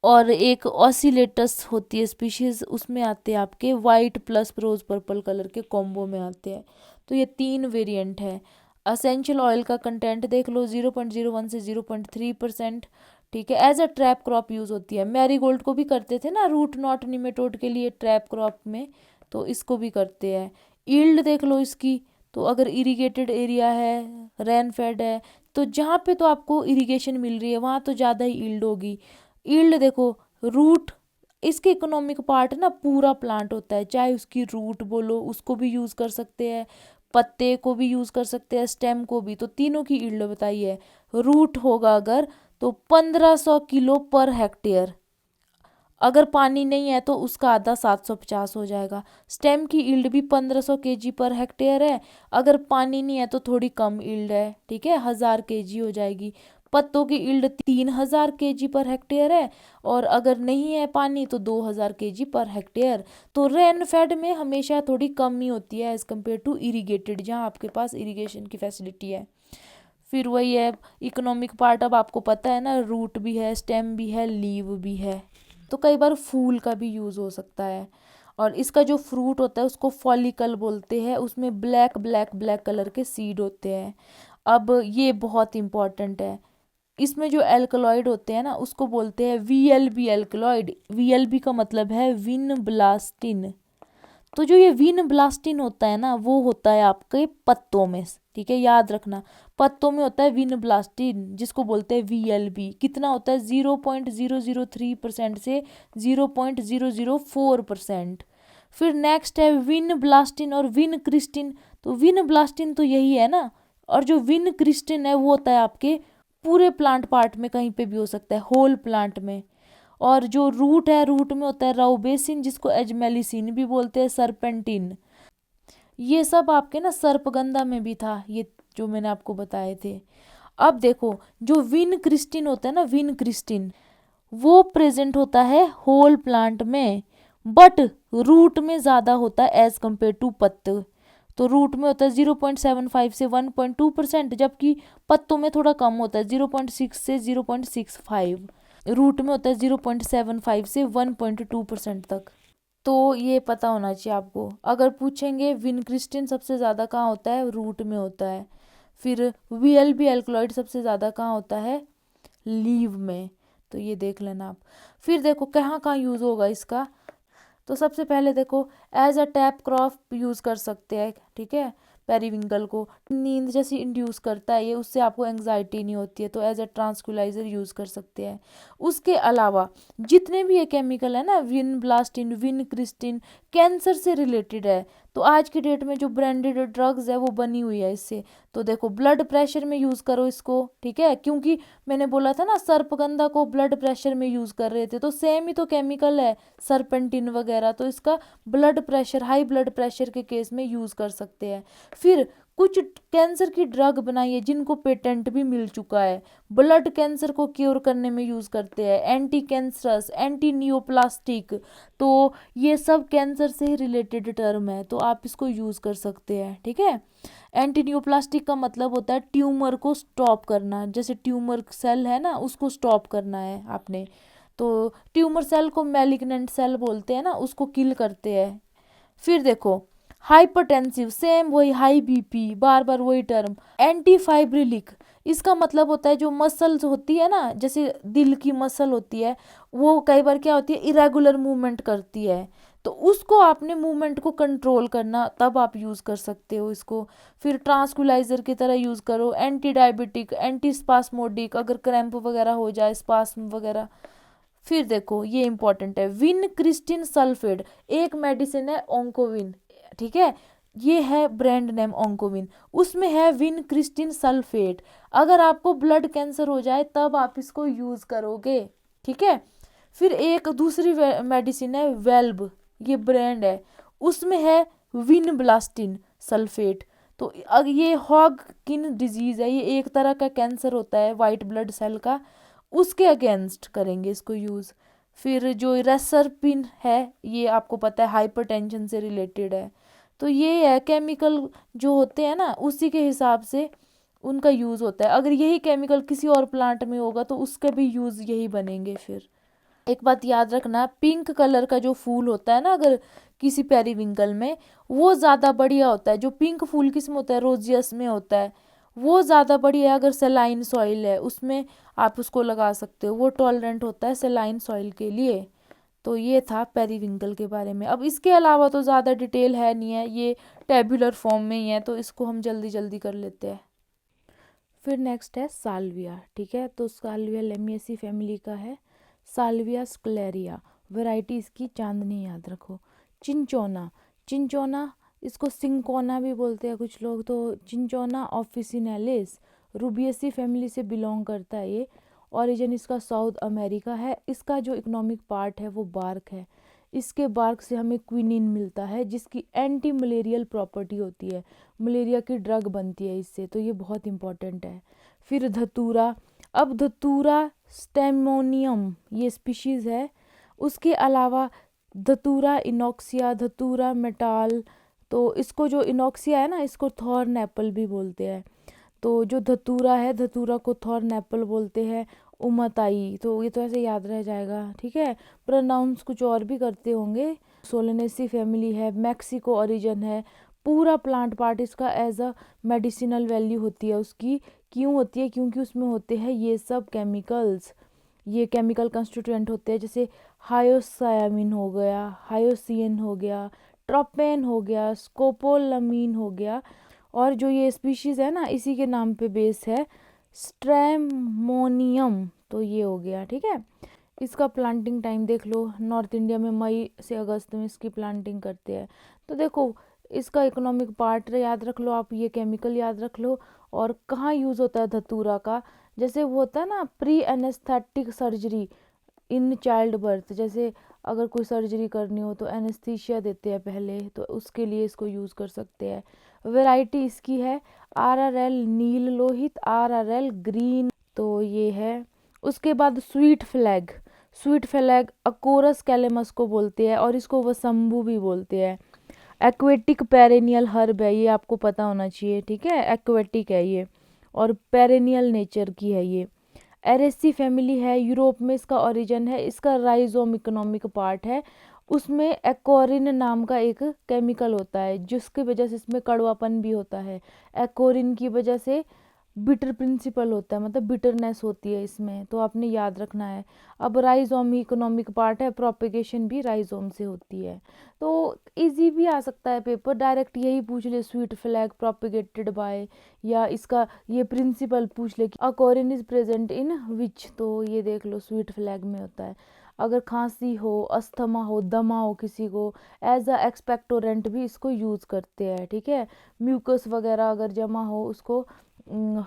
और एक ऑसिलेटस होती है स्पीशीज, उसमें आते हैं आपके वाइट प्लस रोज पर्पल कलर के कॉम्बो में आते हैं। तो ये 3 वेरिएंट है। असेंशियल ऑयल का कंटेंट देख लो, 0.01 से 0.3%, ठीक है। As a trap crop use होती है। मैरीगोल्ड को भी करते थे ना रूट नॉट निमेटोड के लिए ट्रैप क्रॉप में, तो इसको भी करते हैं। ईल्ड देख लो इसकी, तो अगर इरिगेटेड एरिया है, रेन फेड है, तो जहाँ पे तो आपको इरिगेशन मिल रही है वहाँ तो ज़्यादा ही ईल्ड होगी। ईल्ड देखो, रूट इसके इकोनॉमिक पार्ट ना पूरा प्लांट होता है, चाहे उसकी रूट बोलो उसको भी यूज़ कर सकते हैं, पत्ते को भी यूज़ कर सकते हैं, स्टेम को भी, तो तीनों की ईल्ड बताई है। रूट होगा अगर तो 1500 किलो पर हेक्टेयर, अगर पानी नहीं है तो उसका आधा 750 हो जाएगा। स्टेम की ईल्ड भी 1500 केजी पर हेक्टेयर है, अगर पानी नहीं है तो थोड़ी कम ईल्ड है, ठीक है, 1000 केजी हो जाएगी। पत्तों की ईल्ड 3000 केजी पर हेक्टेयर है, और अगर नहीं है पानी तो 2000 केजी पर हेक्टेयर। तो रेन फेड में हमेशा थोड़ी कम ही होती है एज कम्पेयर टू इरीगेटेड, जहाँ आपके पास इरीगेशन की फैसिलिटी है। फिर वही है इकोनॉमिक पार्ट, अब आपको पता है ना, रूट भी है, स्टेम भी है, लीव भी है। तो कई बार फूल का भी यूज़ हो सकता है। और इसका जो फ्रूट होता है उसको फॉलिकल बोलते हैं, उसमें ब्लैक ब्लैक ब्लैक कलर के सीड होते हैं। अब ये बहुत इंपॉर्टेंट है, इसमें जो एल्कलॉइड होते हैं ना उसको बोलते हैं वीएलबी एल्कलॉइड। वीएलबी का मतलब है विन ब्लास्टिन। तो जो ये विन ब्लास्टिन होता है ना वो होता है आपके पत्तों में, ठीक है, याद रखना, पत्तों में होता है विन ब्लास्टिन, जिसको बोलते हैं वीएलबी। कितना होता है, 0.003% से 0.004%। फिर नेक्स्ट है विन ब्लास्टिन और विन क्रिस्टिन। तो विन ब्लास्टिन तो यही है ना, और जो विन क्रिस्टिन है वो होता है आपके पूरे प्लांट पार्ट में, कहीं पे भी हो सकता है, होल प्लांट में। और जो रूट है, रूट में होता है राउबेसिन, जिसको एजमेलिसिन भी बोलते हैं, सरपेंटिन। ये सब आपके ना सर्पगंधा में भी था, ये जो मैंने आपको बताए थे। अब देखो, जो विन क्रिस्टिन होता है ना, विन क्रिस्टिन वो प्रेजेंट होता है होल प्लांट में, बट रूट में ज़्यादा होता है एज कम्पेयर टू पत्ते। तो रूट में होता है 0.75 से 1.2%, जबकि पत्तों में थोड़ा कम होता है, 0.6 से 0.65। रूट में होता है 0.75 से 1.2% तक। तो ये पता होना चाहिए आपको। अगर पूछेंगे विनक्रिस्टिन सबसे ज़्यादा कहाँ होता है, रूट में होता है। फिर वीएलबी एल्कलॉइड सबसे ज़्यादा कहाँ होता है, लीव में। तो ये देख लेना आप। फिर देखो कहाँ कहाँ यूज़ होगा इसका। तो सबसे पहले देखो, as a trap crop use कर सकते हैं, ठीक है, पेरीविंकल को नींद जैसी इंड्यूस करता है ये, उससे आपको एंग्जाइटी नहीं होती है, तो एज अ ट्रांसक्यूलाइजर यूज़ कर सकते हैं। उसके अलावा जितने भी ये केमिकल है ना, विन ब्लास्टिन, विन क्रिस्टिन, कैंसर से रिलेटेड है। तो आज की डेट में जो ब्रांडेड ड्रग्स है वो बनी हुई है इससे। तो देखो ब्लड प्रेशर में यूज़ करो इसको, ठीक है, क्योंकि मैंने बोला था ना सर्पगंधा को ब्लड प्रेशर में यूज़ कर रहे थे, तो सेम ही तो केमिकल है सरपेंटिन वगैरह, तो इसका blood pressure, high blood pressure के केस में यूज़ कर सकते हैं। फिर कुछ कैंसर की ड्रग बनाई है जिनको पेटेंट भी मिल चुका है, ब्लड कैंसर को क्योर करने में यूज़ करते हैं, एंटी कैंसरस, एंटी नियोप्लास्टिक। तो ये सब कैंसर से ही रिलेटेड टर्म है, तो आप इसको यूज़ कर सकते हैं, ठीक है। एंटी नियोप्लास्टिक का मतलब होता है ट्यूमर को स्टॉप करना, जैसे ट्यूमर सेल है ना उसको स्टॉप करना है आपने। तो ट्यूमर सेल को मैलिग्नेंट सेल बोलते हैं ना, उसको किल करते हैं। फिर देखो हाइपरटेंसिव, सेम वही, हाई बीपी, बार बार वही टर्म। एंटी फाइब्रिलिक, इसका मतलब होता है जो मसल्स होती है ना, जैसे दिल की मसल होती है, वो कई बार क्या होती है, इरेगुलर मूवमेंट करती है, तो उसको आपने मूवमेंट को कंट्रोल करना, तब आप यूज़ कर सकते हो इसको। फिर ट्रांसक्यूलाइजर की तरह यूज़ करो। एंटी डायबिटिक, एंटी स्पास्मोडिक, अगर क्रैम्प वगैरह हो जाए, स्पास्म वगैरह। फिर देखो ये इंपॉर्टेंट है, विन क्रिस्टिन सल्फेट, एक मेडिसिन है ओंकोविन, ठीक है, ये है ब्रांड नेम ओंकोविन, उसमें है विन क्रिस्टिन सल्फेट। अगर आपको ब्लड कैंसर हो जाए तब आप इसको यूज़ करोगे, ठीक है। फिर एक दूसरी मेडिसिन है वेल्ब, ये ब्रांड है, उसमें है विन ब्लास्टिन सल्फेट। तो अब ये हॉगकिन डिजीज़ है, ये एक तरह का कैंसर होता है वाइट ब्लड सेल का, उसके अगेंस्ट करेंगे इसको यूज़। फिर जो रेसरपिन है ये आपको पता है हाइपरटेंशन से रिलेटेड है, तो ये है केमिकल जो होते हैं ना उसी के हिसाब से उनका यूज़ होता है। अगर यही केमिकल किसी और प्लांट में होगा तो उसके भी यूज़ यही बनेंगे। फिर एक बात याद रखना, पिंक कलर का जो फूल होता है ना अगर किसी पेरीविंकल में, वो ज़्यादा बढ़िया होता है। जो पिंक फूल किस्म होता है रोजियस में होता है वो ज़्यादा बढ़िया है। अगर सेलाइन सॉइल है उसमें आप उसको लगा सकते हो, वो टॉलरेंट होता है सेलाइन सॉइल के लिए। तो ये था पेरीविंकल के बारे में। अब इसके अलावा तो ज़्यादा डिटेल है नहीं है, ये टेबुलर फॉर्म में ही है, तो इसको हम जल्दी जल्दी कर लेते हैं। फिर नेक्स्ट है साल्विया, ठीक है। तो साल्विया लेमिएसी फैमिली का है, साल्विया स्क्लेरिया, वैरायटी इसकी चांदनी याद रखो। चिंचोना, चिंचोना इसको सिंकोना भी बोलते हैं कुछ लोग, तो चिंचोना ऑफिसिनेलिस रूबियसी फैमिली से बिलोंग करता है ये। ओरिजिन इसका साउथ अमेरिका है। इसका जो इकोनॉमिक पार्ट है वो बार्क है। इसके बार्क से हमें क्विनीन मिलता है जिसकी एंटी मलेरियल प्रॉपर्टी होती है, मलेरिया की ड्रग बनती है इससे, तो ये बहुत इंपॉर्टेंट है। फिर धतूरा, अब धतूरा स्टेमोनियम ये स्पीशीज़ है। उसके अलावा धतूरा इनॉक्सिया, धतूरा मेटाल, तो इसको जो इनॉक्सिया है ना इसको थॉर्न एप्पल भी बोलते हैं। तो जो धतूरा है धतूरा को थॉर्न एप्पल बोलते हैं। उमताई, तो ये तो ऐसे याद रह जाएगा, ठीक है। प्रोनाउंस कुछ और भी करते होंगे। सोलेनेसी फैमिली है, मैक्सिको ओरिजिन है। पूरा प्लांट पार्ट इसका एज अ मेडिसिनल वैल्यू होती है उसकी। क्यों होती है? क्योंकि उसमें होते हैं ये सब केमिकल्स, ये केमिकल कंस्टिट्यूएंट होते हैं, जैसे हायोसायामिन हो गया, हायोसिन हो गया, ट्रोपेन हो गया, स्कोपोलामीन हो गया। और जो ये स्पीशीज़ है ना इसी के नाम पे बेस है, स्ट्रेमोनियम, तो ये हो गया, ठीक है। इसका प्लांटिंग टाइम देख लो, नॉर्थ इंडिया में मई से अगस्त में इसकी प्लांटिंग करते हैं। तो देखो इसका इकोनॉमिक पार्ट याद रख लो आप, ये केमिकल याद रख लो, और कहाँ यूज़ होता है धतूरा का, जैसे वो होता है ना pre anaesthetic surgery in child birth, जैसे अगर कोई सर्जरी करनी हो तो एनेस्थीसिया देते हैं पहले, तो उसके लिए इसको यूज़ कर सकते हैं। वैरायटी इसकी है RRL नील लोहित, RRL ग्रीन, तो ये है। उसके बाद sweet flag, sweet flag अकोरस calamus को बोलते हैं और इसको वसम्बू भी बोलते हैं। एक्वेटिक पेरेनियल हर्ब है, ये आपको पता होना चाहिए, ठीक है। एक्वेटिक है ये और पेरेनियल नेचर की है ये। एरेसी फैमिली है, यूरोप में इसका ओरिजिन है। इसका राइजोम इकोनॉमिक पार्ट है, उसमें एक्कोरिन नाम का एक केमिकल होता है जिसकी वजह से इसमें कड़वापन भी होता है। एक्कोरिन की वजह से बिटर प्रिंसिपल होता है, मतलब बिटरनेस होती है इसमें, तो आपने याद रखना है। अब राइजोम ही इकोनॉमिक पार्ट है, प्रोपेगेशन भी राइजोम से होती है। तो इजी भी आ सकता है पेपर, डायरेक्ट यही पूछ ले स्वीट फ्लैग प्रोपेगेटेड बाय, या इसका ये प्रिंसिपल पूछ ले कि अकोरिन इज प्रेजेंट इन विच, तो ये देख लो स्वीट फ्लैग में होता है। अगर खांसी हो, अस्थमा हो, दमा हो किसी को, एज अ एक्सपेक्टोरेंट भी इसको यूज़ करते हैं, ठीक है। म्यूकस वगैरह अगर जमा हो उसको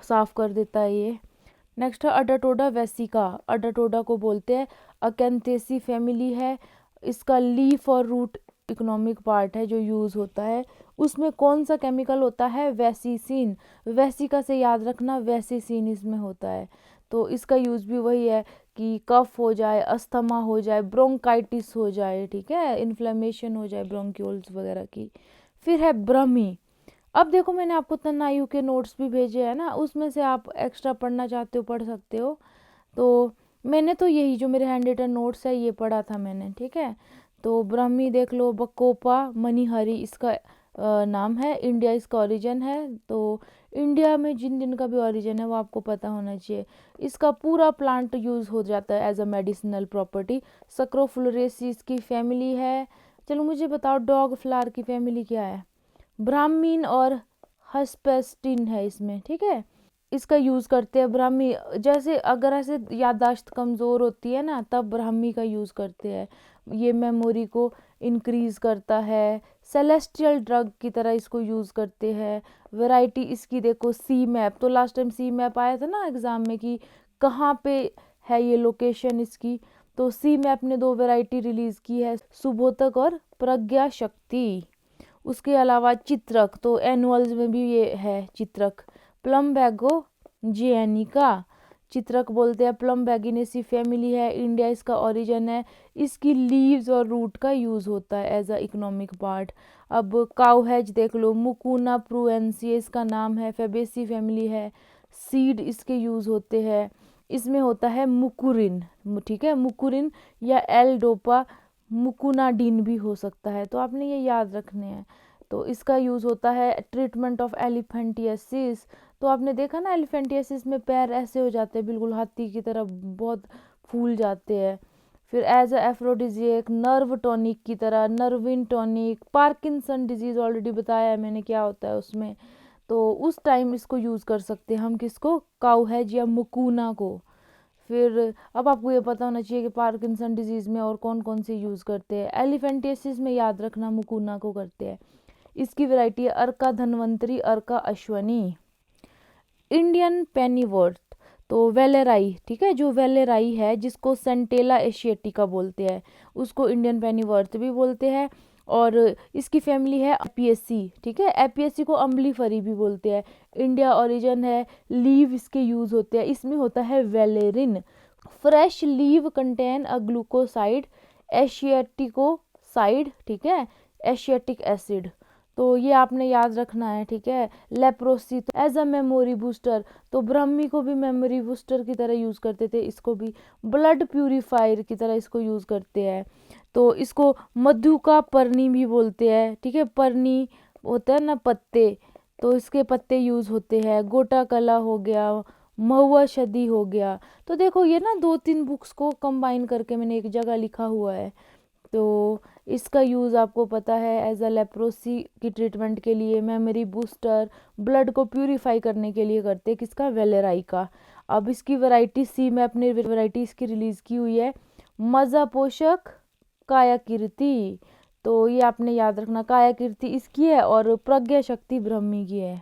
साफ कर देता है ये। नेक्स्ट है अडाटोडा वेसिका, अडाटोडा को बोलते हैं। अकेंथेसी फैमिली है, इसका लीफ और रूट इकोनॉमिक पार्ट है जो यूज़ होता है। उसमें कौन सा केमिकल होता है? वेसिसिन, वेसिका से याद रखना वेसिसिन इसमें होता है। तो इसका यूज़ भी वही है कि कफ हो जाए, अस्थमा हो जाए, ब्रोंकाइटिस हो जाए, ठीक है, इन्फ्लेमेशन हो जाए ब्रोंक्यूल्स वगैरह की। फिर है ब्रह्मी। अब देखो मैंने आपको तन्नायु के नोट्स भी भेजे हैं ना, उसमें से आप एक्स्ट्रा पढ़ना चाहते हो पढ़ सकते हो। तो मैंने तो यही जो मेरे हैंड रिटन नोट्स है ये पढ़ा था मैंने, ठीक है। तो ब्राह्मी देख लो, बकोपा मणिहरी इसका नाम है, इंडिया इसका ओरिजिन है। तो इंडिया में जिन जिन का भी ओरिजिन है वो आपको पता होना चाहिए। इसका पूरा प्लांट यूज़ हो जाता है एज अ मेडिसिनल प्रॉपर्टी। सक्रोफ्लोरेसी इसकी फैमिली है। चलो मुझे बताओ डॉग फ्लावर की फैमिली क्या है? ब्राह्मीन और हस्पेस्टिन है इसमें, ठीक है। इसका यूज़ करते हैं ब्राह्मी, जैसे अगर ऐसे याददाश्त कमज़ोर होती है ना तब ब्राह्मी का यूज़ करते हैं। ये मेमोरी को इंक्रीज़ करता है, सेलेस्टियल ड्रग की तरह इसको यूज़ करते हैं। वैरायटी इसकी देखो सी मैप, तो लास्ट टाइम सी मैप आया था ना एग्ज़ाम में कि कहाँ पे है ये लोकेशन इसकी, तो सी मैप ने 2 वैरायटी रिलीज़ की है, सुबोधक और प्रज्ञा शक्ति। उसके अलावा चित्रक, तो एनुअल्स में भी ये है चित्रक। प्लम बैगो जेनिका, चित्रक बोलते हैं। प्लम बैगिनेसी फैमिली है, इंडिया इसका ओरिजिन है। इसकी लीव्स और रूट का यूज़ होता है एज अ इकोनॉमिक पार्ट। अब काउ हैज देख लो, मुकुना प्रूएंसी इसका नाम है, फेबेसी फैमिली है। सीड इसके यूज़ होते हैं। इसमें होता है मुकुरिन, ठीक है, मुकुरिन या एल डोपा मुकुनाडीन भी हो सकता है, तो आपने ये याद रखने हैं। तो इसका यूज़ होता है ट्रीटमेंट ऑफ एलिफेंटियासिस। तो आपने देखा ना एलिफेंटियासिस में पैर ऐसे हो जाते हैं बिल्कुल हाथी की तरह, बहुत फूल जाते हैं। फिर एज अ एफ्रोडिजिएक, नर्व टॉनिक की तरह, नर्विन टॉनिक। पार्किंसन डिजीज़ ऑलरेडी बताया है मैंने क्या होता है उसमें, तो उस टाइम इसको यूज़ कर सकते हैं हम, किसको, काउहेज या मुकुना को। फिर अब आपको ये पता होना चाहिए कि पार्किंसन डिजीज़ में और कौन कौन से यूज़ करते हैं। एलिफेंटियासिस में याद रखना मुकुना को करते हैं। इसकी वैरायटी है अर्का धन्वंतरी, अर्का अश्वनी। इंडियन पेनीवर्थ, तो वेलेराई, ठीक है, जो वेलेराई है जिसको सेंटेला एशियाटिका बोलते हैं, उसको इंडियन पेनीवर्थ भी बोलते हैं। और इसकी फैमिली है एपियसी, ठीक है, एपियसी को अम्बलीफरी भी बोलते हैं। इंडिया ओरिजिन है। लीव इसके यूज़ होते हैं, इसमें होता है वेलेरिन। Fresh leave contain a glucoside asiaticoside, ठीक है, एशियाटिक एसिड। तो ये आपने याद रखना है, ठीक है। लेप्रोसी तो एज अ मेमोरी बूस्टर, तो ब्राह्मी को भी मेमोरी बूस्टर की तरह यूज़ करते थे, इसको भी ब्लड प्यूरिफायर की तरह इसको यूज़ करते हैं। तो इसको मधु का पर्नी भी बोलते हैं, ठीक है, पर्नी होता है ना पत्ते, तो इसके पत्ते यूज़ होते हैं। गोटा कला हो गया, महुआ शदी हो गया। तो देखो ये ना 2-3 बुक्स को कंबाइन करके मैंने एक जगह लिखा हुआ है। तो इसका यूज़ आपको पता है एज अ लेप्रोसी की ट्रीटमेंट के लिए, मेमोरी बूस्टर, ब्लड को प्यूरिफाई करने के लिए करते हैं, किसका, वेलेराई का। अब इसकी वैरायटी सी में अपनी वैरायटी इसकी रिलीज़ की हुई है, मज़ा पोषक, काया कीर्ति। तो ये आपने याद रखना, काया कीर्ति इसकी है और प्रज्ञा शक्ति ब्रह्मी की है।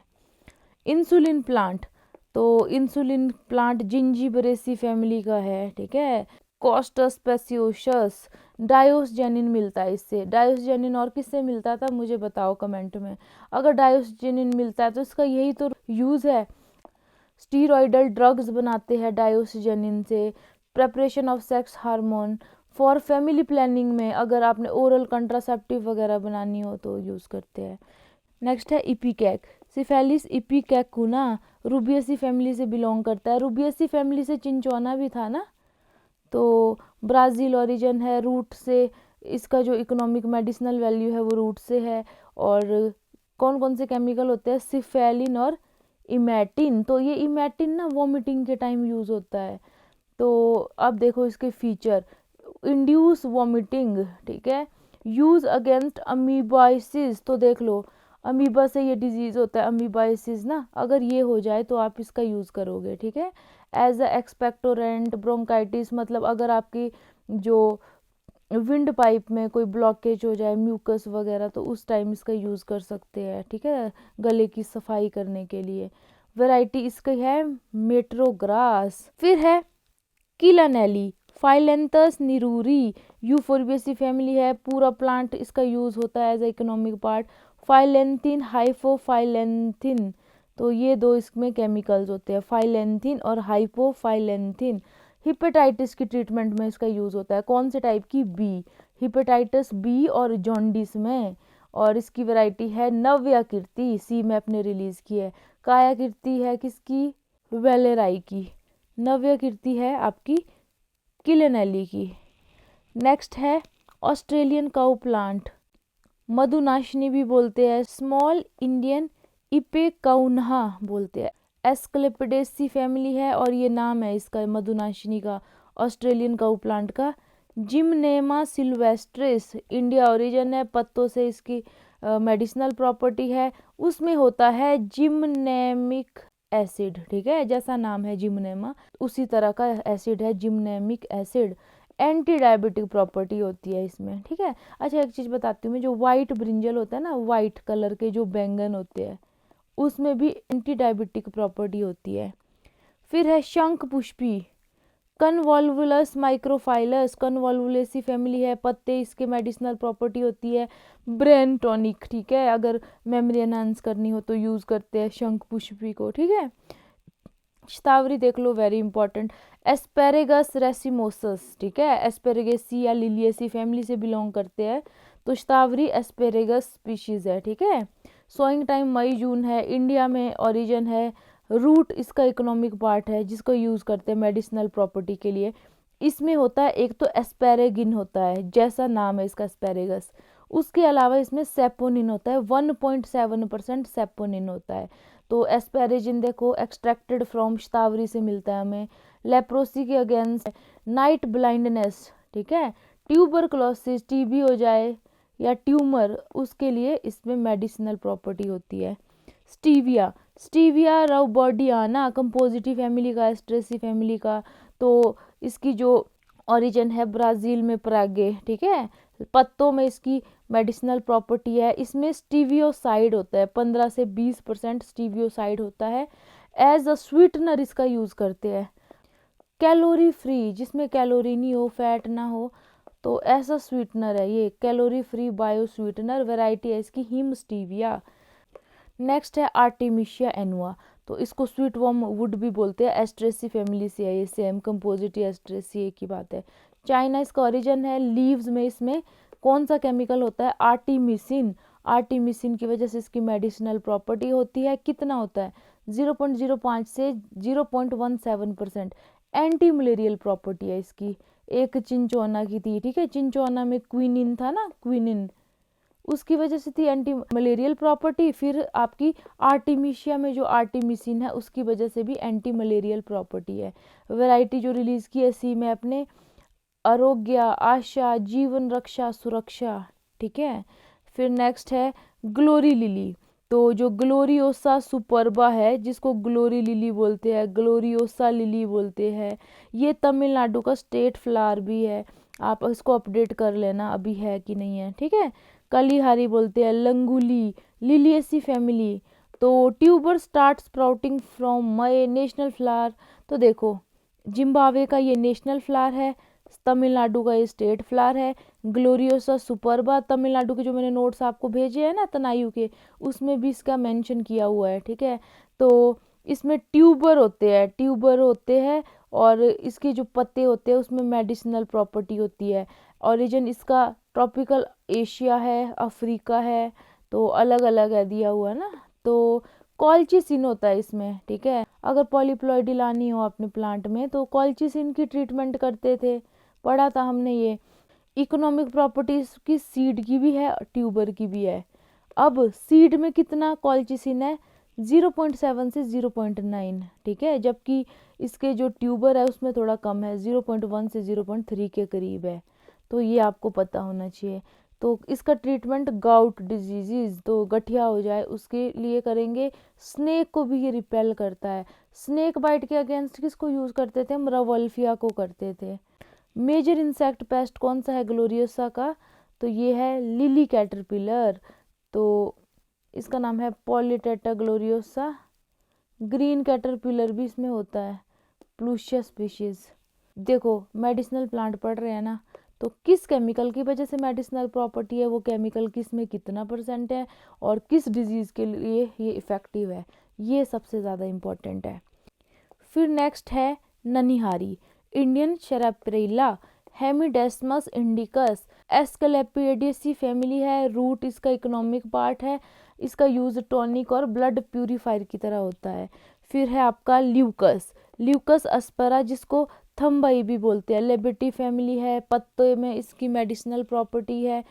इंसुलिन प्लांट, तो इंसुलिन प्लांट जिंजीबरेसी फैमिली का है, ठीक है। कॉस्टस स्पेसियोसस, डायोसजेनिन मिलता है इससे। डायोसजेनिन और किससे मिलता था मुझे बताओ कमेंट में। अगर डायोसजेनिन मिलता है तो इसका यही तो यूज़ है, स्टीरॉयडल ड्रग्स बनाते हैं डायोसजेनिन से। Preparation of sex hormone for family planning में, अगर आपने ओरल कंट्रासेप्टिव वगैरह बनानी हो तो यूज़ करते हैं। नेक्स्ट है इपीकैक, सिफेलिस इपीकैकुना, रूबियसी फैमिली से बिलोंग करता है। रूबियसी फैमिली से चिंचोना भी था ना, तो ब्राज़ील ओरिजिन है। रूट से इसका जो इकोनॉमिक मेडिसिनल वैल्यू है वो रूट से है। और कौन कौन से केमिकल होते हैं, सिफेलिन और इमेटिन। तो ये इमेटिन ना वॉमिटिंग के टाइम यूज़ होता है। तो अब देखो इसके फीचर, इंड्यूस वॉमिटिंग, ठीक है, यूज़ अगेंस्ट अमीबाइसिस। तो देख लो अमीबा से ये डिजीज़ होता है अमीबाइसिस ना, अगर ये हो जाए तो आप इसका यूज़ करोगे, ठीक है। एज अ एक्सपेक्टोरेंट, ब्रोंकाइटिस, मतलब अगर आपकी जो विंड पाइप में कोई ब्लॉकेज हो जाए, म्यूकस वगैरह, तो उस टाइम इसका यूज़ कर सकते हैं, ठीक है, गले की सफाई करने के लिए। वैरायटी इसकी है मेट्रोग्रास। फिर है किलानेली, फाइलेंथस निरूरी, यूफोर्बिएसी फैमिली है। पूरा प्लांट इसका यूज़ होता है एज ए इकोनॉमिक पार्ट। फाइलेंथिन, हाइपोफाइलेंथिन, तो ये दो इसमें केमिकल्स होते हैं, फाइलेंथिन और हाइपोफाइलेंथिन। हिपेटाइटिस की ट्रीटमेंट में इसका यूज़ होता है, कौन से टाइप की, बी, हिपेटाइटिस बी और जॉन्डिस में। और इसकी वैरायटी है नव्या कीर्ति, सी में अपने रिलीज़ की है। काया कीर्ति है किसकी, वेलेराई की। नव्या कीर्ति है आपकी किलेनेली की। नेक्स्ट है ऑस्ट्रेलियन काउ प्लांट, मधुनाशिनी भी बोलते हैं, स्मॉल इंडियन इपेकाउन्हा बोलते हैं। एस्क्लेपिडेसी फैमिली है और ये नाम है इसका मधुनाशिनी का, ऑस्ट्रेलियन काउ प्लांट का। जिमनेमा सिल्वेस्ट्रिस, इंडिया ओरिजिन है, पत्तों से इसकी मेडिसिनल प्रॉपर्टी है। उसमें होता है जिमनेमिक एसिड, ठीक है, जैसा नाम है जिमनेमा उसी तरह का एसिड है जिमनेमिक एसिड। एंटी डायबिटिक प्रॉपर्टी होती है इसमें, ठीक है। अच्छा एक चीज़ बताती हूँ मैं, जो वाइट ब्रिंजल होता है ना, वाइट कलर के जो बैंगन होते हैं, उसमें भी एंटी डायबिटिक प्रॉपर्टी होती है। फिर है शंख पुष्पी, कन्वॉल्वुलस माइक्रोफाइलस, कन्वॉल्वुलेसी फैमिली है, पत्ते इसके मेडिसिनल प्रॉपर्टी होती है। ब्रेन टॉनिक, ठीक है, अगर मेमोरी एनहांस करनी हो तो यूज़ करते हैं शंख पुष्पी को, ठीक है। शतावरी देख लो, वेरी इंपॉर्टेंट। एस्पेरेगस रेसिमोसस, ठीक है, एस्पेरेगेसी या लिलिएसी फैमिली से बिलोंग करते हैं, तो शतावरी एस्पेरेगस स्पीशीज है, ठीक है। सोइंग टाइम मई जून है, इंडिया में ओरिजिन है, रूट इसका इकोनॉमिक पार्ट है जिसको यूज़ करते हैं मेडिसिनल प्रॉपर्टी के लिए। इसमें होता है एक तो एस्पेरेगिन होता है, जैसा नाम है इसका एस्पेरेगस, उसके अलावा इसमें सेपोनिन होता है, 1.7% सेपोनिन होता है। तो एस्पेरेजिन देखो एक्सट्रैक्टेड फ्रॉम शतावरी से मिलता है हमें। लेप्रोसी के अगेंस्ट, नाइट ब्लाइंडनेस, ठीक है, ट्यूबरक्लोसिस, टीबी हो जाए या ट्यूमर, उसके लिए इसमें मेडिसिनल प्रॉपर्टी होती है। स्टीविया, स्टीविया रौबोडियाना कंपोजिटी फैमिली का, एस्ट्रेसी फैमिली का, तो इसकी जो ओरिजिन है ब्राज़ील में परागे, ठीक है। पत्तों में इसकी मेडिसिनल प्रॉपर्टी है। इसमें स्टीवियोसाइड होता है, 15 से 20% स्टीवियोसाइड होता है। एज अ स्वीटनर इसका यूज़ करते हैं। कैलोरी फ्री, जिसमें कैलोरी नहीं हो, फैट ना हो, तो ऐसा स्वीटनर है ये, calorie free bio sweetener. Variety है इसकी हिम स्टीविया। नेक्स्ट है आर्टेमिशिया एनुआ, तो इसको स्वीट वर्म वुड भी बोलते हैं, एस्ट्रेसी फैमिली से है ये, सेम कंपोजिटी एस्ट्रेसी एक ही बात है। चाइना इसका ओरिजिन है। लीव्स में इसमें कौन सा केमिकल होता है, आर्टिमिसिन। आर्टिमिसिन की वजह से इसकी मेडिसिनल प्रॉपर्टी होती है। कितना होता है, 0.05 से 0.17%। एंटी मलेरियल प्रॉपर्टी है इसकी। एक चिंचोना की थी, ठीक है, चिंचोना में क्विनिन था ना, क्विनिन, उसकी वजह से थी एंटी मलेरियल प्रॉपर्टी। फिर आपकी आर्टिमिशिया में जो आर्टिमिसिन है उसकी वजह से भी एंटी मलेरियल प्रॉपर्टी है। वैरायटी जो रिलीज की है सी में अपने, आरोग्य, आशा, जीवन रक्षा, सुरक्षा, ठीक है। फिर नेक्स्ट है ग्लोरी लिली, तो जो ग्लोरियोसा सुपरबा है, जिसको ग्लोरी लिली बोलते हैं, ग्लोरियोसा लिली बोलते हैं, ये तमिलनाडु का स्टेट फ्लावर भी है। आप इसको अपडेट कर लेना अभी है कि नहीं है, ठीक है। कलीहारी बोलते हैं, लंगुली, लिलिएसी फैमिली। तो tuber start sprouting from May, national flower, तो देखो जिम्बाब्वे का ये नेशनल फ्लावर है, तमिलनाडु का ये स्टेट फ्लावर है। ग्लोरियोसा सुपरबा, तमिलनाडु के जो मैंने नोट्स आपको भेजे हैं ना तनायु के, उसमें भी इसका मेंशन किया हुआ है, ठीक है। तो इसमें ट्यूबर होते हैं, ट्यूबर होते हैं, और इसके जो पत्ते होते हैं उसमें मेडिसिनल प्रॉपर्टी होती है। ओरिजिन इसका ट्रॉपिकल एशिया है, अफ्रीका है, तो अलग अलग है दिया हुआ ना। तो कॉल्चिसिन होता है इसमें, ठीक है। अगर पॉलीप्लॉइडी लानी हो अपने प्लांट में तो कॉल्चिसिन की ट्रीटमेंट करते थे, पढ़ा था हमने ये। इकोनॉमिक प्रॉपर्टीज की सीड की भी है, ट्यूबर की भी है। अब सीड में कितना कॉल्चिसिन है, 0.7 से 0.9, ठीक है, जबकि इसके जो ट्यूबर है उसमें थोड़ा कम है, 0.1 से 0.3 के करीब है। तो ये आपको पता होना चाहिए। तो इसका ट्रीटमेंट गाउट डिजीज़, तो गठिया हो जाए उसके लिए करेंगे। स्नेक को भी ये रिपेल करता है। स्नेक बाइट के अगेंस्ट किसको यूज़ करते थे हम, रवल्फिया को करते थे। मेजर इंसेक्ट पेस्ट कौन सा है ग्लोरियोसा का, तो ये है लिली कैटरपिलर, तो इसका नाम है पॉलीटेटा ग्लोरियोसा। ग्रीन कैटरपिलर भी इसमें होता है, प्लूशिया स्पीशीज। देखो मेडिसिनल प्लांट पढ़ रहे हैं ना, तो किस केमिकल की वजह से मेडिसिनल प्रॉपर्टी है, वो केमिकल किस में कितना परसेंट है, और किस डिजीज़ के लिए ये इफ़ेक्टिव है, ये सबसे ज़्यादा इम्पोर्टेंट है। फिर नेक्स्ट है ननिहारी, इंडियन शेराप्रेला, हेमिडेस्मस इंडिकस, एस्कलेपिडेसी फैमिली है। रूट इसका इकोनॉमिक पार्ट है। इसका यूज़ टॉनिक और ब्लड प्यूरिफायर की तरह होता है। फिर है आपका ल्यूकस, ल्यूकस अस्परा, जिसको थम्बाई भी बोलते हैं, लेबिटी फैमिली है। पत्ते में इसकी मेडिसिनल प्रॉपर्टी है।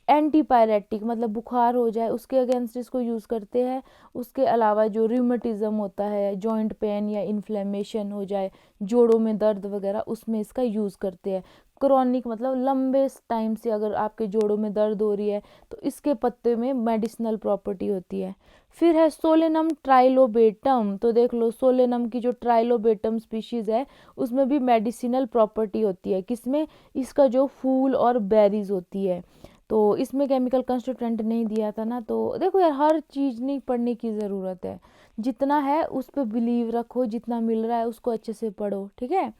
एंटीपायरेटिक, मतलब बुखार हो जाए उसके अगेंस्ट इसको यूज़ करते हैं। उसके अलावा जो रिमेटिज्म होता है, जॉइंट पेन या इन्फ्लेमेशन हो जाए, जोड़ों में दर्द वगैरह, उसमें इसका यूज़ करते हैं। क्रॉनिक मतलब लंबे टाइम से अगर आपके जोड़ों में दर्द हो रही है तो इसके पत्ते में मेडिसिनल प्रॉपर्टी होती है। फिर है सोलेनम ट्राइलोबेटम, तो देख लो सोलेनम की जो ट्राइलोबेटम स्पीशीज़ है उसमें भी मेडिसिनल प्रॉपर्टी होती है। किसमें, इसका जो फूल और बेरीज होती है। तो इसमें केमिकल कंस्टिट्यूएंट नहीं दिया था ना, तो देखो यार हर चीज़ नहीं पढ़ने की ज़रूरत है, जितना है उस पर बिलीव रखो, जितना मिल रहा है उसको अच्छे से पढ़ो, ठीक है।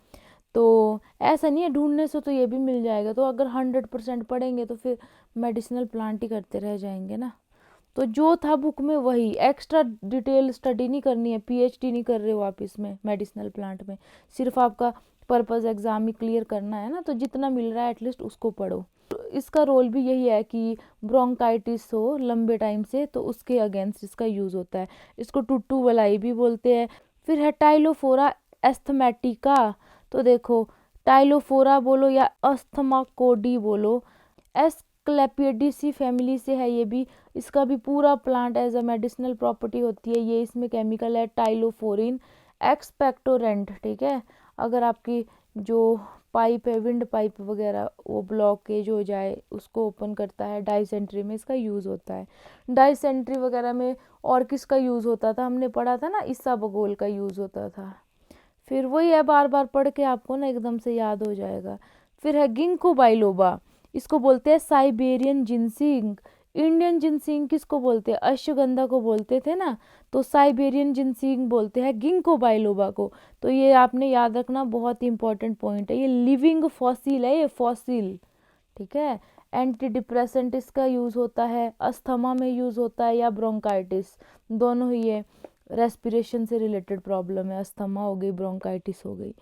तो ऐसा नहीं है ढूंढने से तो ये भी मिल जाएगा, तो अगर 100% पढ़ेंगे तो फिर मेडिसिनल प्लांट ही करते रह जाएंगे ना। तो जो था बुक में वही, एक्स्ट्रा डिटेल स्टडी नहीं करनी है, पीएचडी नहीं कर रहे हो आप इसमें मेडिसिनल प्लांट में, सिर्फ आपका पर्पस एग्जाम ही क्लियर करना है ना, तो जितना मिल रहा है एटलीस्ट उसको पढ़ो। तो इसका रोल भी यही है कि ब्रोंकाइटिस हो लंबे टाइम से तो उसके अगेंस्ट इसका यूज़ होता है। इसको टुट्टू वलाई भी बोलते हैं। फिर है टाइलोफोरा एस्थमेटिका। तो देखो टाइलोफोरा बोलो या अस्थमा कोडी बोलो, एस्क्लेपियडेसी फैमिली से है ये भी। इसका भी पूरा plant as a medicinal property होती है। ये इसमें केमिकल है टाइलोफोरिन एक्सपेक्टोरेंट, ठीक है। अगर आपकी जो पाइप है, विंड पाइप वगैरह, वो ब्लॉकेज हो जाए उसको ओपन करता है। डाइसेंट्री में इसका यूज़ होता है। डाइसेंट्री वगैरह में और किसका यूज़ होता था, हमने पढ़ा था ना, इसबगोल का यूज़ होता था। फिर वही है, बार बार पढ़ के आपको ना एकदम से याद हो जाएगा। फिर है गिंको बाइलोबा, इसको बोलते हैं साइबेरियन जिनसिंग। इंडियन जिनसिंग किसको बोलते हैं, अश्वगंधा को बोलते थे ना, तो साइबेरियन जिनसिंग बोलते हैं गिंको बाइलोबा को। तो ये आपने याद रखना, बहुत इंपॉर्टेंट पॉइंट है। ये लिविंग फॉसिल है, ये फॉसिल, ठीक है। एंटी डिप्रेसेंट इसका यूज़ होता है, अस्थमा में यूज़ होता है या ब्रोंकाइटिस, दोनों ही ये रेस्पिरेशन से रिलेटेड प्रॉब्लम है, अस्थमा हो गई, ब्रोंकाइटिस हो गई।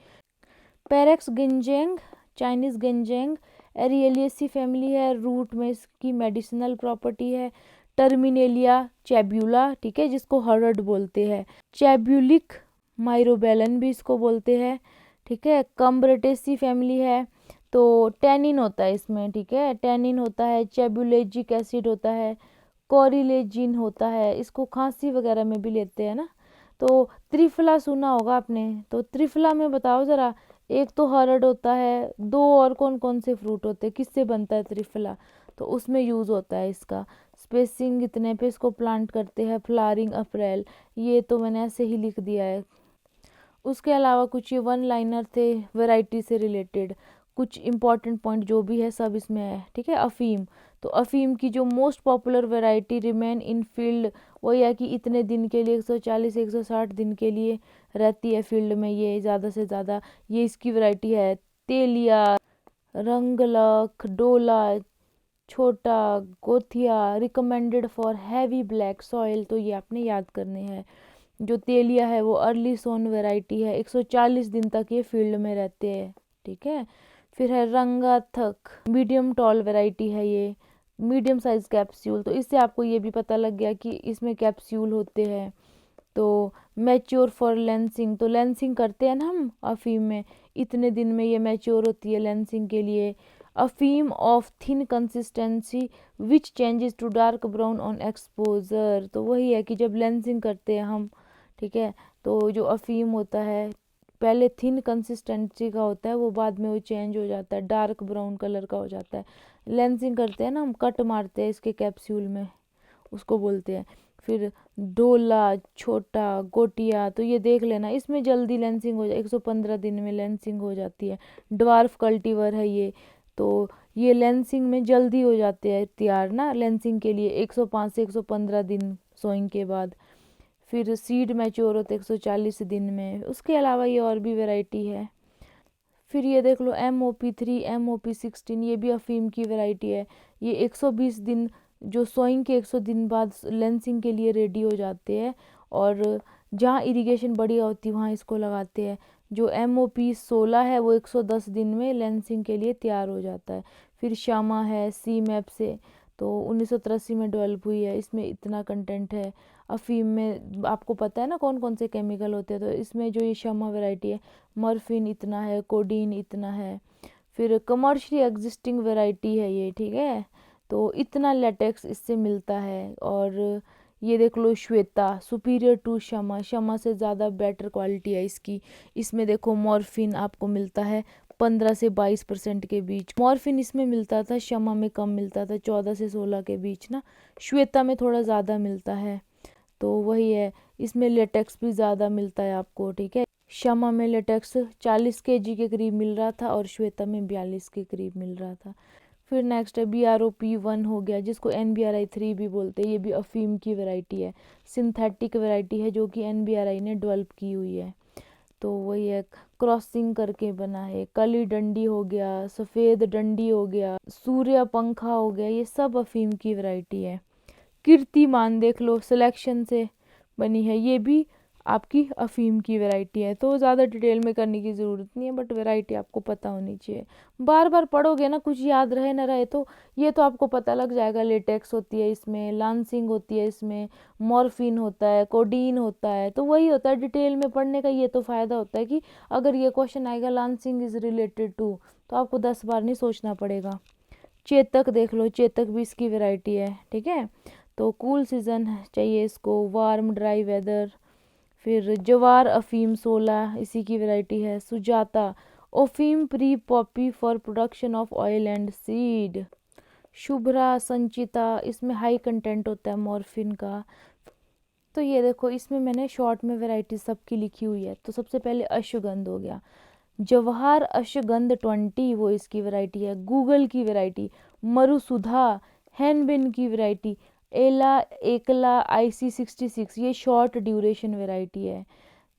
पेरेक्स गिंजेंग, चाइनीज गिंजेंग, एरियलियसी फैमिली है, रूट में इसकी मेडिसिनल प्रॉपर्टी है। टर्मिनेलिया चैब्यूला, ठीक है, जिसको हर्ड बोलते हैं। चैब्यूलिक माइरोबेलन भी इसको बोलते हैं, ठीक है। कम्ब्रटेसी फैमिली है, तो टैनिन होता है इसमें, ठीक है, टैनिन होता है। चैब्यूलेजिक एसिड होता है, कोरिलेजिन होता है, इसको खांसी वगैरह में भी लेते हैं ना। तो त्रिफला सुना होगा आपने, तो त्रिफला में बताओ ज़रा, एक तो हर्ड होता है, दो और कौन कौन से फ्रूट होते हैं, किससे बनता है त्रिफला, तो उसमें यूज़ होता है इसका। स्पेसिंग इतने पे इसको प्लांट करते हैं, फ्लावरिंग अप्रैल, ये तो मैंने ऐसे ही लिख दिया है। उसके अलावा कुछ ये वन लाइनर थे वैरायटी से रिलेटेड, कुछ इंपॉर्टेंट पॉइंट जो भी है सब इसमें है, ठीक है। अफीम, तो अफीम की जो most popular variety remain in field, वही है कि इतने दिन के लिए 140 160 दिन के लिए रहती है फील्ड में ये ज़्यादा से ज़्यादा। ये इसकी वैरायटी है। तेलिया, रंगलक, डोला, छोटा, गोथिया, recommended for heavy black soil, तो ये आपने याद करने हैं। जो तेलिया है वो अर्ली सोन वैरायटी है, 140 दिन तक ये फील्ड में रहते हैं, ठीक है। फिर है रंगाथक, मीडियम टॉल वैरायटी है ये, मीडियम साइज कैप्सूल, तो इससे आपको ये भी पता लग गया कि इसमें कैप्सूल होते हैं। तो मैच्योर फॉर लेंसिंग, तो लेंसिंग करते हैं ना हम अफीम में, इतने दिन में ये मैच्योर होती है लेंसिंग के लिए। अफीम of thin consistency which changes to dark brown on exposure, तो वही है कि जब लेंसिंग करते हैं हम, ठीक है, तो जो अफीम होता है पहले थिन कंसिस्टेंसी का होता है, वो बाद में वो चेंज हो जाता है, डार्क ब्राउन कलर का हो जाता है। लेंसिंग करते हैं ना हम, कट मारते हैं इसके कैप्सूल में, उसको बोलते हैं। फिर डोला, छोटा, गोटिया, तो ये देख लेना, इसमें जल्दी लेंसिंग हो जाए, 115 दिन में लेंसिंग हो जाती है। ड्वार्फ कल्टीवर है ये, तो ये लेंसिंग में जल्दी हो जाते हैं तैयार ना, लेंसिंग के लिए 105 से 115 दिन सोइंग के बाद। फिर सीड मैच्योर होते 140 दिन में। उसके अलावा ये और भी वैरायटी है। फिर ये देख लो MOP3, MOP16, ये भी अफीम की वैरायटी है। ये 120 दिन, जो सोइंग के 100 दिन बाद लेंसिंग के लिए रेडी हो जाते हैं, और जहाँ इरिगेशन बढ़िया होती है वहाँ इसको लगाते हैं। जो MOP16 है वो 110 दिन में लेंसिंग के लिए तैयार हो जाता है। फिर शामा है CMAP से, तो 1983 में डेवलप हुई है, इसमें इतना कंटेंट है। अफीम में आपको पता है ना कौन कौन से केमिकल होते हैं, तो इसमें जो ये शामा वैरायटी है, मॉर्फिन इतना है, कोडीन इतना है। फिर कमर्शियली एग्जिस्टिंग वैरायटी है ये, ठीक है, तो इतना लेटेक्स इससे मिलता है। और ये देख लो श्वेता, सुपीरियर टू शमा, शमा से ज़्यादा बेटर क्वालिटी है इसकी। इसमें देखो मॉर्फिन आपको मिलता है 15 से 22% के बीच, मॉर्फिन इसमें मिलता था, शमा में कम मिलता था, 14 से 16 के बीच ना, श्वेता में थोड़ा ज़्यादा मिलता है। तो वही है, इसमें लेटेक्स भी ज़्यादा मिलता है आपको, ठीक है। शमा में लेटेक्स 40 kg के करीब मिल रहा था और श्वेता में 42 के करीब मिल रहा था। फिर नेक्स्ट है BROP1 हो गया, जिसको NBRI3 भी बोलते हैं। ये भी अफीम की वैरायटी है, सिंथेटिक वैरायटी है जो कि NBRI ने डेवलप की हुई है। तो वही है, क्रॉसिंग करके बना है। कली डंडी हो गया, सफ़ेद डंडी हो गया, सूर्य पंखा हो गया, ये सब अफीम की वैरायटी है। कीर्तिमान देख लो, सिलेक्शन से बनी है, ये भी आपकी अफीम की वैरायटी है। तो ज़्यादा डिटेल में करने की ज़रूरत नहीं है, बट वैरायटी आपको पता होनी चाहिए। बार बार पढ़ोगे ना, कुछ याद रहे ना रहे तो ये तो आपको पता लग जाएगा। लेटेक्स होती है इसमें, लांसिंग होती है इसमें, मॉर्फिन होता है, कोडीन होता है। तो वही होता है डिटेल में पढ़ने का, ये तो फ़ायदा होता है कि अगर ये क्वेश्चन आएगा लांसिंग इज़ रिलेटेड टू, तो आपको 10 बार नहीं सोचना पड़ेगा। चेतक देख लो, चेतक भी इसकी वैरायटी है, ठीक है। तो कूल सीजन चाहिए इसको, वार्म ड्राई वेदर। फिर जवार अफीम 16 इसी की वैरायटी है। Sujata, opium free poppy for production of oil and seed. Shubhra, Sanchita, इसमें हाई कंटेंट होता है मॉर्फिन का। तो ये देखो, इसमें मैंने शॉर्ट में वैरायटी सबकी लिखी हुई है। तो सबसे पहले अश्वगंध हो गया, जवाहर अश्वगंध 20 वो इसकी वैरायटी है। गूगल की वैरायटी, मरुसुधा, हैनबिन की वैरायटी, एला एकला IC 66 ये शॉर्ट ड्यूरेशन वैरायटी है।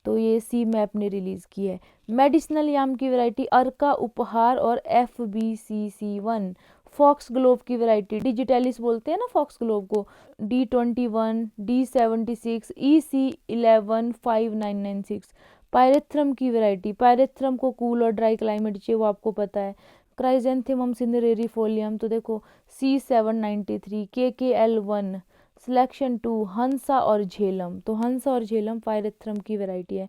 तो ये सी मैप ने रिलीज़ की है। मेडिसिनल याम की वैरायटी अर्का उपहार और FBCC1। फॉक्स ग्लोव की वैरायटी, डिजिटलिस बोलते हैं ना फॉक्स ग्लोव को, D21, D76, EC115996। पायरेथ्रम की वैरायटी, पायरेथ्रम को कूल और ड्राई क्लाइमेट चाहिए, वो आपको पता है। क्राइजेंथेमम सिनेरेरीफोलियम, तो देखो C793, KKL1, सिलेक्शन 2 हंसा और झेलम। तो हंसा और झेलम पायरेथ्रम की वैरायटी है।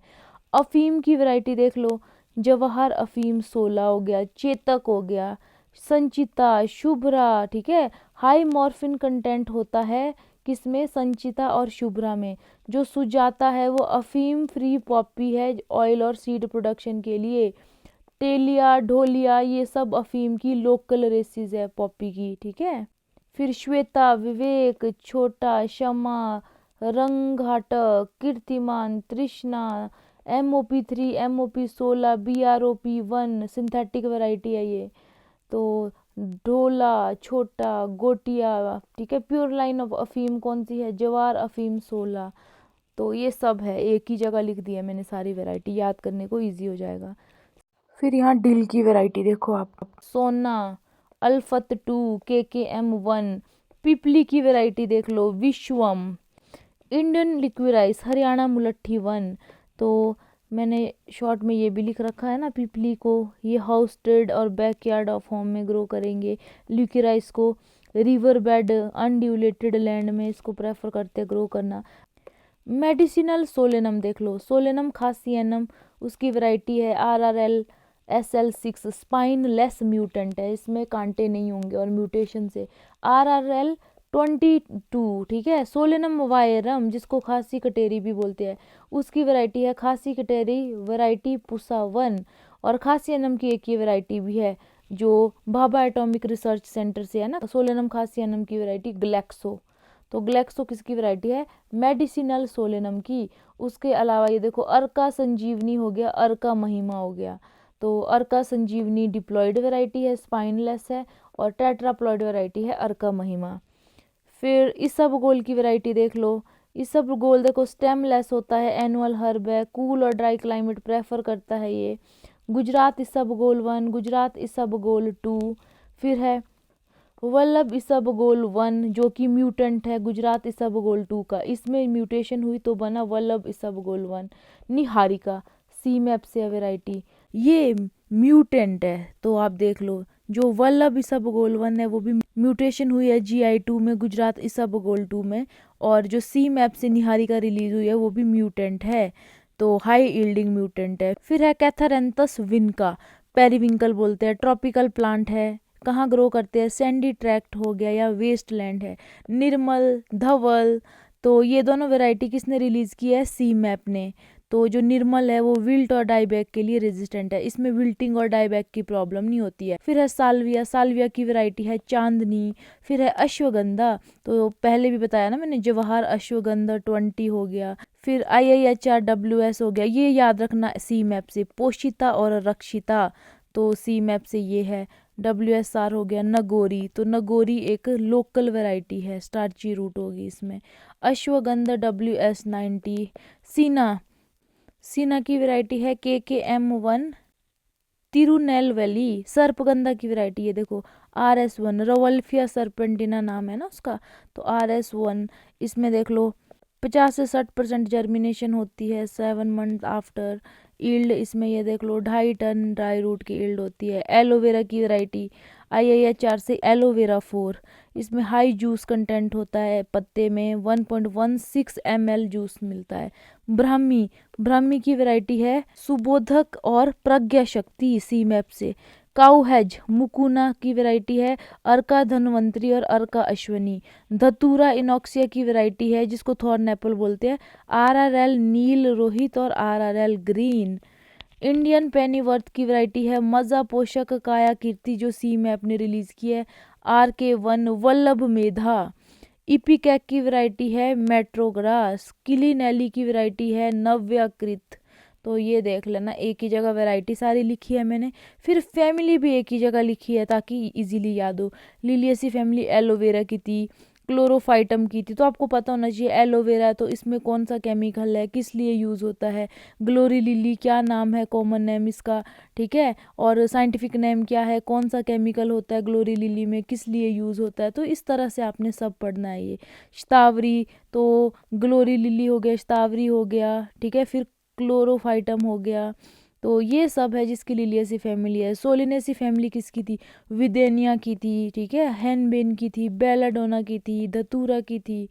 अफीम की वैरायटी देख लो, जवाहर अफीम 16 हो गया, चेतक हो गया, संचिता, शुभ्रा, ठीक है। हाई मॉर्फिन कंटेंट होता है किसमें, संचिता और शुभ्रा में। जो सुजाता है वो अफीम फ्री पॉपी है ऑयल और सीड प्रोडक्शन के लिए। टेलिया, ढोलिया, ये सब अफीम की लोकल रेसिस है पॉपी की, ठीक है। फिर श्वेता, विवेक, छोटा, शमा, रंगघाटक, कीर्तिमान, तृष्णा, MOP3, MOP16, BROP1 synthetic variety है ये। तो डोला, छोटा, गोटिया, ठीक है। प्योर लाइन ऑफ अफीम कौन सी है, जवार अफीम 16। तो ये सब है, एक ही जगह लिख दिया मैंने सारी वैरायटी, याद करने को इजी हो जाएगा। फिर यहाँ डिल की वैरायटी देखो आप, सोना, अल्फत 2, KKM1। पिपली की वैरायटी देख लो, विश्वम, इंडियन लिक्विराइस, हरियाणा मुलट्ठी 1। तो मैंने शॉर्ट में ये भी लिख रखा है ना, पिपली को ये हाउसटेड और बैकयार्ड ऑफ होम में ग्रो करेंगे। लिक्विराइस को रिवर बेड अनड्यूलेटेड लैंड में इसको प्रेफर करते ग्रो करना। मेडिसिनल सोलेनम देख लो, सोलेनम खासियनम, उसकी वैरायटी है RRL SL6। Spine less mutant है, इसमें कांटे नहीं होंगे और म्यूटेशन से। RRL 22, ठीक है। सोलेनम वायरम, जिसको खासी कटेरी भी बोलते हैं, उसकी वैरायटी है खासी कटेरी वैरायटी पुसा 1। और खासियनम की एक ये वैरायटी भी है जो भाभा एटॉमिक रिसर्च सेंटर से है ना, सोलेनम खासियनम की वैरायटी ग्लैक्सो। तो ग्लैक्सो किसकी वैरायटी है, मेडिसिनल सोलेनम की। उसके अलावा ये देखो, अर्का संजीवनी हो गया, अर्का महिमा हो गया। तो अर्का संजीवनी डिप्लॉयड वैरायटी है, स्पाइनलेस है। और टेट्राप्लॉयड वैरायटी है अर्का महिमा। फिर इसबगोल की वैरायटी देख लो, इसबगोल देखो स्टेमलेस होता है, एनुअल हर्ब है, कूल और ड्राई क्लाइमेट प्रेफर करता है ये। गुजरात इसबगोल 1, गुजरात इसबगोल 2। फिर है वल्लभ इसबगोल 1 जो कि म्यूटेंट है गुजरात इसबगोल 2 का, इसमें म्यूटेशन हुई तो बना वल्लभ इसबगोल 1। निहारिका, सी मैप से वैरायटी, ये म्यूटेंट है। तो आप देख लो, जो वल्लभ इसबगोल 1 है वो भी म्यूटेशन हुई है GI2 में, गुजरात इसबगोल 2 में। और जो सी मैप से निहारिका रिलीज हुई है वो भी म्यूटेंट है, तो हाई यील्डिंग म्यूटेंट है। फिर है कैथारेंथस विनका, पेरीविंकल बोलते हैं, ट्रॉपिकल प्लांट है। कहाँ ग्रो करते हैं, सैंडी ट्रैक्ट हो गया या वेस्ट लैंड है। निर्मल, धवल, तो ये दोनों वैरायटी किसने रिलीज की है, सी मैप ने। तो जो निर्मल है वो विल्ट और डाईबैक के लिए रेजिस्टेंट है, इसमें विल्टिंग और डाईबैक की प्रॉब्लम नहीं होती है। फिर है साल्विया, साल्विया की वैरायटी है चांदनी। फिर है अश्वगंधा, तो पहले भी बताया ना मैंने, जवाहर अश्वगंधा 20 हो गया। फिर IIHRWS हो गया, ये याद रखना सी मैप से। पोषिता और रक्षिता, तो सी मैप से ये है। WSR हो गया नगोरी, तो नगोरी एक लोकल वैरायटी है, स्टार्ची रूट होगी इसमें। अश्वगंधा WS90। सीना, सीना की वैरायटी है KKM1 तिरुनेलवेली। सर्पगंधा की वैरायटी है देखो, RS1 रवल्फिया सर्पेंटिना नाम है ना उसका, तो RS1 इसमें देख लो 50 से 60% जर्मिनेशन होती है 7 मंथ आफ्टर। ईल्ड इसमें ये देख लो 2.5 टन ड्राई रूट की ईल्ड होती है। एलोवेरा की वैरायटी IIHR से एलोवेरा 4, इसमें हाई जूस कंटेंट होता है, पत्ते में 1.16 ml जूस मिलता है। ब्राह्मी, ब्राह्मी की वैरायटी है सुबोधक और प्रज्ञा शक्ति सीमैप से। काउ हेज मुकुना की वैरायटी है, अर्का धनवंतरी और अर्का अश्वनी। धतूरा इनॉक्सिया की वैरायटी है जिसको थॉर्न एप्पल बोलते हैं, RRL नील रोहित और RRL ग्रीन। इंडियन पेनीवर्थ की वैरायटी है मजा पोषक काया कीर्ति जो सीमैप ने रिलीज की है, RK1 वल्लभ मेधा। इपिकैक की वैरायटी है मेट्रोग्रास। किलीनेली की वैरायटी है नव्याकृत। तो ये देख लेना, एक ही जगह वैरायटी सारी लिखी है मैंने, फिर फैमिली भी एक ही जगह लिखी है ताकि इजीली याद हो। लिलियसी फैमिली एलोवेरा की थी, क्लोरोफाइटम की थी, तो आपको पता होना चाहिए एलोवेरा तो इसमें कौन सा केमिकल है, किस लिए यूज़ होता है। ग्लोरी लिली क्या नाम है, कॉमन नेम इसका, ठीक है, और साइंटिफिक नेम क्या है, कौन सा केमिकल होता है ग्लोरी लिली में, किस लिए यूज़ होता है, तो इस तरह से आपने सब पढ़ना है। ये शतावरी, तो ग्लोरी लिली हो गया, शतावरी हो गया, ठीक है, फिर क्लोरोफाइटम हो गया, तो ये सब है जिसकी लिलियसी फैमिली है। सोलिनेसी फैमिली किसकी थी, विदेनिया की थी, ठीक है, हैनबेन की थी, बेलाडोना की थी, धतूरा की थी।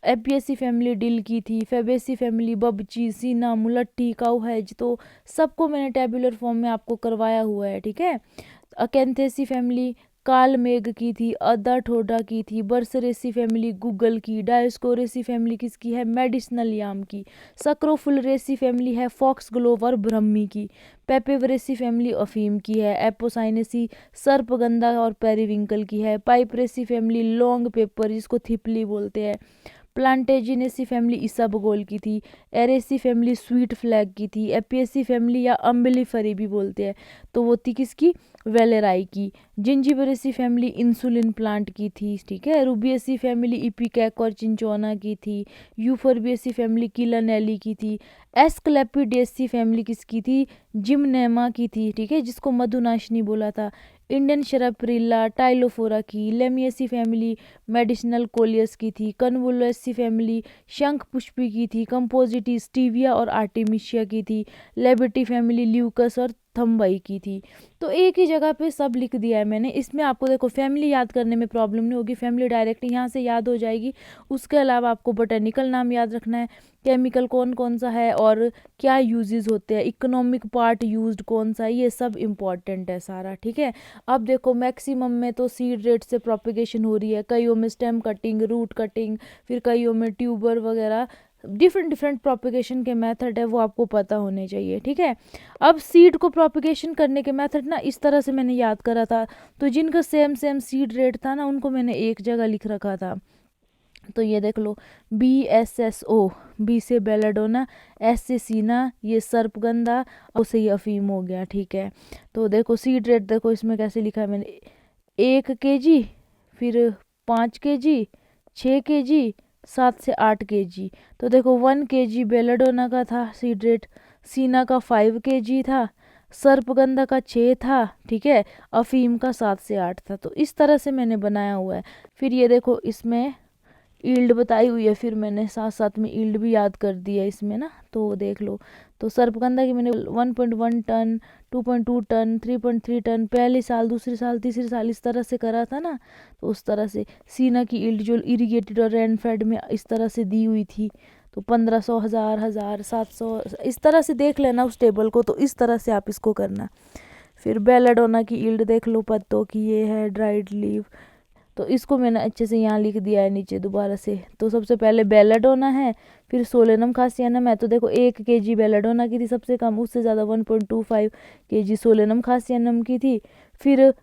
एपियसी फैमिली डिल की थी, फेबेसी फैमिली बबची, सीना, मुलट्ठी, काउहेज, तो सबको मैंने टेबुलर फॉर्म में आपको करवाया हुआ है, ठीक है। अकेंथेसी फैमिली कालमेघ की थी, अदा ठोडा की थी। बर्सरेसी फैमिली गूगल की। डायोस्कोरेसी फैमिली किसकी है, मेडिसिनल याम की। सक्रोफुलरेसी फैमिली है फॉक्स ग्लोवर ब्रह्मी की। पेपेवरेसी फैमिली अफीम की है। एपोसाइनेसी सर्पगंधा और पेरीविंकल की है। पाइपरेसी फैमिली लॉन्ग पेपर जिसको थिपली बोलते हैं। प्लांटेजिनेसी फैमिली इसबगोल की थी। एरेसी फैमिली स्वीट फ्लैग की थी। एपियसी फैमिली या अम्बिलीफरी भी बोलते हैं, तो वो थी किसकी, वेलेराई की। जिंजिबरेसी फैमिली इंसुलिन प्लांट की थी, ठीक है। रूबियसी फैमिली इपिकैक और चिंचोना की थी। यूफोर्बियसी फैमिली किलानेली की थी। एस्क्लेपिडेसी फैमिली किसकी थी, जिमनेमा की थी, ठीक है, जिसको मधुनाशिनी बोला था। इंडियन शराप्रिल्ला टाइलोफोरा की। लेमियसी फैमिली मेडिसिनल कोलियस की थी। कन्वुलसी फैमिली शंख पुष्पी की थी। कंपोजिटी स्टीविया और आर्टेमिशिया की थी। लेबिटी फैमिली ल्यूकस और थम्बई की थी। तो एक ही जगह पे सब लिख दिया है मैंने। इसमें आपको देखो फैमिली याद करने में प्रॉब्लम नहीं होगी, फैमिली डायरेक्ट यहाँ से याद हो जाएगी। उसके अलावा आपको बोटेनिकल नाम याद रखना है, केमिकल कौन कौन सा है और क्या यूजेस होते हैं, इकोनॉमिक पार्ट यूज्ड कौन सा है, ये सब इम्पॉर्टेंट है सारा, ठीक है। अब देखो मैक्सिमम में तो सीड रेट से प्रोपिगेशन हो रही है, कईयों में स्टेम कटिंग, रूट कटिंग, फिर कईयों में ट्यूबर वगैरह, डिफरेंट डिफरेंट प्रोपिगेशन के मेथड है, वो आपको पता होने चाहिए, ठीक है। अब सीड को प्रोपिगेशन करने के मेथड ना इस तरह से मैंने याद करा था, तो जिनका सेम सेम सीड रेट था ना उनको मैंने एक जगह लिख रखा था। तो ये देख लो BSSO, बी से बेलाडोना, S से सीना, ये सर्पगंधा, O से ये अफीम हो गया, ठीक है। तो देखो सीड रेट देखो इसमें कैसे लिखा है मैंने, 1 kg, फिर 5 kg, 6 kg, 7 से 8 kg। तो देखो 1 kg बेलाडोना का था सीड रेट, सीना का 5 kg था, सर्पगंधा का 6 था, ठीक है, अफीम का 7 से 8 था। तो इस तरह से मैंने बनाया हुआ है। फिर ये देखो इसमें ईल्ड बताई हुई है, फिर मैंने साथ साथ में ईल्ड भी याद कर दी है इसमें ना, तो देख लो। तो सर्पगंधा की मैंने 1.1 टन, 2.2 टन, 3.3 टन पहले साल, दूसरे साल, तीसरे साल इस तरह से करा था ना, तो उस तरह से। सीना की ईल्ड जो इरिगेटेड और रेनफेड में इस तरह से दी हुई थी, तो 1500, 1000, 1000, 700 इस तरह से देख लेना उस टेबल को, तो इस तरह से आप इसको करना। फिर बेलाडोना की ईल्ड देख लो पत्तों की, ये है ड्राइड लीव, तो इसको मैंने अच्छे से यहाँ लिख दिया है नीचे दोबारा से। तो सबसे पहले बेलाडोना है, फिर सोलेनम खासियानम है, तो देखो 1 kg बेलाडोना की थी सबसे कम, उससे ज़्यादा 1.25 kg सोलेनम खासियानम की थी। फिर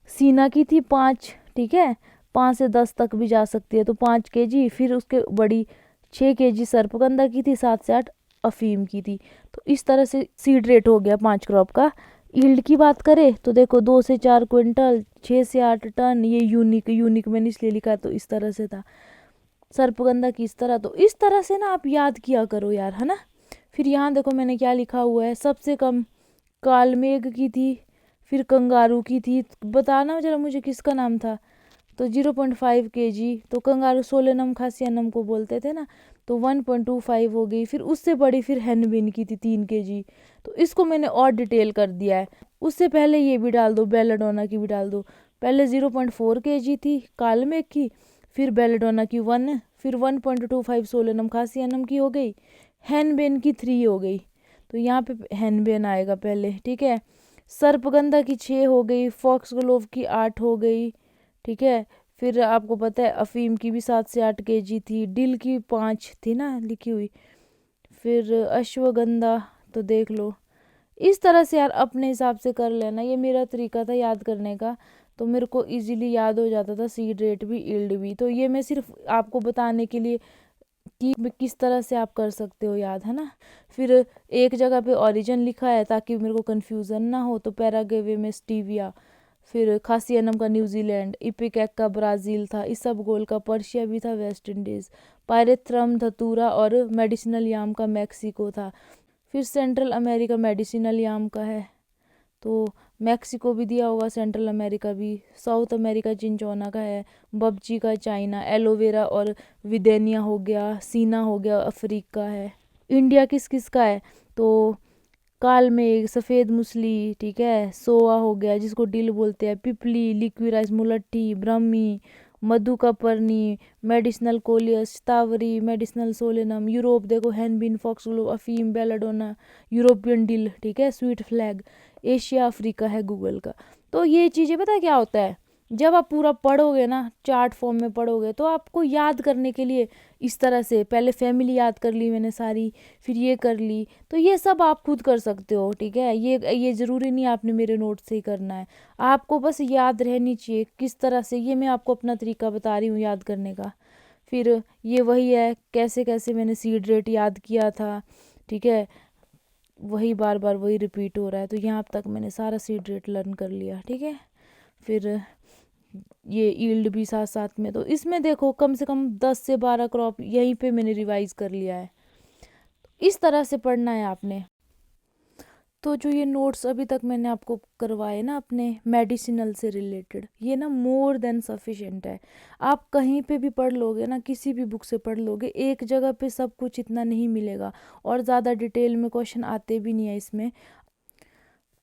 सीना की थी 5, ठीक है, 5 से 10 तक भी जा सकती है, तो 5 kg। फिर उसके बड़ी 6 kg सर्पगंधा की थी, 7 से 8 अफीम की थी। तो इस तरह से सीड रेट हो गया 5 क्रॉप का। ईल्ड की बात करें तो देखो 2 से 4 क्विंटल, 6 से 8 टन, ये यूनिक, यूनिक मैंने इसलिए लिखा तो इस तरह से था। सर्पगंधा की इस तरह, तो इस तरह से ना आप याद किया करो यार, है ना। फिर यहाँ देखो मैंने क्या लिखा हुआ है, सबसे कम कालमेघ की थी, फिर कंगारू की थी, बताना जरा मुझे किसका नाम था। तो 0.5 kg, तो कंगारू सोलेनम खासियानम को बोलते थे ना, तो 1.25 हो गई। फिर उससे बड़ी फिर हैनबिन की थी 3 kg। तो इसको मैंने और डिटेल कर दिया है। उससे पहले ये भी डाल दो, बेलाडोना की भी डाल दो। पहले 0.4 kg थी कालमेघ की, फिर बेलाडोना की 1, फिर 1.25 सोलेनम खासियानम की हो गई, हैनबेन की 3 हो गई। तो यहाँ पे हैनबेन आएगा पहले, ठीक है। सर्पगंधा की 6 हो गई, फॉक्सग्लोव की 8 हो गई, ठीक है। फिर आपको पता है अफीम की भी 7 से 8 kg थी, डिल की 5 थी ना लिखी हुई। फिर अश्वगंधा, तो देख लो इस तरह से यार अपने हिसाब से कर लेना। ये मेरा तरीका था याद करने का, तो मेरे को इजीली याद हो जाता था, सीड रेट भी यील्ड भी। तो ये मैं सिर्फ आपको बताने के लिए कि किस तरह से आप कर सकते हो याद, है ना। फिर एक जगह पे ओरिजिन लिखा है ताकि मेरे को कन्फ्यूज़न ना हो, तो पैराग्वे में स्टीविया, फिर खासियानम का न्यूजीलैंड, इपिकैक का ब्राज़ील था, इसबगोल का पर्शिया भी था, वेस्ट इंडीज़, पायरेथ्रम धतूरा और मेडिसिनल याम का मैक्सिको था। फिर सेंट्रल अमेरिका मेडिसिनल याम का है, तो मैक्सिको भी दिया होगा, सेंट्रल अमेरिका भी। साउथ अमेरिका चिंचोना का है, बबची का चाइना, एलोवेरा और विदेनिया हो गया, सीना हो गया, अफ्रीका है। इंडिया किस किस का है, तो कालमेघ, सफ़ेद मुसली, ठीक है, सोआ हो गया जिसको डिल बोलते हैं, पिपली, लिक्विराइज, मुलट्ठी, ब्राह्मी, मधु का पर्नी, मेडिसिनल कोलियस, तावरी, मेडिसिनल सोलेनम। यूरोप देखो हैनबिन, फॉक्सग्लोव, अफीम, बेलाडोना, यूरोपियन डिल, ठीक है, स्वीट फ्लैग। एशिया अफ्रीका है गूगल का। तो ये चीज़ें पता है क्या होता है, जब आप पूरा पढ़ोगे ना, चार्ट फॉर्म में पढ़ोगे, तो आपको याद करने के लिए इस तरह से, पहले फैमिली याद कर ली मैंने सारी, फिर ये कर ली, तो ये सब आप खुद कर सकते हो, ठीक है। ये ज़रूरी नहीं आपने मेरे नोट से ही करना है, आपको बस याद रहनी चाहिए किस तरह से। ये मैं आपको अपना तरीका बता रही हूँ याद करने का। फिर ये वही है कैसे कैसे मैंने सीड रेट याद किया था, ठीक है, वही बार बार वही रिपीट हो रहा है। तो यहाँ तक मैंने सारा सीड रेट लर्न कर लिया, ठीक है। फिर ये यील्ड भी साथ साथ में, तो इसमें देखो कम से कम 10 से 12 क्रॉप यहीं पे मैंने रिवाइज कर लिया है। इस तरह से पढ़ना है आपने। तो जो ये नोट्स अभी तक मैंने आपको करवाए ना अपने मेडिसिनल से रिलेटेड, ये ना मोर देन सफिशेंट है। आप कहीं पे भी पढ़ लोगे ना, किसी भी बुक से पढ़ लोगे, एक जगह पे सब कुछ इतना नहीं मिलेगा, और ज़्यादा डिटेल में क्वेश्चन आते भी नहीं है इसमें।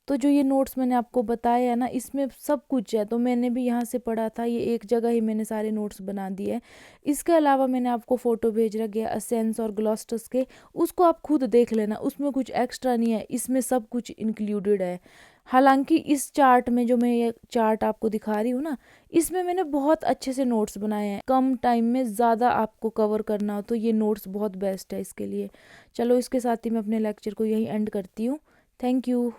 तो जो ये नोट्स मैंने आपको बताया है ना, इसमें सब कुछ है। तो मैंने भी यहाँ से पढ़ा था, ये एक जगह ही मैंने सारे नोट्स बना दिए हैं। इसके अलावा मैंने आपको फ़ोटो भेज रखा है असेंस और ग्लॉस्टस के, उसको आप खुद देख लेना, उसमें कुछ एक्स्ट्रा नहीं है, इसमें सब कुछ इंक्लूडेड है। हालांकि इस चार्ट में जो मैं ये चार्ट आपको दिखा रही हूँ ना, इसमें मैंने बहुत अच्छे से नोट्स बनाए हैं। कम टाइम में ज़्यादा आपको कवर करना हो तो ये नोट्स बहुत बेस्ट है इसके लिए। चलो इसके साथ ही मैं अपने लेक्चर को यहीं एंड करती हूँ। Thank you.